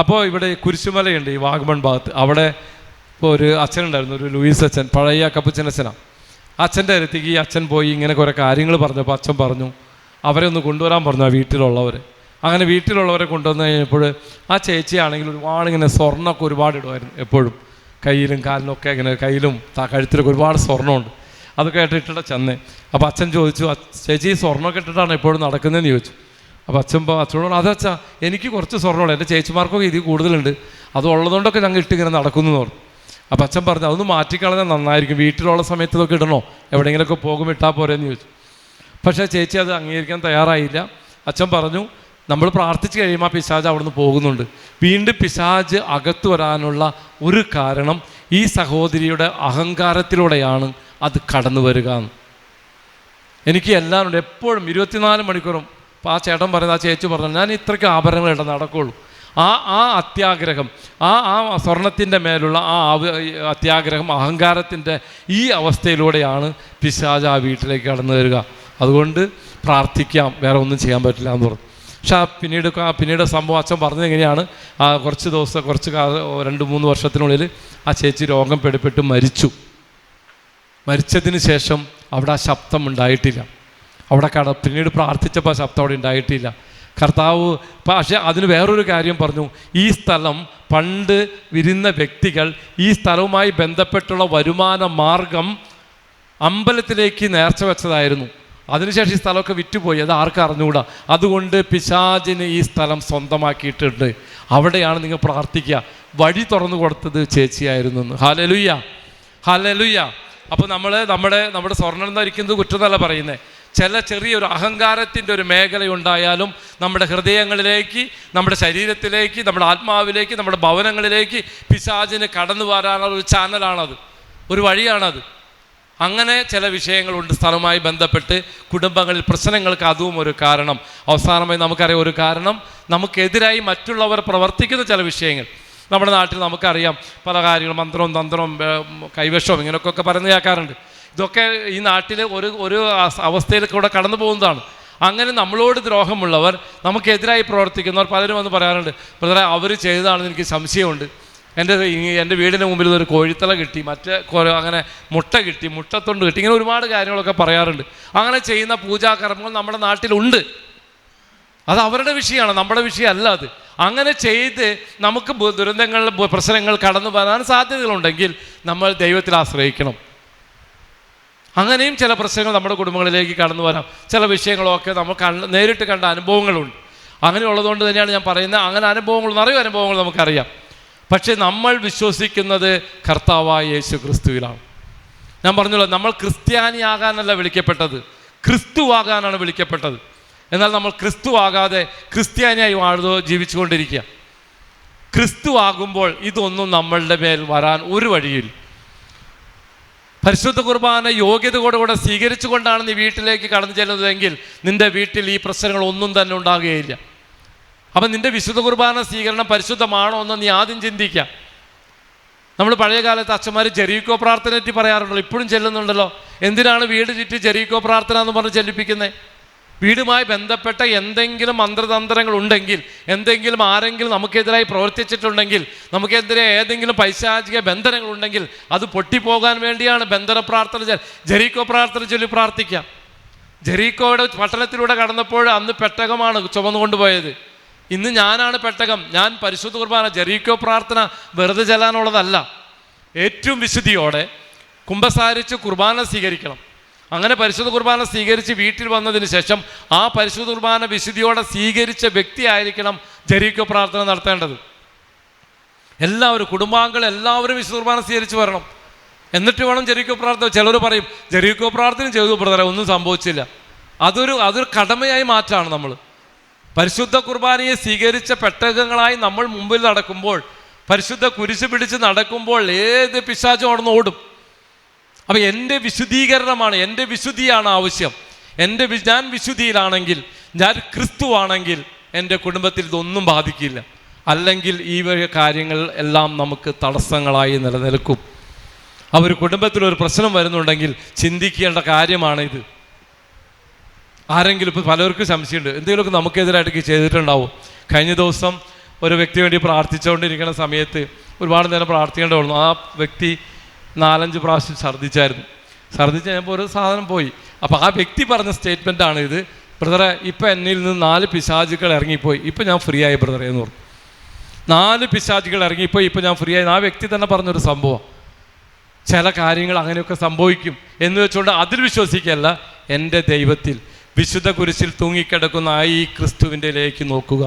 അപ്പോൾ ഇവിടെ കുരിശുമലയുണ്ട് ഈ വാഗമൺ ഭാഗത്ത്. അവിടെ ഇപ്പോൾ ഒരു അച്ഛനുണ്ടായിരുന്നു, ഒരു ലൂയിസ് അച്ഛൻ, പഴയ കപ്പുച്ചൻ അച്ഛനാണ്. അച്ഛൻ്റെ അടുത്തേക്ക് ഈ അച്ഛൻ പോയി ഇങ്ങനെ കുറേ കാര്യങ്ങൾ പറഞ്ഞപ്പോൾ അച്ഛൻ പറഞ്ഞു അവരെ ഒന്ന് കൊണ്ടുവരാൻ പറഞ്ഞു, ആ വീട്ടിലുള്ളവരെ. അങ്ങനെ വീട്ടിലുള്ളവരെ കൊണ്ടുവന്ന് കഴിഞ്ഞപ്പോൾ ആ ചേച്ചിയാണെങ്കിൽ ഒരുപാട് ഇങ്ങനെ സ്വർണ്ണമൊക്കെ ഒരുപാട് ഇടുമായിരുന്നു. എപ്പോഴും കയ്യിലും കാലിലൊക്കെ ഇങ്ങനെ, കയ്യിലും കഴുത്തിലൊക്കെ ഒരുപാട് സ്വർണ്ണമുണ്ട്. അതൊക്കെ ആയിട്ട് ഇട്ടിട്ട് ചെന്നേ. അപ്പോൾ അച്ഛൻ ചോദിച്ചു, ചേച്ചി സ്വർണ്ണമൊക്കെ ഇട്ടിട്ടാണ് എപ്പോഴും നടക്കുന്നതെന്ന് ചോദിച്ചു. അപ്പോൾ അച്ഛനോട് അതച്ഛാ എനിക്ക് കുറച്ച് സ്വർണ്ണമുള്ളൂ, എൻ്റെ ചേച്ചിമാർക്കൊക്കെ ഇതിൽ കൂടുതലുണ്ട്, അത് ഉള്ളതുകൊണ്ടൊക്കെ ഞങ്ങൾ ഇട്ടിങ്ങനെ നടക്കുന്നു എന്ന് പറഞ്ഞു. അപ്പോൾ അച്ഛൻ പറഞ്ഞു അതൊന്ന് മാറ്റിക്കളഞ്ഞാൽ നന്നായിരിക്കും, വീട്ടിലുള്ള സമയത്ത് ഇതൊക്കെ ഇടണോ, എവിടെയെങ്കിലുമൊക്കെ പോകുമ്പോൾ ഇട്ടാൽ പോരെന്ന് ചോദിച്ചു. പക്ഷേ ചേച്ചി അത് അംഗീകരിക്കാൻ തയ്യാറായില്ല. അച്ഛൻ പറഞ്ഞു നമ്മൾ പ്രാർത്ഥിച്ച് കഴിയുമ്പോൾ പിശാച് അവിടുന്ന് പോകുന്നുണ്ട്. വീണ്ടും പിശാച് അകത്ത് വരാനുള്ള ഒരു കാരണം ഈ സഹോദരിയുടെ അഹങ്കാരത്തിലൂടെയാണ് അത് കടന്നു വരിക. എനിക്ക് എല്ലാം ഉണ്ട്, എപ്പോഴും 24 മണിക്കൂറും. അപ്പോൾ ആ ചേട്ടൻ പറയുന്നത്, ആ ചേച്ചി പറഞ്ഞു ഞാൻ ഇത്രയ്ക്ക് ആഭരണങ്ങൾ ഇട നടക്കുള്ളൂ. ആ അത്യാഗ്രഹം, ആ സ്വർണത്തിൻ്റെ മേലുള്ള ആ അത്യാഗ്രഹം, അഹങ്കാരത്തിൻ്റെ ഈ അവസ്ഥയിലൂടെയാണ് പിശാച് ആ വീട്ടിലേക്ക് കടന്നു വരിക. അതുകൊണ്ട് പ്രാർത്ഥിക്കാം, വേറെ ഒന്നും ചെയ്യാൻ പറ്റില്ല എന്ന് പറഞ്ഞു. പക്ഷെ പിന്നീട് സംഭവം അച്ഛൻ പറഞ്ഞത് എങ്ങനെയാണ്, കുറച്ച് 2-3 വർഷത്തിനുള്ളിൽ ആ ചേച്ചി രോഗം പിടിപെട്ട് മരിച്ചു. മരിച്ചതിന് ശേഷം അവിടെ ആ ശബ്ദം ഉണ്ടായിട്ടില്ല. അവിടെ പിന്നീട് പ്രാർത്ഥിച്ചപ്പോൾ ആ ശബ്ദം അവിടെ ഉണ്ടായിട്ടില്ല. കർത്താവ് പക്ഷേ അതിന് വേറൊരു കാര്യം പറഞ്ഞു, ഈ സ്ഥലം പണ്ട് വിരുന്ന വ്യക്തികൾ ഈ സ്ഥലവുമായി ബന്ധപ്പെട്ടുള്ള വരുമാന മാർഗം അമ്പലത്തിലേക്ക് നേർച്ച വെച്ചതായിരുന്നു. അതിനുശേഷം ഈ സ്ഥലമൊക്കെ വിറ്റുപോയി, അത് ആർക്കും അറിഞ്ഞുകൂടാ. അതുകൊണ്ട് പിശാചിന് ഈ സ്ഥലം സ്വന്തമാക്കിയിട്ടുണ്ട്. അവിടെയാണ് നിങ്ങൾ പ്രാർത്ഥിക്കുക. വഴി തുറന്നു കൊടുത്തത് ചേച്ചിയായിരുന്നു എന്ന്. Hallelujah, hallelujah. അപ്പോൾ നമ്മുടെ സ്വർണ്ണം ധരിക്കുന്നത് കുറ്റമല്ല പറയുന്നത്. ചെറിയൊരു അഹങ്കാരത്തിൻ്റെ ഒരു മേഖലയുണ്ടായാലും നമ്മുടെ ഹൃദയങ്ങളിലേക്ക്, നമ്മുടെ ശരീരത്തിലേക്ക്, നമ്മുടെ ആത്മാവിലേക്ക്, നമ്മുടെ ഭവനങ്ങളിലേക്ക് പിശാചിന് കടന്നു വരാനുള്ള ഒരു ചാനലാണത്, ഒരു വഴിയാണത്. അങ്ങനെ ചില വിഷയങ്ങളുണ്ട് സ്ഥലവുമായി ബന്ധപ്പെട്ട് കുടുംബങ്ങളിൽ പ്രശ്നങ്ങൾക്ക്, അതും ഒരു കാരണം. അവസാനമായി നമുക്കറിയാം ഒരു കാരണം, നമുക്കെതിരായി മറ്റുള്ളവർ പ്രവർത്തിക്കുന്ന ചില വിഷയങ്ങൾ. നമ്മുടെ നാട്ടിൽ നമുക്കറിയാം പല കാര്യങ്ങളും, മന്ത്രവും തന്ത്രവും കൈവശവും ഇങ്ങനെയൊക്കെ പറയുന്നത് കേൾക്കാറുണ്ട്. ഇതൊക്കെ ഈ നാട്ടിൽ ഒരു അവസ്ഥയിൽ കൂടെ കടന്നു പോകുന്നതാണ്. അങ്ങനെ നമ്മളോട് ദ്രോഹമുള്ളവർ, നമുക്കെതിരായി പ്രവർത്തിക്കുന്നവർ പലരും വന്ന് പറയാറുണ്ട്, ബ്രദറെ അവർ ചെയ്തതാണെന്ന് എനിക്ക് സംശയമുണ്ട്, എൻ്റെ വീടിന് മുമ്പിൽ ഒരു കോഴിത്തല കിട്ടി, അങ്ങനെ മുട്ട കിട്ടി, മുട്ടത്തൊണ്ട് കിട്ടി, ഇങ്ങനെ ഒരുപാട് കാര്യങ്ങളൊക്കെ പറയാറുണ്ട്. അങ്ങനെ ചെയ്യുന്ന പൂജാകർമ്മങ്ങൾ നമ്മുടെ നാട്ടിലുണ്ട്. അത് അവരുടെ വിഷയമാണ്, നമ്മുടെ വിഷയമല്ല അത്. അങ്ങനെ ചെയ്ത് നമുക്ക് ദുരന്തങ്ങൾ, പ്രശ്നങ്ങൾ കടന്നു വരാൻ സാധ്യതകളുണ്ടെങ്കിൽ നമ്മൾ ദൈവത്തിൽ ആശ്രയിക്കണം. അങ്ങനെയും ചില പ്രശ്നങ്ങൾ നമ്മുടെ കുടുംബങ്ങളിലേക്ക് കടന്നു വരാം. ചില വിഷയങ്ങളൊക്കെ നമ്മൾ നേരിട്ട് കണ്ട അനുഭവങ്ങളുണ്ട്. അങ്ങനെയുള്ളതുകൊണ്ട് തന്നെയാണ് ഞാൻ പറയുന്നത്, അങ്ങനെ അനുഭവങ്ങൾ, നിറയെ അനുഭവങ്ങൾ നമുക്കറിയാം. പക്ഷേ നമ്മൾ വിശ്വസിക്കുന്നത് കർത്താവായ യേശു ക്രിസ്തുവിലാണ്. ഞാൻ പറഞ്ഞല്ലോ, നമ്മൾ ക്രിസ്ത്യാനിയാകാനല്ല വിളിക്കപ്പെട്ടത്, ക്രിസ്തുവാകാനാണ് വിളിക്കപ്പെട്ടത്. എന്നാൽ നമ്മൾ ക്രിസ്തുവാകാതെ ക്രിസ്ത്യാനിയായി ജീവിച്ചുകൊണ്ടിരിക്കുക. ക്രിസ്തുവാകുമ്പോൾ ഇതൊന്നും നമ്മളുടെ മേൽ വരാൻ ഒരു വഴിയില്ല. പരിശുദ്ധ കുർബാന യോഗ്യതയോടുകൂടെ സ്വീകരിച്ചുകൊണ്ടാണ് നീ വീട്ടിലേക്ക് കടന്നു ചെല്ലുന്നതെങ്കിൽ നിൻ്റെ വീട്ടിൽ ഈ പ്രശ്നങ്ങളൊന്നും തന്നെ ഉണ്ടാകുകയില്ല. അപ്പം നിൻ്റെ വിശുദ്ധ കുർബാന സ്വീകരണം പരിശുദ്ധമാണോ എന്ന് നീ ആദ്യം ചിന്തിക്കുക. നമ്മൾ പഴയ കാലത്ത് അച്ഛന്മാർ ജെറീക്കോ പ്രാർത്ഥന പറ്റി പറയാറുണ്ടല്ലോ, ഇപ്പോഴും ചെല്ലുന്നുണ്ടല്ലോ. എന്തിനാണ് വീട് ചുറ്റി ജെറീക്കോ പ്രാർത്ഥന എന്ന് പറഞ്ഞ് ചെല്ലിപ്പിക്കുന്നത്? വീടുമായി ബന്ധപ്പെട്ട എന്തെങ്കിലും മന്ത്രതന്ത്രങ്ങൾ ഉണ്ടെങ്കിൽ, എന്തെങ്കിലും ആരെങ്കിലും നമുക്കെതിരായി പ്രവർത്തിച്ചിട്ടുണ്ടെങ്കിൽ, നമുക്കെതിരെ ഏതെങ്കിലും പൈശാചിക ബന്ധനങ്ങളുണ്ടെങ്കിൽ അത് പൊട്ടിപ്പോകാൻ വേണ്ടിയാണ് ബന്ധന പ്രാർത്ഥന, ജെറീക്കോ പ്രാർത്ഥന ചൊല്ലി പ്രാർത്ഥിക്കാം. ജെറീക്കോയുടെ പട്ടണത്തിലൂടെ കടന്നപ്പോൾ അന്ന് പെട്ടകമാണ് ചുമന്നുകൊണ്ടുപോയത്. ഇന്ന് ഞാനാണ് പെട്ടകം. ഞാൻ പരിശുദ്ധ കുർബാന, ജെറീക്കോ പ്രാർത്ഥന വെറുതെ ചെല്ലാനുള്ളതല്ല. ഏറ്റവും വിശുദ്ധിയോടെ കുമ്പസാരിച്ച് കുർബാന സ്വീകരിക്കണം. അങ്ങനെ പരിശുദ്ധ കുർബാന സ്വീകരിച്ച് വീട്ടിൽ വന്നതിന് ശേഷം ആ പരിശുദ്ധ കുർബാന വിശുദ്ധിയോടെ സ്വീകരിച്ച വ്യക്തിയായിരിക്കണം ജെറീക്കോ പ്രാർത്ഥന നടത്തേണ്ടത്. എല്ലാവരും, കുടുംബാംഗങ്ങൾ എല്ലാവരും വിശുദ്ധ കുർബാന സ്വീകരിച്ച് വരണം. എന്നിട്ട് വേണം ജെറിക്കോ പ്രാർത്ഥന. ചിലർ പറയും ജെറിക്കോ പ്രാർത്ഥന ചെയ്തു ബ്രദറെ, ഒന്നും സംഭവിച്ചില്ല. അതൊരു കടമയായി മാറ്റാണ് നമ്മൾ. പരിശുദ്ധ കുർബാനയെ സ്വീകരിച്ച പെട്ടകങ്ങളായി നമ്മൾ മുമ്പിൽ നടക്കുമ്പോൾ, പരിശുദ്ധ കുരിശ് പിടിച്ച് നടക്കുമ്പോൾ ഏത് പിശാചും അവിടെ നിന്ന് ഓടും. അപ്പം എൻ്റെ വിശുദ്ധീകരണമാണ്, എൻ്റെ വിശുദ്ധിയാണ് ആവശ്യം. ഞാൻ വിശുദ്ധിയിലാണെങ്കിൽ, ഞാൻ ക്രിസ്തുവാണെങ്കിൽ എൻ്റെ കുടുംബത്തിൽ ഇതൊന്നും ബാധിക്കില്ല. അല്ലെങ്കിൽ ഈ വക കാര്യങ്ങൾ എല്ലാം നമുക്ക് തടസ്സങ്ങളായി നിലനിൽക്കും. അവർ കുടുംബത്തിലൊരു പ്രശ്നം വരുന്നുണ്ടെങ്കിൽ ചിന്തിക്കേണ്ട കാര്യമാണിത്. ആരെങ്കിലും ഇപ്പോൾ പലർക്കും സംശയമുണ്ട്, എന്തെങ്കിലുമൊക്കെ നമുക്കെതിരായിട്ട് ചെയ്തിട്ടുണ്ടാവും. കഴിഞ്ഞ ദിവസം ഒരു വ്യക്തി വേണ്ടി പ്രാർത്ഥിച്ചുകൊണ്ടിരിക്കുന്ന സമയത്ത് ഒരുപാട് നേരം പ്രാർത്ഥിക്കേണ്ടി വന്നു. ആ വ്യക്തി 4-5 പ്രാവശ്യം ഛർദ്ദിച്ചായിരുന്നു. ഛർദ്ദിച്ച് കഴിഞ്ഞപ്പോൾ ഒരു സാധനം പോയി. അപ്പോൾ ആ വ്യക്തി പറഞ്ഞ സ്റ്റേറ്റ്മെൻറ്റാണ് ഇത്, ബ്രദറെ ഇപ്പം എന്നിൽ നിന്ന് 4 പിശാചുക്കൾ ഇറങ്ങിപ്പോയി, ഇപ്പം ഞാൻ ഫ്രീ ആയി ബ്രദറെ എന്ന് പറഞ്ഞു. 4 പിശാചുക്കൾ ഇറങ്ങിപ്പോയി, ഇപ്പം ഞാൻ ഫ്രീ ആയി. ആ വ്യക്തി തന്നെ പറഞ്ഞൊരു സംഭവം. ചില കാര്യങ്ങൾ അങ്ങനെയൊക്കെ സംഭവിക്കും എന്ന് വെച്ചുകൊണ്ട് അതിൽ വിശ്വസിക്കല്ല, എൻ്റെ ദൈവത്തിൽ, വിശുദ്ധ കുരിശിൽ തൂങ്ങിക്കിടക്കുന്ന ഈ ക്രിസ്തുവിൻ്റെലേക്ക് നോക്കുക.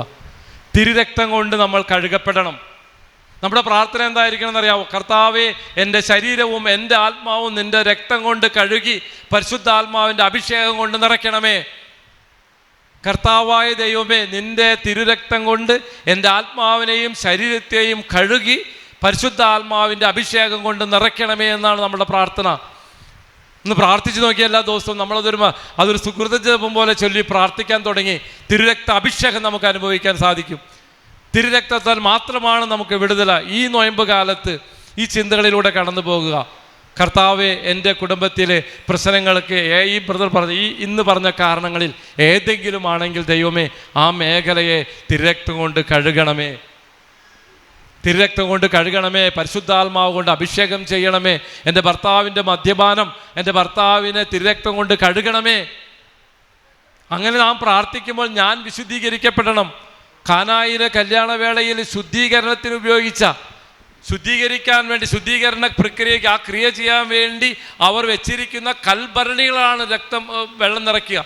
തിരുരക്തം കൊണ്ട് നമ്മൾ കഴുകപ്പെടണം. നമ്മുടെ പ്രാർത്ഥന എന്തായിരിക്കണം എന്നറിയാമോ? കർത്താവേ, എൻ്റെ ശരീരവും എൻ്റെ ആത്മാവും നിൻ്റെ രക്തം കൊണ്ട് കഴുകി പരിശുദ്ധാത്മാവിൻ്റെ അഭിഷേകം കൊണ്ട് നിറയ്ക്കണമേ. കർത്താവായ ദൈവമേ, നിൻ്റെ തിരുരക്തം കൊണ്ട് എൻ്റെ ആത്മാവിനെയും ശരീരത്തെയും കഴുകി പരിശുദ്ധാത്മാവിൻ്റെ അഭിഷേകം കൊണ്ട് നിറയ്ക്കണമേ എന്നാണ് നമ്മുടെ പ്രാർത്ഥന. ഒന്ന് പ്രാർത്ഥിച്ചു നോക്കിയ എല്ലാ ദിവസവും അതൊരു സുഹൃത ജപം പോലെ ചൊല്ലി പ്രാർത്ഥിക്കാൻ തുടങ്ങി, തിരുരക്ത അഭിഷേകം നമുക്ക് അനുഭവിക്കാൻ സാധിക്കും. തിരുരക്തത്താൽ മാത്രമാണ് നമുക്ക് വിടുതല. ഈ നൊയമ്പ് കാലത്ത് ഈ ചിന്തകളിലൂടെ കടന്നു പോകുക. കർത്താവെ, എൻ്റെ കുടുംബത്തിലെ പ്രശ്നങ്ങൾക്ക് ഈ ബ്രദർ പറഞ്ഞ ഇന്ന് പറഞ്ഞ കാരണങ്ങളിൽ ഏതെങ്കിലും ആണെങ്കിൽ ദൈവമേ, ആ മേഖലയെ തിരുരക്തം കൊണ്ട് കഴുകണമേ. തിരുരക്തം കൊണ്ട് കഴുകണമേ. പരിശുദ്ധാത്മാവ് കൊണ്ട് അഭിഷേകം ചെയ്യണമേ. എൻ്റെ ഭർത്താവിൻ്റെ മദ്യപാനം, എൻ്റെ ഭർത്താവിനെ തിരുരക്തം കൊണ്ട് കഴുകണമേ. അങ്ങനെ നാം പ്രാർത്ഥിക്കുമ്പോൾ ഞാൻ വിശുദ്ധീകരിക്കപ്പെടണം. കാനായിലെ കല്യാണവേളയിൽ ശുദ്ധീകരണത്തിന് ഉപയോഗിച്ച, ശുദ്ധീകരിക്കാൻ വേണ്ടി, ശുദ്ധീകരണ പ്രക്രിയയ്ക്ക് ആ ക്രിയ ചെയ്യാൻ വേണ്ടി അവർ വെച്ചിരിക്കുന്ന കൽഭരണികളാണ് വെള്ളം നിറയ്ക്കുക.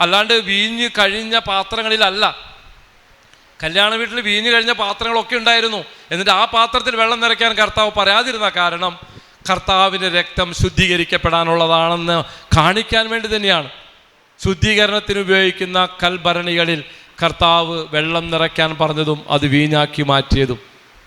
അല്ലാണ്ട് വീഞ്ഞ് കഴിഞ്ഞ പാത്രങ്ങളിലല്ല. കല്യാണ വീട്ടിൽ വീഞ്ഞ് കഴിഞ്ഞ പാത്രങ്ങളൊക്കെ ഉണ്ടായിരുന്നു. എന്നിട്ട് ആ പാത്രത്തിൽ വെള്ളം നിറയ്ക്കാൻ കർത്താവ് പറയാതിരുന്ന കാരണം കർത്താവിൻ്റെ രക്തം ശുദ്ധീകരിക്കപ്പെടാനുള്ളതാണെന്ന് കാണിക്കാൻ വേണ്ടി തന്നെയാണ്. ശുദ്ധീകരണത്തിന് ഉപയോഗിക്കുന്ന കൽഭരണികളിൽ കർത്താവ് വെള്ളം നിറയ്ക്കാൻ പറഞ്ഞതും അത് വീഞ്ഞാക്കി മാറ്റിയതും.